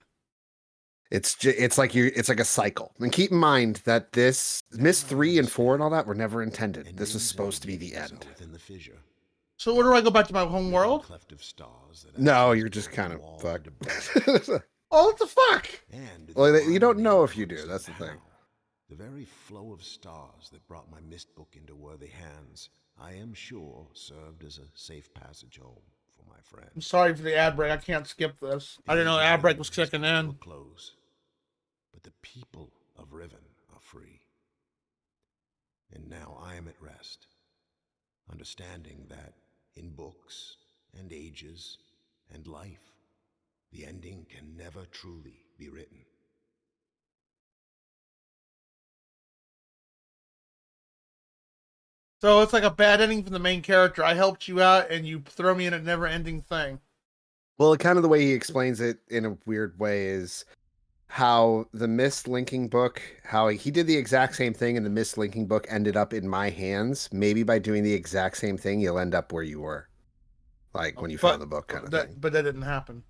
It's like a cycle. And keep in mind that this Myst 3 and 4 and all that were never intended. This was supposed to be the end. Within the fissure. So where do I go back to my home world? Cleft of stars that No, access you're just both kind the of wall fucked. and above. Oh, what the fuck? And Well, the you don't know irony if you do, is that's the how thing. The very flow of stars that brought my Myst book into worthy hands, I am sure served as a safe passage home for my friend. I'm sorry for the ad break. I can't skip this. I didn't know the ad break was kicking in. Close, but the people of Riven are free. And now I am at rest, understanding that in books and ages and life, the ending can never truly be written. So it's like a bad ending for the main character. I helped you out and you throw me in a never-ending thing. Well, kind of the way he explains it in a weird way is how the Myst linking book, how he did the exact same thing and the Myst linking book ended up in my hands. Maybe by doing the exact same thing, you'll end up where you were. Like when you found the book kind of thing. But that didn't happen.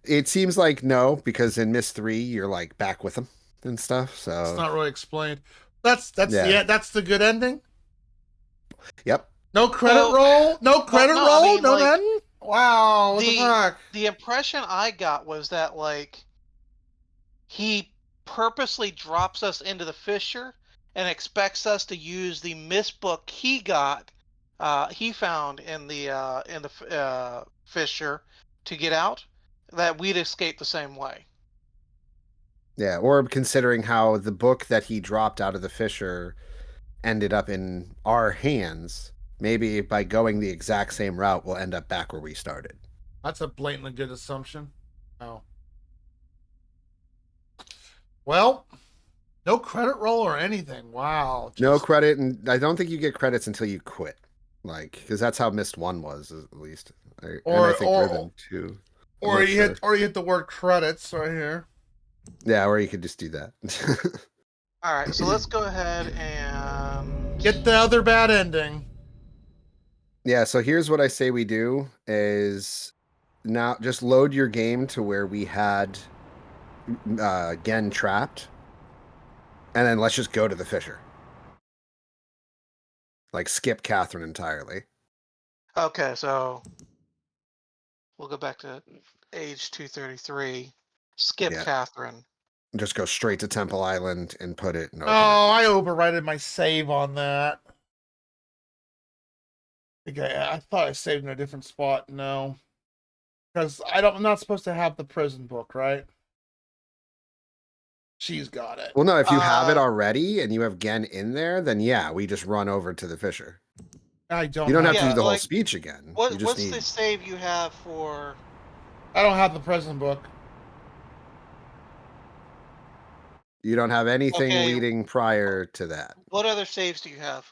It seems like no, because in Myst 3, you're like back with him and stuff. So It's not really explained. That's Yeah. that's the good ending. Yep. No credit Well, roll. No credit no, I roll. mean, No like, nothing. Wow. What the fuck? The impression I got was that like he purposely drops us into the fissure and expects us to use the Myst book he found in the fissure to get out, that we'd escape the same way. Yeah, or considering how the book that he dropped out of the fissure ended up in our hands, maybe by going the exact same route, we'll end up back where we started. That's a blatantly good assumption. Oh. Well, no credit roll or anything. Wow. No Just- credit, and I don't think you get credits until you quit. Like, because that's how Myst 1 was, at least. And I think Riven 2. I'm Or not you sure. hit the word credits right here. Yeah, or you could just do that. All right, so let's go ahead and Get the other bad ending. Yeah, so here's what I say we do is now just load your game to where we had Gen trapped, and then let's just go to the fissure. Like skip Catherine entirely. Okay, so we'll go back to age 233. Skip Yeah. Catherine. Just go straight to Temple Island and put it and Oh, open it. I overrided my save on that. Okay, I thought I saved in a different spot. No, because I'm not supposed to have the prison book, right? She's got it. Well, no, if you have it Uh, already and you have Gen in there, then yeah, we just run over to the Fisher. I don't. You don't have have to do Yeah, the whole like, speech again. You just what's need. the save you have for? I don't have the prison book. You don't have anything Okay, leading prior to that. what other saves do you have?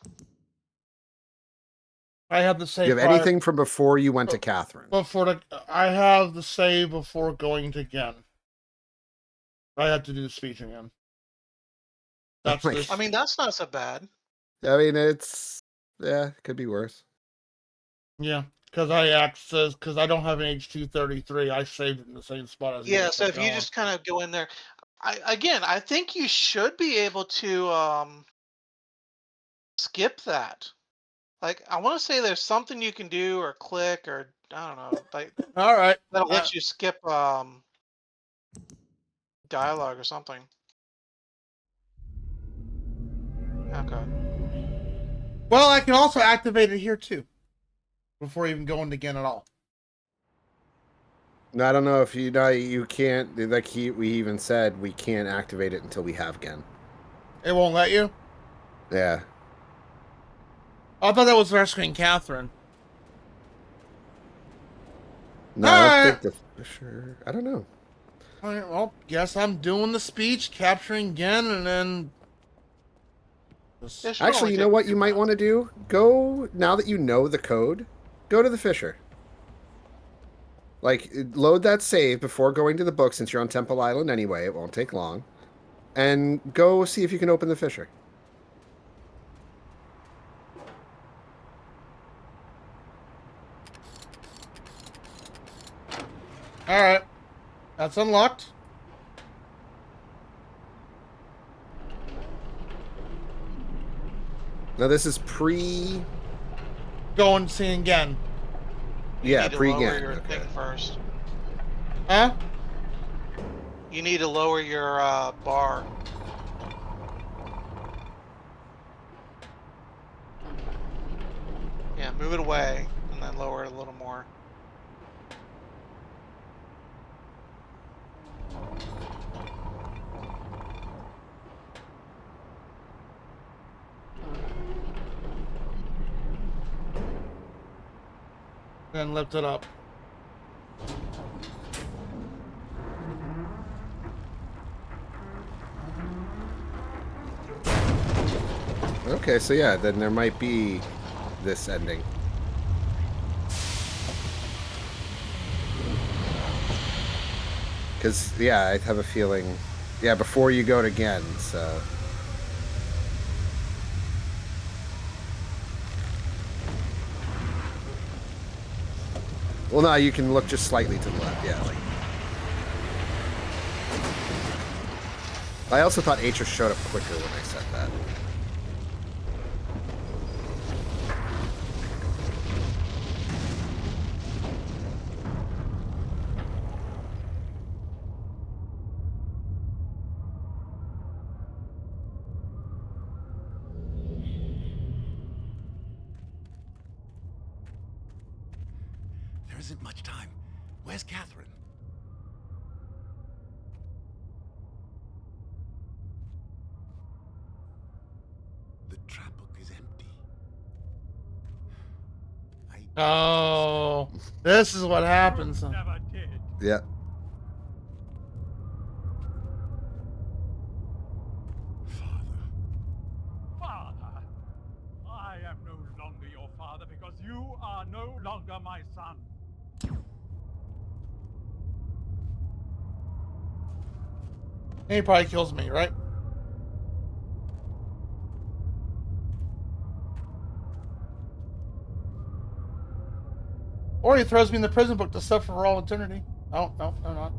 I have the You save have prior anything from before you went to Catherine. before the. I have the save before going to Gen. I have to do the speech again. That's my this. I mean, that's not so bad. I mean, it could be worse. Yeah, because I don't have an H233. I saved it in the same spot as Yeah, you so kept if you going. just kind of go in there, I think you should be able to skip that. Like, I want to say there's something you can do or click or I don't know, like All right. that'll let you skip dialogue or something. Okay. Well, I can also activate it here too, before even going to Gen at all. No, I don't know if you know you can't. Like we even said, we can't activate it until we have Gen. It won't let you. Yeah. I thought that was rescuing Catherine. No, All I don't right. think the Fisher. I don't know. All right. Well, guess I'm doing the speech, capturing Gen, and then. This should Actually, only you know take what 2 you might minutes. want to do? Go now that you know the code. Go to the Fisher. Like, load that save before going to the book since you're on Temple Island anyway. It won't take long. And go see if you can open the Fisher. All right. That's unlocked. Now, this is pre. Going seeing Gen. You Yeah, need to pre lower Gen. your Okay. thing first. Huh? You need to lower your bar. Yeah, move it away and then lower it a little more. Then lift it up. Okay, so yeah, then there might be this ending. Because, yeah, I have a feeling. Yeah, before you go to Gen, so. Well, no, you can look just slightly to the left, yeah. Like. I also thought Atris showed up quicker when I said that. There isn't much time. Where's Catherine? The trap book is empty. Oh, this is what happens. Never did. Yeah. Father. Father, I am no longer your father because you are no longer my son. He probably kills me, right? Or he throws me in the prison book to suffer for all eternity. No, no, no, not.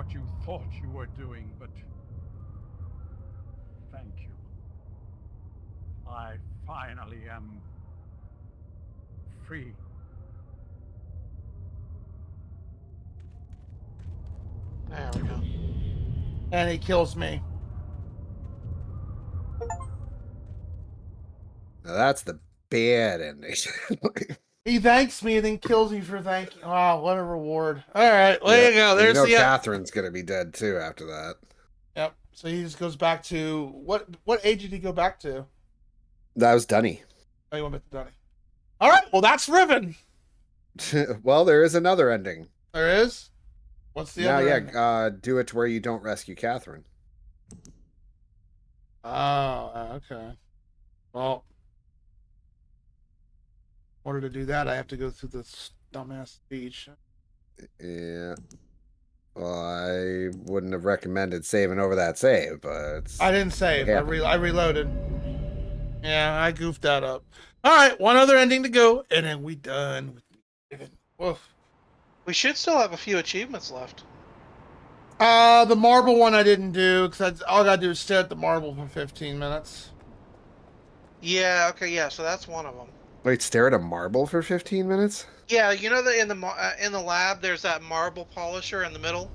what you thought you were doing, but thank you. I finally am free. There we go. And he kills me. Now that's the bad ending. He thanks me and then kills me for thanking. Wow, what a reward! All right, well, there you go. And There's the. Catherine's gonna be dead too after that. Yep. So he just goes back to what age did he go back to? That was Dunny. Oh, he went back to Dunny. All right. Well, that's Riven. Well, there is another ending. There is. What's the other? Yeah. Do it to where you don't rescue Catherine. Oh, okay. Well, in order to do that, I have to go through this dumbass speech. Yeah. Well, I wouldn't have recommended saving over that save, but I didn't save. Yeah. I reloaded. Yeah, I goofed that up. All right, one other ending to go, and then we done with Riven. Woof. We should still have a few achievements left. The marble one I didn't do because all I gotta do is stare at the marble for 15 minutes. Yeah. Okay. Yeah. So that's one of them. Wait, stare at a marble for 15 minutes? Yeah. You know that in the lab, there's that marble polisher in the middle.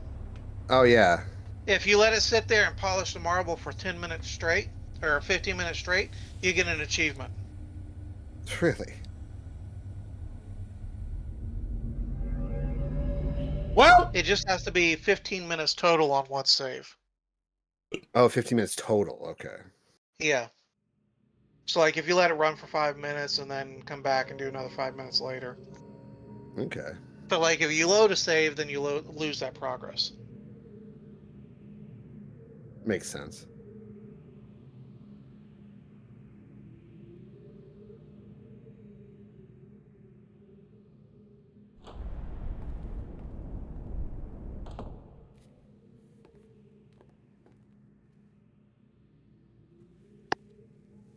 Oh yeah. If you let it sit there and polish the marble for 10 minutes straight or 15 minutes straight, you get an achievement. Really? Well, It just has to be 15 minutes total on one save. Oh, 15 minutes total. Okay. Yeah. So like if you let it run for 5 minutes and then come back and do another 5 minutes later. Okay. But like if you load a save, then you lose that progress. Makes sense.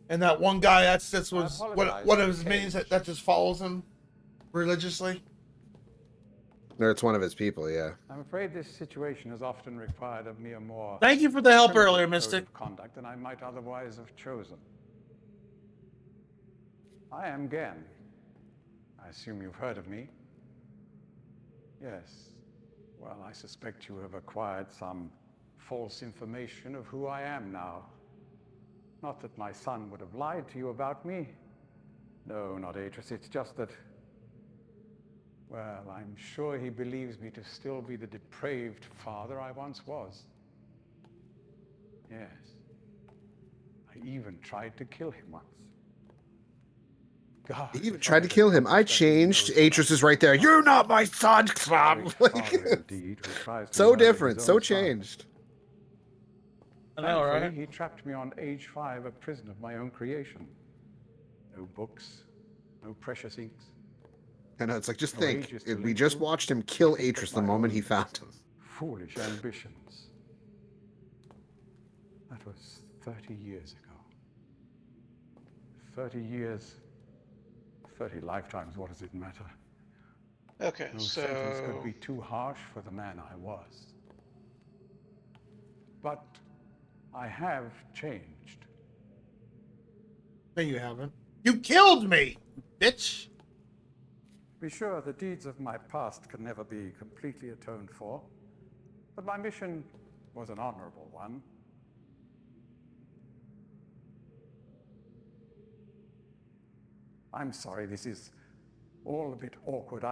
and that one guy that's was I apologize one for of his the minions cage. that just follows him religiously. Or it's one of his people, yeah. I'm afraid this situation has often required of me a more Thank you for the help primitive earlier, code Mystic. of conduct than I might otherwise have chosen. I am Gen. I assume you've heard of me. Yes. Well, I suspect you have acquired some false information of who I am now. Not that my son would have lied to you about me. No, not Atris. It's just that, well, I'm sure he believes me to still be the depraved father I once was. Yes. I even tried to kill him once. God, He even if tried to I kill him. I accomplished that, he changed. knows what Atris I is right there. did. You're not my son, Tom. Great Like, father indeed, who tries to so murder different, his so own son. changed. I know, Thankfully, right? he trapped me on age 5, a prison of my own creation. No books, no precious inks. I know, it's like, just No think, ages to we link just to. watched him kill Nothing but Atris the my moment own he found him. Foolish ambitions. That was 30 years ago. 30 years, 30 lifetimes, what does it matter? Okay, No sentence could so be too harsh for the man I was. But I have changed. No, you haven't. You killed me, bitch. Be sure the deeds of my past can never be completely atoned for, but my mission was an honorable one. I'm sorry, this is all a bit awkward.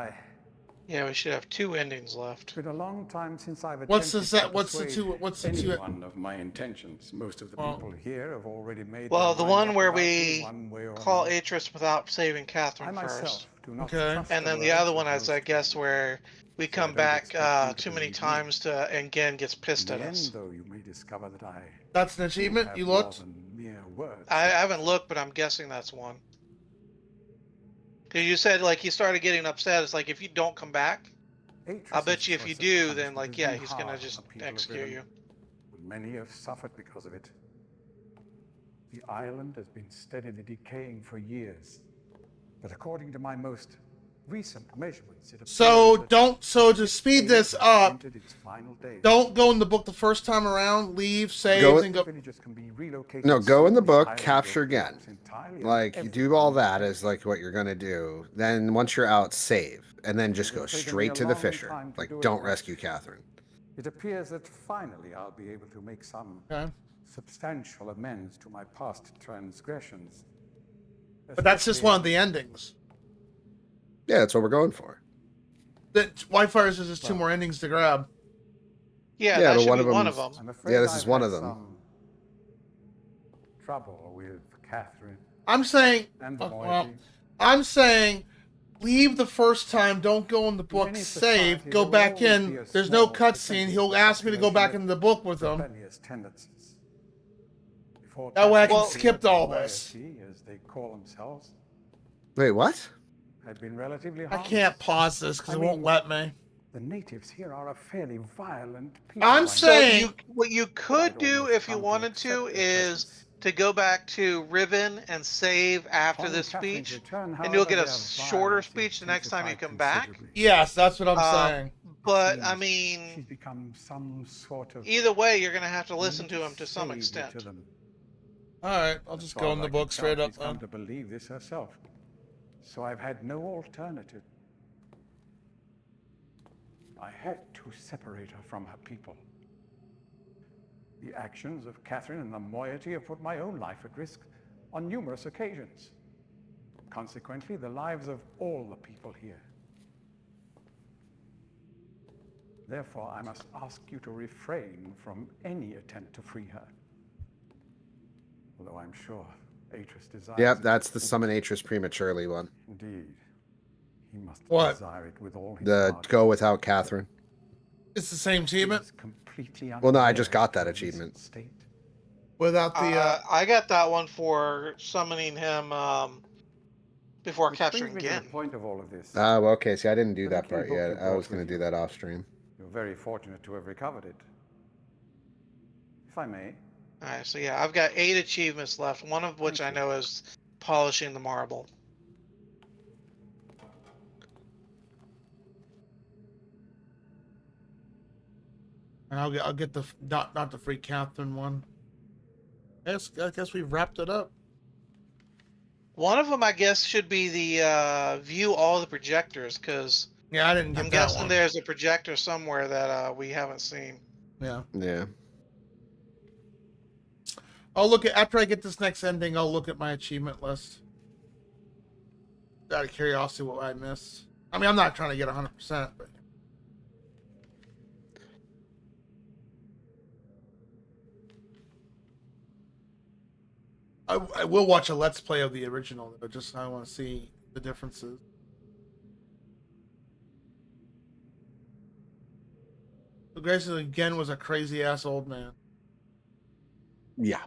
yeah, we should have 2 endings left. It's been a long time since I've What's the attempted set? to What's the persuade two? What's the two? anyone of my intentions. Most of the Well- people here have already made Well, their the minds one up where about me we one way or call another. Atris without saving I Catherine myself first. do not Okay. trust And then the words other of one is, most I guess, people. where we So I come don't back expect you to too many believe me. times and Gen gets pissed In at the us. end, though, you may discover that I That's an do achievement. have You more looked. than mere words. I haven't looked, but I'm guessing that's one. Because you said, like, he started getting upset. It's like, if you don't come back, I'll bet Atris's you if you choice of do, then, punishment like, has yeah, been he's going to hard just on the people of execute Riven, you. and many have suffered because of it. The island has been steadily decaying for years, but according to my most recent measurements, it appears So that don't. So to this speed age this has up, entered its final days. don't go in the book the first time around. Leave, save, Go- and go. Villagers can be relocated No, go in the slowly, book, either capture your again. force entirely, and Like you do all everyone that will is like what you're gonna do. Then once you're out, save, and then just It'll go take me straight a to the long Fisher. time to Like, do it, don't but- rescue Catherine. It appears that finally I'll be able to make some Okay. substantial amends to my past transgressions. But that's just one of the endings. Yeah, that's what we're going for. That Whitefire's is just two Well- more endings to grab. Yeah, Yeah, that but should one be of one of them's- them. I'm afraid Yeah, this is I've one had of them. some trouble with Catherine I'm saying. and the Well, moiety. I'm saying. Leave the first time. Don't go in the book. any Save. society, Go there will back always in. be a There's no small cutscene. percentage He'll of ask me to go population back with into the book with him. rebellious tendencies. Before That way I can Catherine skip and the all this. moiety, as they call themselves, Wait, what? had been relatively I harmless. can't pause this because I it won't mean- let me. The natives here are a fairly violent people. I'm I So saying- what you could I'd do almost if you come to wanted to accept their is presence. to go back to Riven and save after Upon this Catherine's speech, return, and however, you'll get a their shorter violence speech the next time you intensified come back. considerably. Yes, that's what I'm Um, saying. It But I seems mean, she's become some sort of. either way, you're going to have to listen to religious him to some savior extent. to them. All right, I'll As just far go as in I the can book tell, straight up she's come then. to believe this herself. So I've had no alternative. I had to separate her from her people. The actions of Catherine and the moiety have put my own life at risk on numerous occasions. Consequently, the lives of all the people here. Therefore, I must ask you to refrain from any attempt to free her. Although I'm sure Atris desires Yep, it. that's the summon Atris prematurely one. Indeed. He must What? desire it with all his The heart. go without Catherine. It's the same He achievement is completely Well, no, I unaware just got of that her achievement. recent state. without the. I got that one for summoning him before Which capturing brings me to Gin. the point of all of this. Oh, well, okay. See, I didn't do The that little part book yet. you I brought was going to with do you. that off stream. You're very fortunate to have recovered it. If I may. All right, so yeah, I've got 8 achievements left. One of which Thank I you. know is polishing the marble. And I'll get the not the free Catherine one. I guess we've wrapped it up. One of them, I guess, should be the view all the projectors, because Yeah, I didn't get I'm that guessing one. there's a projector somewhere that we haven't seen. Yeah, Yeah. I'll look at after I get this next ending. I'll look at my achievement list. Out of curiosity, what I missed. I mean, I'm not trying to get 100%, but I will watch a let's play of the original. Though, just I want to see the differences. So Grayson again was a crazy ass old man. Yeah.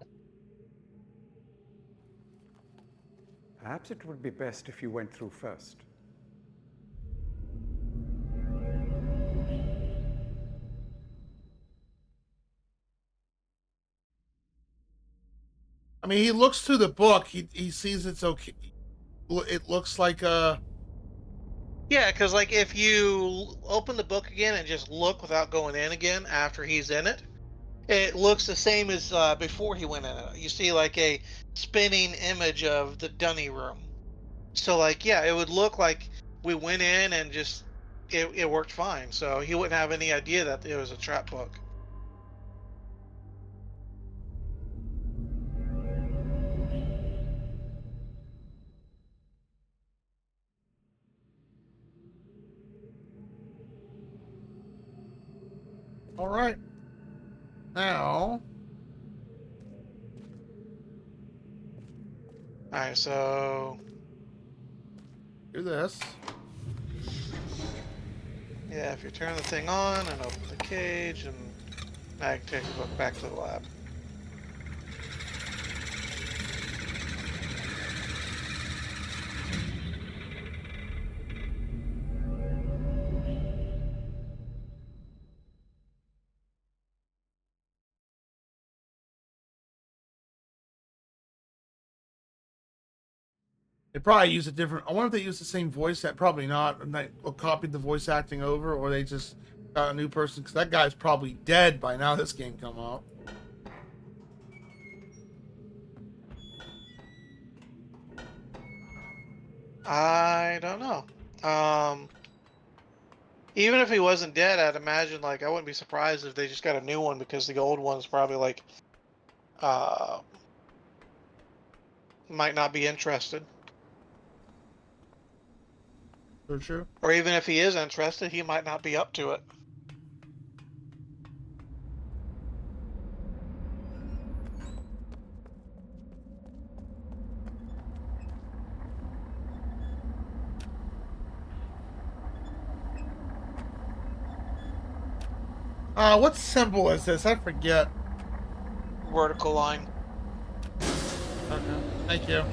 Perhaps it would be best if you went through first. I mean, he looks through the book. He sees it's okay. It looks like Yeah, because like if you open the book again and just look without going in again after he's in it, it looks the same as before he went in it. You see like a spinning image of the Dunny room. So like yeah, it would look like we went in and just it worked fine. So he wouldn't have any idea that it was a trap book. all right. Now, All right, so do this. yeah, if you turn the thing on and open the cage, and now I can take the book back to the lab. They probably use a different. I wonder if they use the same voice. That probably not. And they copied the voice acting over, or they just got a new person. Because that guy's probably dead by now. This game come out. I don't know. Even if he wasn't dead, I'd imagine like I wouldn't be surprised if they just got a new one because the old one's probably like uh might not be interested. For sure. Or even if he is interested, he might not be up to it. What symbol is this? I forget. Vertical line. Okay, thank you.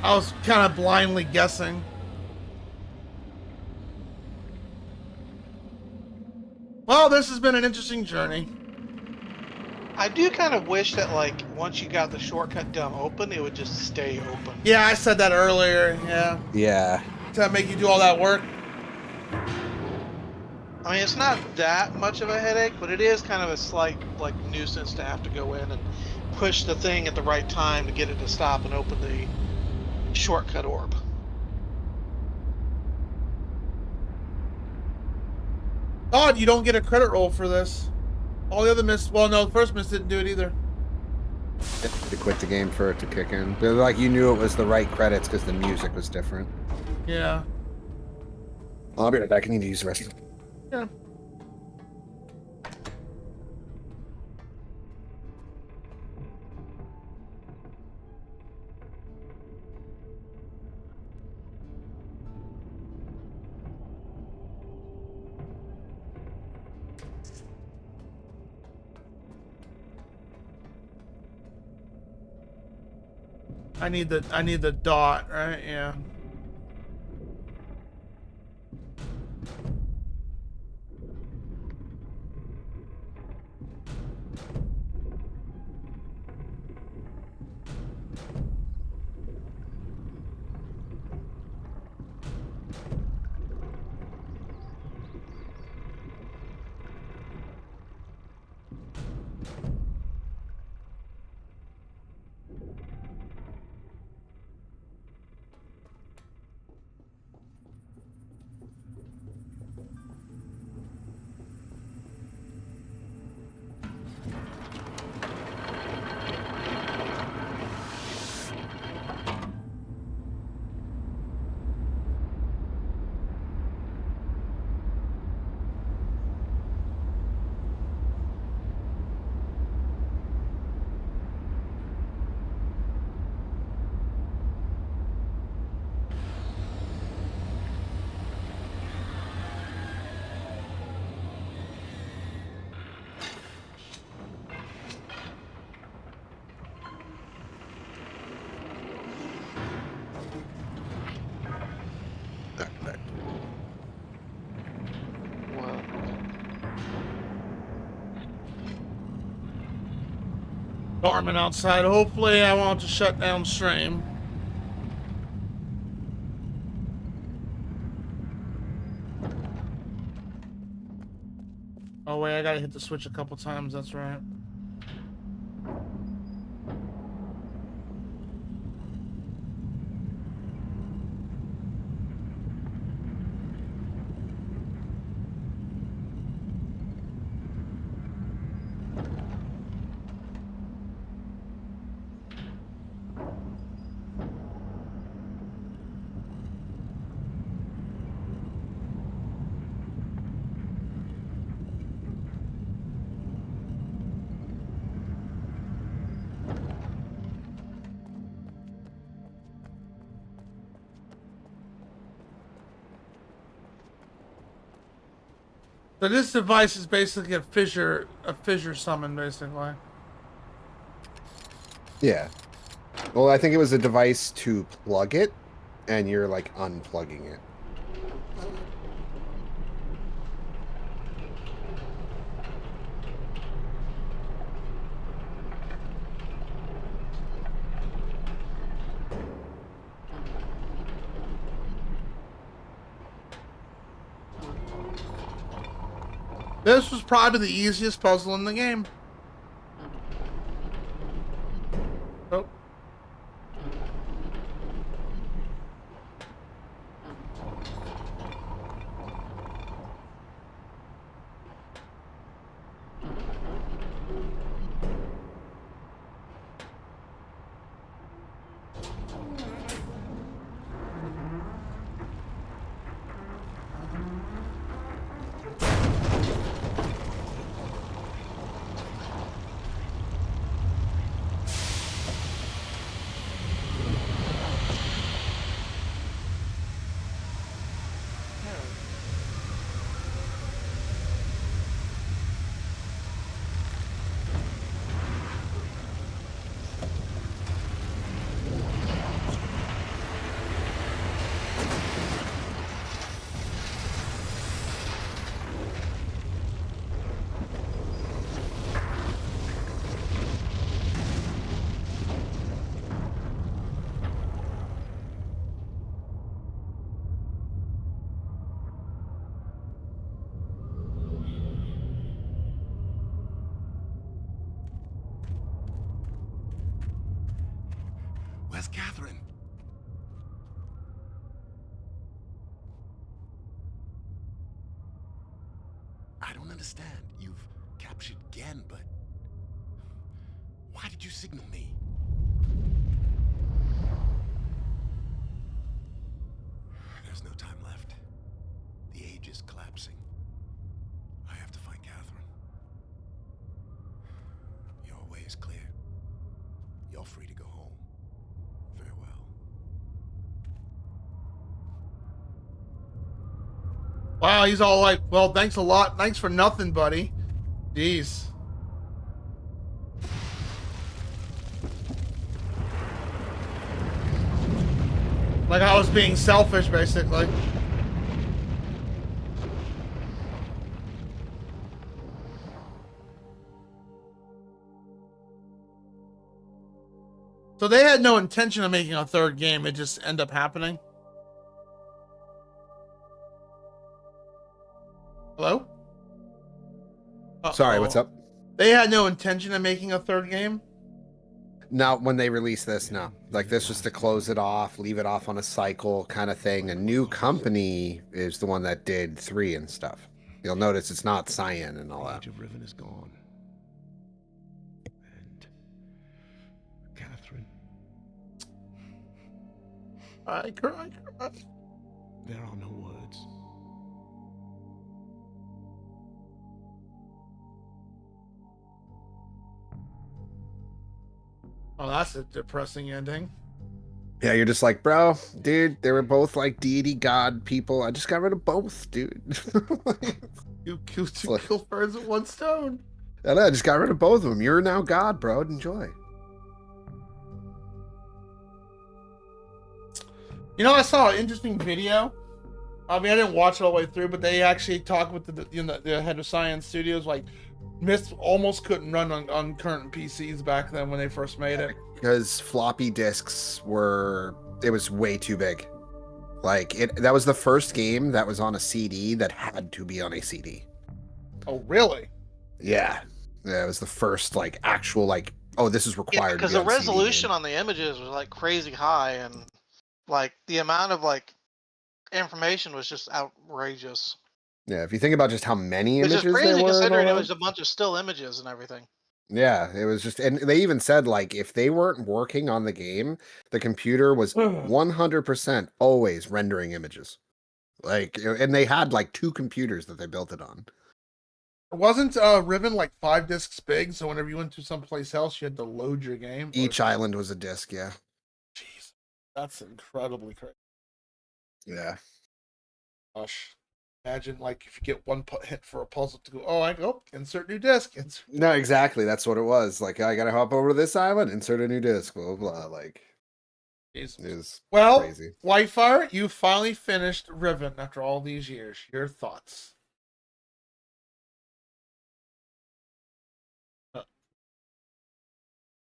I was kind of blindly guessing. Well, this has been an interesting journey. I do kind of wish that like once you got the shortcut dumb open, it would just stay open. Yeah, I said that earlier. Yeah. Yeah. To make you do all that work. I mean, it's not that much of a headache, but it is kind of a slight like nuisance to have to go in and push the thing at the right time to get it to stop and open the shortcut orb. Odd, you don't get a credit roll for this. All the other Myst, well, no, the first Myst didn't do it either. To quit the game for it to kick in. But like you knew it was the right credits because the music was different. Yeah. I'll be right back. I need to use the restroom. Yeah. I need the dot, right? Yeah. Well, Storming outside. Hopefully, I won't have to shut down stream. Oh wait, I gotta hit the switch a couple times. That's right. So this device is basically a fissure summon, basically. Yeah. Well, I think it was a device to plug it, and you're like unplugging it. This was probably the easiest puzzle in the game. Oh. Where's Catherine? I don't understand. You've captured Gen, but why did you signal me? There's no time left. The age is collapsing. I have to find Catherine. Your way is clear. You're free to go home. Farewell. Wow, he's all like, well, thanks a lot. Thanks for nothing, buddy. Jeez. Like I was being selfish, basically. So they had no intention of making a third game. It just ended up happening. Hello? Sorry, what's up? They had no intention of making a third game? Now, when they release this, no. Like, this was to close it off, leave it off on a cycle kind of thing. A new company is the one that did 3 and stuff. You'll notice it's not Cyan and all The that. age of Riven is gone. And Catherine, I cry. there are no words. Oh, that's a depressing ending. Yeah, you're just like, bro, dude, they were both like deity god people. I just got rid of both, dude. You kill birds with one stone. And I just got rid of both of them. You're now god, bro. Enjoy. You know, I saw an interesting video. I mean, I didn't watch it all the way through, but they actually talked with the head of Science Studios. Like, Myst almost couldn't run on current PCs back then when they first made it. Because floppy disks it was way too big. Like, that was the first game that was on a CD that had to be on a CD. Oh, really? Yeah. Yeah, it was the first, like, actual, like, oh, this is required. Because to be the on CD resolution game. on the images was like crazy high, and like the amount of like information was just outrageous. Yeah, if you think about just how many Which is images there crazy were. considering and it all was that. a bunch of still images and everything. Yeah, it was just, and they even said, like, if they weren't working on the game, the computer was 100% always rendering images. Like, and they had like 2 computers that they built it on. Wasn't Riven like 5 discs big? So whenever you went to someplace else, you had to load your game. Each island was a disc, yeah. Jeez, that's incredibly crazy. Yeah. Gosh, imagine like if you get one hit for a puzzle to go. Oh, I go insert new disc. No, exactly. That's what it was. Like, I gotta hop over to this island, insert a new disc, blah, blah, blah. Like, Jeez. it was Well, crazy. Whitefire, you finally finished Riven after all these years. Your thoughts?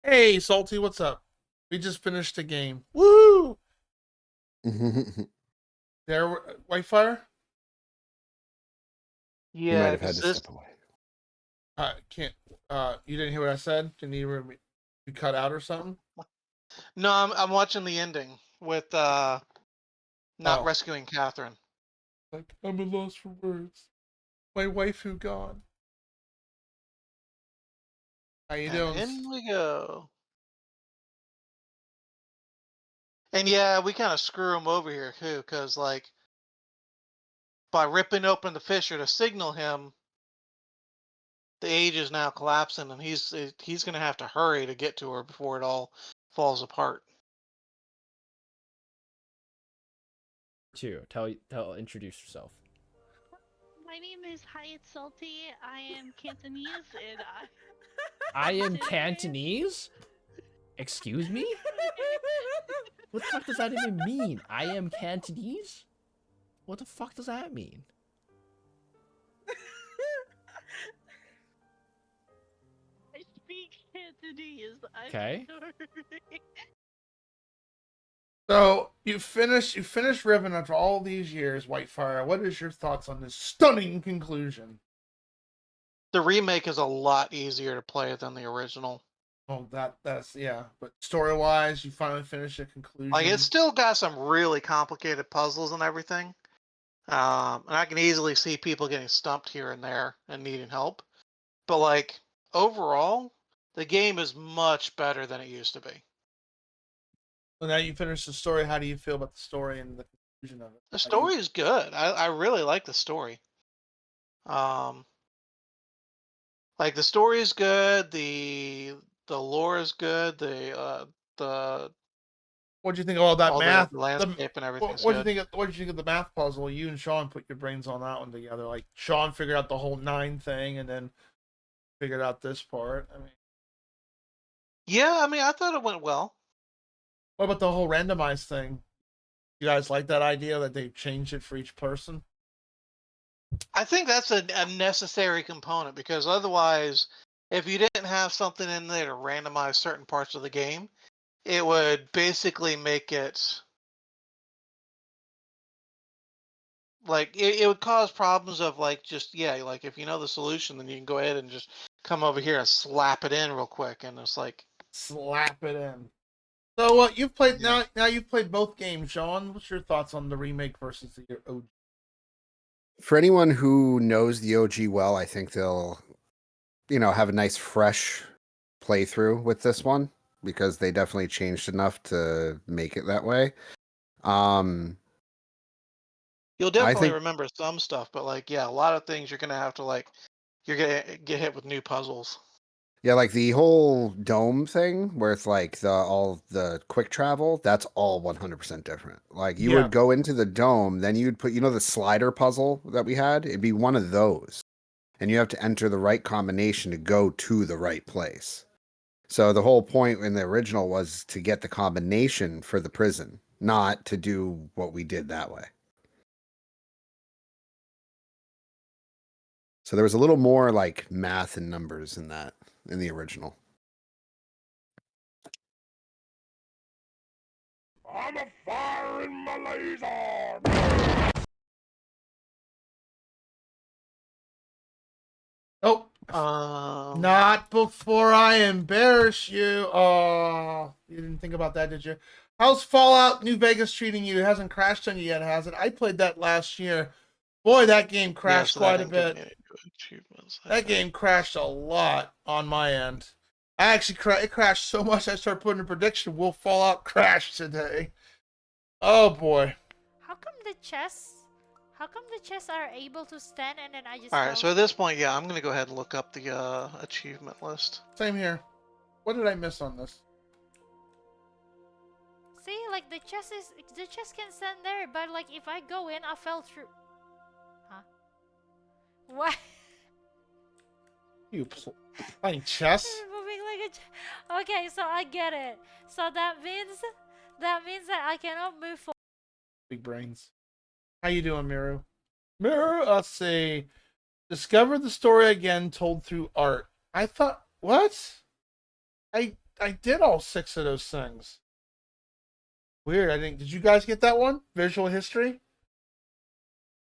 Hey, Salty, what's up? We just finished a game. Woo! There, Whitefire? You might Yeah, have had to this step away. I can't. You didn't hear what I said? Didn't you cut out or something? No, I'm watching the ending with not Oh. rescuing Catherine. Like, I'm at loss for words. My waifu gone. How you doing? In we go. And yeah, we kind of screw him over here too, because like by ripping open the fissure to signal him, the age is now collapsing, and he's gonna have to hurry to get to her before it all falls apart. Too. Introduce yourself. My name is Hyatt Salty. I am Cantonese, and I am Cantonese? Excuse me? What the fuck does that even mean? I am Cantonese? What the fuck does that mean? I speak Cantonese. Okay. So you finished Riven after all these years, Whitefire. What is your thoughts on this stunning conclusion? The remake is a lot easier to play than the original. Oh, that's yeah. But story wise, you finally finished a conclusion. Like it's still got some really complicated puzzles and everything. And I can easily see people getting stumped here and there and needing help. But like overall, the game is much better than it used to be. Well, now you finished the story. How do you feel about the story and the conclusion of it? The story is good. I really like the story. Like the story is good. The lore is good. The What do you think of all that math? The landscape and everything. What do you think? What did you think of the math puzzle? You and Sean put your brains on that one together. Like Sean figured out the whole 9 thing, and then figured out this part. I mean, yeah. I mean, I thought it went well. What about the whole randomized thing? You guys like that idea that they changed it for each person? I think that's a necessary component because otherwise, if you didn't have something in there to randomize certain parts of the game, it would basically make it like it would cause problems of like just like if you know the solution, then you can go ahead and just come over here and slap it in real quick, and it's like slap it in. So what you've played now you've played both games, Sean. What's your thoughts on the remake versus the OG? For anyone who knows the OG well, I think they'll, have a nice fresh playthrough with this one because they definitely changed enough to make it that way. You'll definitely remember some stuff, but like a lot of things you're gonna have to you're gonna get hit with new puzzles. Yeah, like the whole dome thing where it's like all the quick travel, that's all 100% different. Like you would go into the dome, then you'd put, the slider puzzle that we had, it'd be one of those. And you have to enter the right combination to go to the right place. So the whole point in the original was to get the combination for the prison, not to do what we did that way. So there was a little more like math and numbers in that in the original. I'm a fire in my laser. Oh, not before I embarrass you. Oh, you didn't think about that, did you? How's Fallout New Vegas treating you? It hasn't crashed on you yet, has it? I played that last year. Boy, that game crashed quite a bit. That game crashed a lot on my end. I actually it crashed so much I started putting a prediction: will Fallout crash today? Oh boy! How come the chests are able to stand and then I just? All right, so at this point, I'm gonna go ahead and look up the achievement list. Same here. What did I miss on this? See, like the chest can stand there, but like if I go in, I fell through. Huh? What? You playing chess? Moving like a. Okay, so I get it. So that means that I cannot move forward. Big brains. How you doing, Miru? Miru, let's see. Discover the story again, told through art. I thought, what? I did all 6 of those things. Weird. I think. Did you guys get that one? Visual history.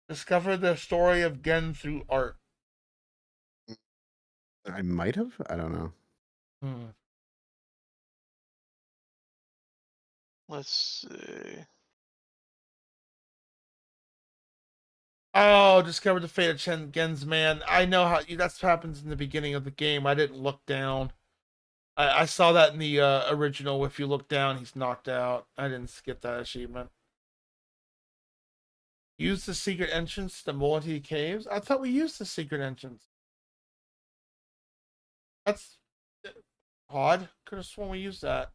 Discover the story of Gen through art. I might have. I don't know. Hmm. Let's see. Oh, discovered the fate of Chen Gen's man. I know how that happens in the beginning of the game. I didn't look down. I saw that in the original. If you look down, he's knocked out. I didn't skip that achievement. Use the secret entrance to Multi Caves. I thought we used the secret entrance. That's odd. Could have sworn we used that.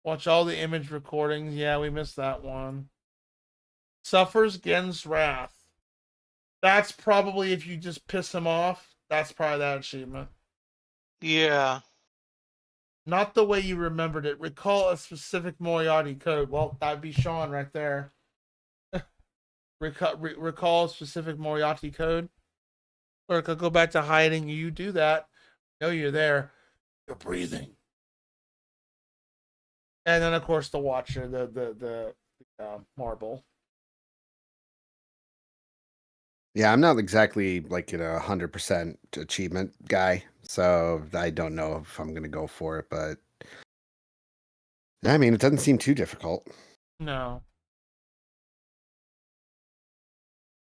Watch all the image recordings. Yeah, we missed that one. Suffers Gen's wrath. That's probably if you just piss him off. That's probably that achievement. Yeah. Not the way you remembered it. Recall a specific Moriarty code. Well, that'd be Sean right there. Recall a specific Moriarty code. Or could go back to hiding. You do that. Know you're there. You're breathing. And then, of course, the Watcher, the marble. Yeah, I'm not exactly like 100% achievement guy, so I don't know if I'm gonna go for it. But I mean, it doesn't seem too difficult. No.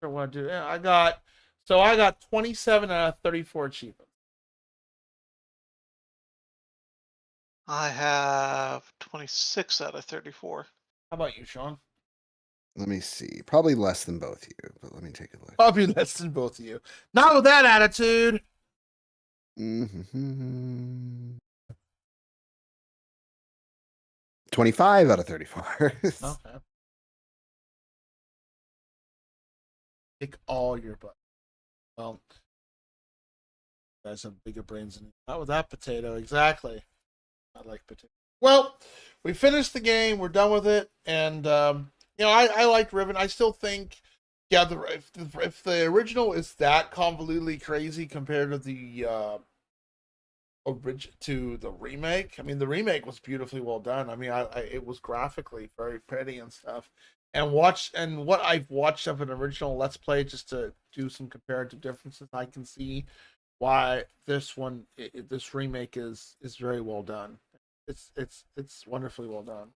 Sure want to do. Yeah, I got 27 out of 34 achievements. I have 26 out of 34. How about you, Sean? Let me see. Probably less than both of you, but let me take a look. Probably less than both of you. Not with that attitude. 25 out of 34. Okay. Kick all your butt. Well, you guys have bigger brains than me. Not with that potato, exactly. I like potato. Well, we finished the game. We're done with it, and I liked Riven. I still think, yeah, if the original is that convolutedly crazy compared to the remake. I mean, the remake was beautifully well done. I mean, it was graphically very pretty and stuff. And what I've watched of an original Let's Play just to do some comparative differences, I can see why this remake is very well done. It's wonderfully well done.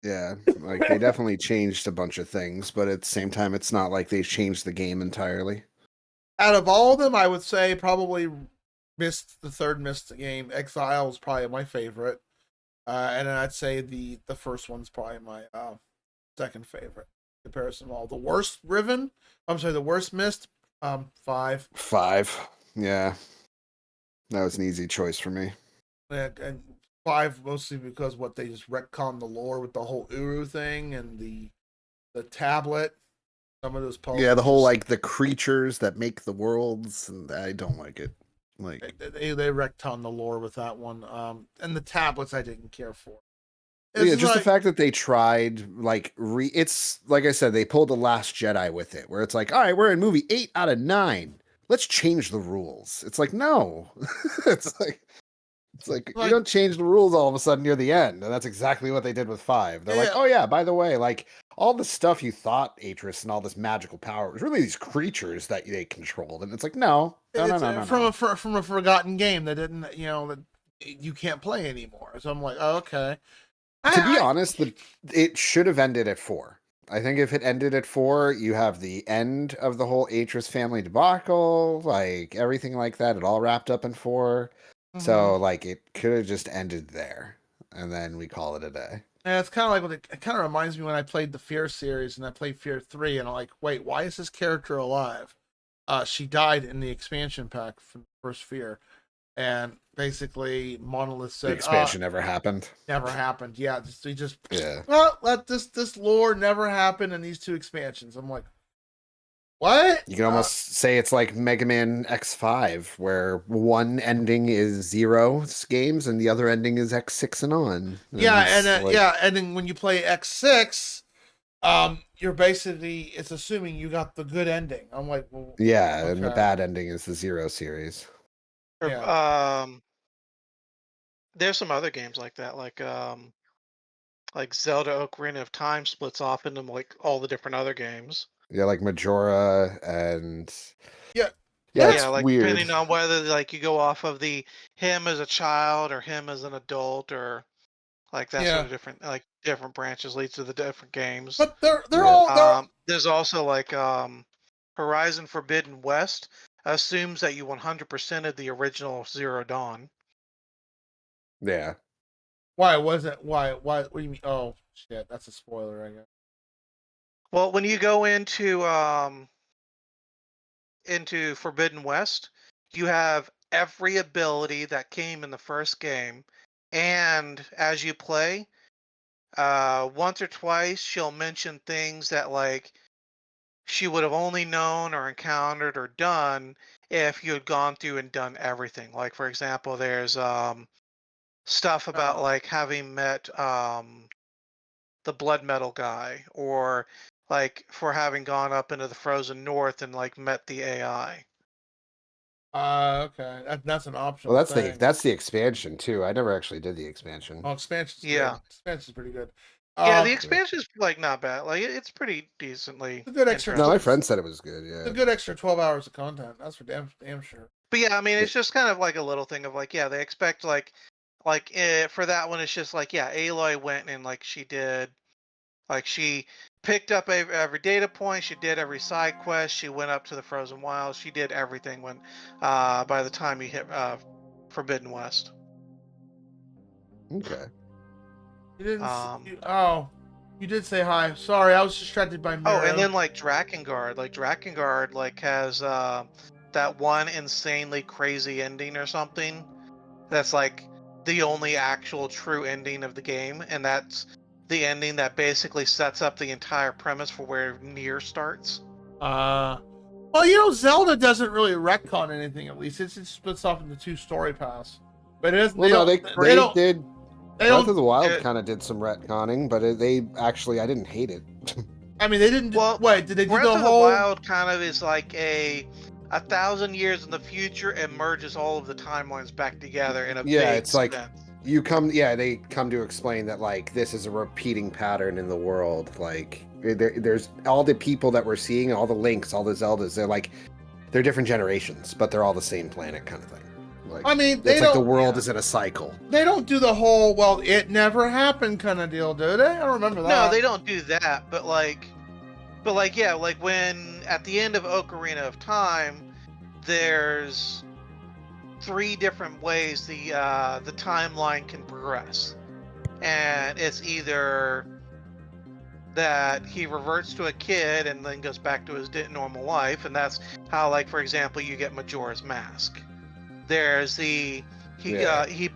Yeah, like they definitely changed a bunch of things, but at the same time, it's not like they changed the game entirely. Out of all of them, I would say probably the third Myst game. Exile is probably my favorite, and then I'd say the first one's probably my second favorite. Comparison of all the worst Riven. I'm sorry, the worst Myst. 5. 5. Yeah, that was an easy choice for me. And 5 mostly because what they just retconned the lore with the whole Uru thing and the tablet. Some of those posts. Yeah, the whole like the creatures that make the worlds, and I don't like it. Like they retconned the lore with that one. And the tablets I didn't care for. Yeah, just the fact that they tried, like, it's like I said, they pulled the Last Jedi with it, where it's like, all right, we're in movie 8 out of 9. Let's change the rules. It's like, no, it's like you don't change the rules all of a sudden near the end, and that's exactly what they did with 5. They're like, oh yeah, by the way, like all the stuff you thought Atris and all this magical power was really these creatures that they controlled, and it's like, no. From a forgotten game that didn't, that you can't play anymore. So I'm like, oh, okay. To be honest, it should have ended at 4. I think if it ended at 4, you have the end of the whole Atris family debacle, like everything like that. It all wrapped up in 4. Mm-hmm. So like it could have just ended there, and then we call it a day. Yeah, it's kind of like it kind of reminds me when I played the Fear series and I played Fear 3, and I'm like, wait, why is this character alive? She died in the expansion pack from the first Fear. And basically, Monolith said the expansion never happened. Never happened. Yeah, well, let this lore never happen in these 2 expansions. I'm like, what? You can almost say it's like Mega Man X5, where one ending is 0 games and the other ending is X6 and on. And then when you play X6, you're basically it's assuming you got the good ending. I'm like, well, yeah, okay. And the bad ending is the 0 series. Yeah. There's some other games like that, like Zelda Ocarina of Time splits off into like all the different other games. Yeah, like Majora and Yeah, Yeah, it's like weird. depending on whether like you go off of the him as a child or him as an adult or like that sort of different branches leads to the different games. But they're Yeah. all There's also like Horizon Forbidden West assumes that you 100%ed the original Zero Dawn. Yeah. why wasn't why what do you mean? Oh shit, that's a spoiler, I guess. Well, when you go into Forbidden West, you have every ability that came in the first game, and as you play, once or twice she'll mention things that like she would have only known or encountered or done if you had gone through and done everything. Like for example, there's stuff about Oh. like having met the blood metal guy, or like for having gone up into the frozen north and like met the AI. Okay. That's an optional Well, thing. that's the expansion too. I never actually did the expansion. Oh, expansion's Yeah. good. Expansion's pretty good. Yeah, the expansion is like not bad. Like it's pretty decently It's a good extra. interesting. No, my friend said it was good. It's Yeah. a good extra 12 hours of content. That's for damn sure. But yeah, I mean, it's just kind of like a little thing of like, yeah, they expect like for that one, it's just like, yeah, Aloy went and like she did, like she picked up every data point, she did every side quest, she went up to the Frozen Wilds, she did everything when, by the time you hit Forbidden West. Okay. You didn't. Um, You did say hi. Sorry, I was distracted by Miro. Oh, and then like Drakengard like has that one insanely crazy ending or something. That's like the only actual true ending of the game, and that's the ending that basically sets up the entire premise for where Nier starts. Well, you know, Zelda doesn't really retcon anything. At least it splits off into 2 story paths. But it doesn't. Well, no, they did. Breath of the Wild kind of did some retconning, but they actually I didn't hate it. I mean, they didn't. Well, wait, did they do Breath the of whole? the Wild kind of is like a 1,000 years in the future and merges all of the timelines back together in a Yeah, big it's like sense. they come to explain that like this is a repeating pattern in the world. Like there's all the people that we're seeing, all the Links, all the Zeldas. They're different generations, but they're all the same planet, kind of thing. Like, I mean, it's like the world is in a cycle. They don't do the whole "well, it never happened" kind of deal, do they? I don't remember that. No, they don't do that. But yeah, like when at the end of Ocarina of Time, there's 3 different ways the timeline can progress, and it's either that he reverts to a kid and then goes back to his normal life, and that's how, like for example, you get Majora's Mask. There's he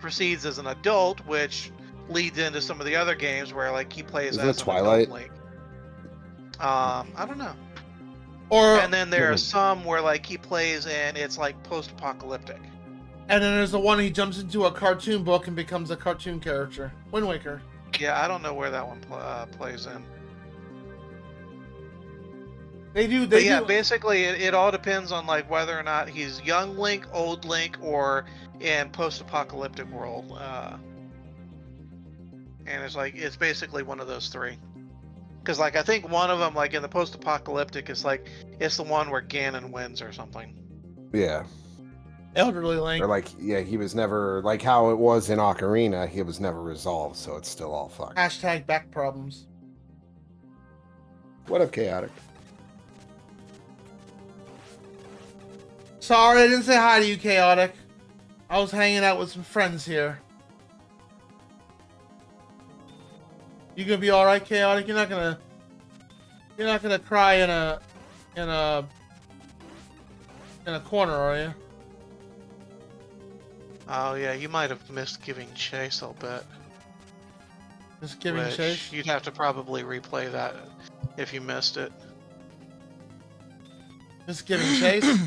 proceeds as an adult, which leads into some of the other games where like he plays as an Twilight? adult Link. I don't know. Or and then there are some where like he plays and it's like post-apocalyptic. And then there's the one he jumps into a cartoon book and becomes a cartoon character. Wind Waker. Yeah, I don't know where that one plays in. They do. Basically, it all depends on like whether or not he's young Link, old Link, or in post-apocalyptic world. And it's basically one of those 3. Because like I think one of them, like in the post-apocalyptic, is like it's the one where Ganon wins or something. Yeah. Elderly Link. Or like, yeah, he was never like how it was in Ocarina. He was never resolved, so it's still all fucked. # back problems. What up, Chaotic? Sorry, I didn't say hi to you, Chaotic. I was hanging out with some friends here. You gonna be all right, Chaotic? You're not gonna cry in a corner, are you? Oh yeah, you might have missed giving chase, I'll bet. Just giving chase? You'd have to probably replay that if you missed it. Just giving chase?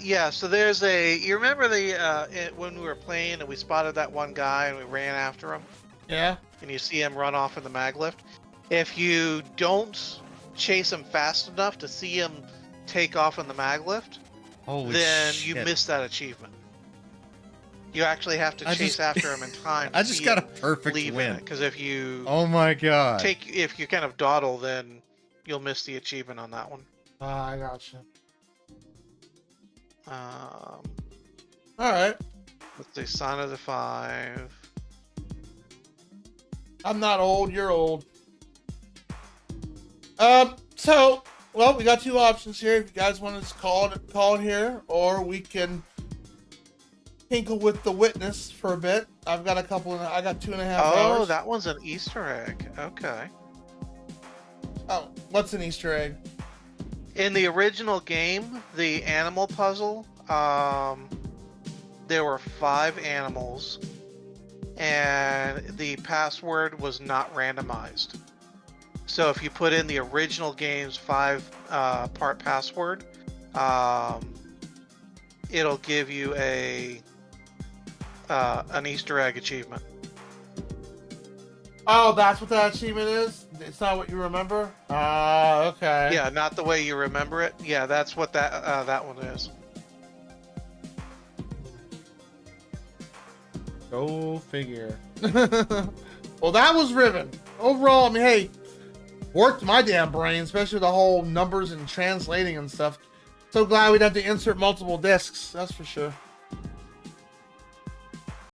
Yeah, so there's you remember when we were playing and we spotted that one guy and we ran after him? Yeah. And you see him run off in the mag lift? If you don't chase him fast enough to see him take off in the mag lift, then you miss that achievement. You actually have to chase after him in time. I just got a perfect win. Because if you oh my god, if you kind of dawdle, then you'll miss the achievement on that one. I gotcha. All right. Let's see, Sign of the Five. I'm not old. You're old. So, well, we got two options here. If you guys want to call it here, or we can tinkle with the witness for a bit. I've got I got 2.5 hours. Oh, that one's an Easter egg. Okay. Oh, what's an Easter egg? In the original game, the animal puzzle, there were 5 animals, and the password was not randomized. So if you put in the original game's 5-part password, it'll give you an Easter egg achievement. Oh, that's what that achievement is? It's not what you remember? Okay. Yeah, not the way you remember it. Yeah, that's what that one is. Go figure. Well, that was Riven. Overall, I mean, hey, worked my damn brain, especially the whole numbers and translating and stuff. So glad we'd have to insert multiple discs, that's for sure.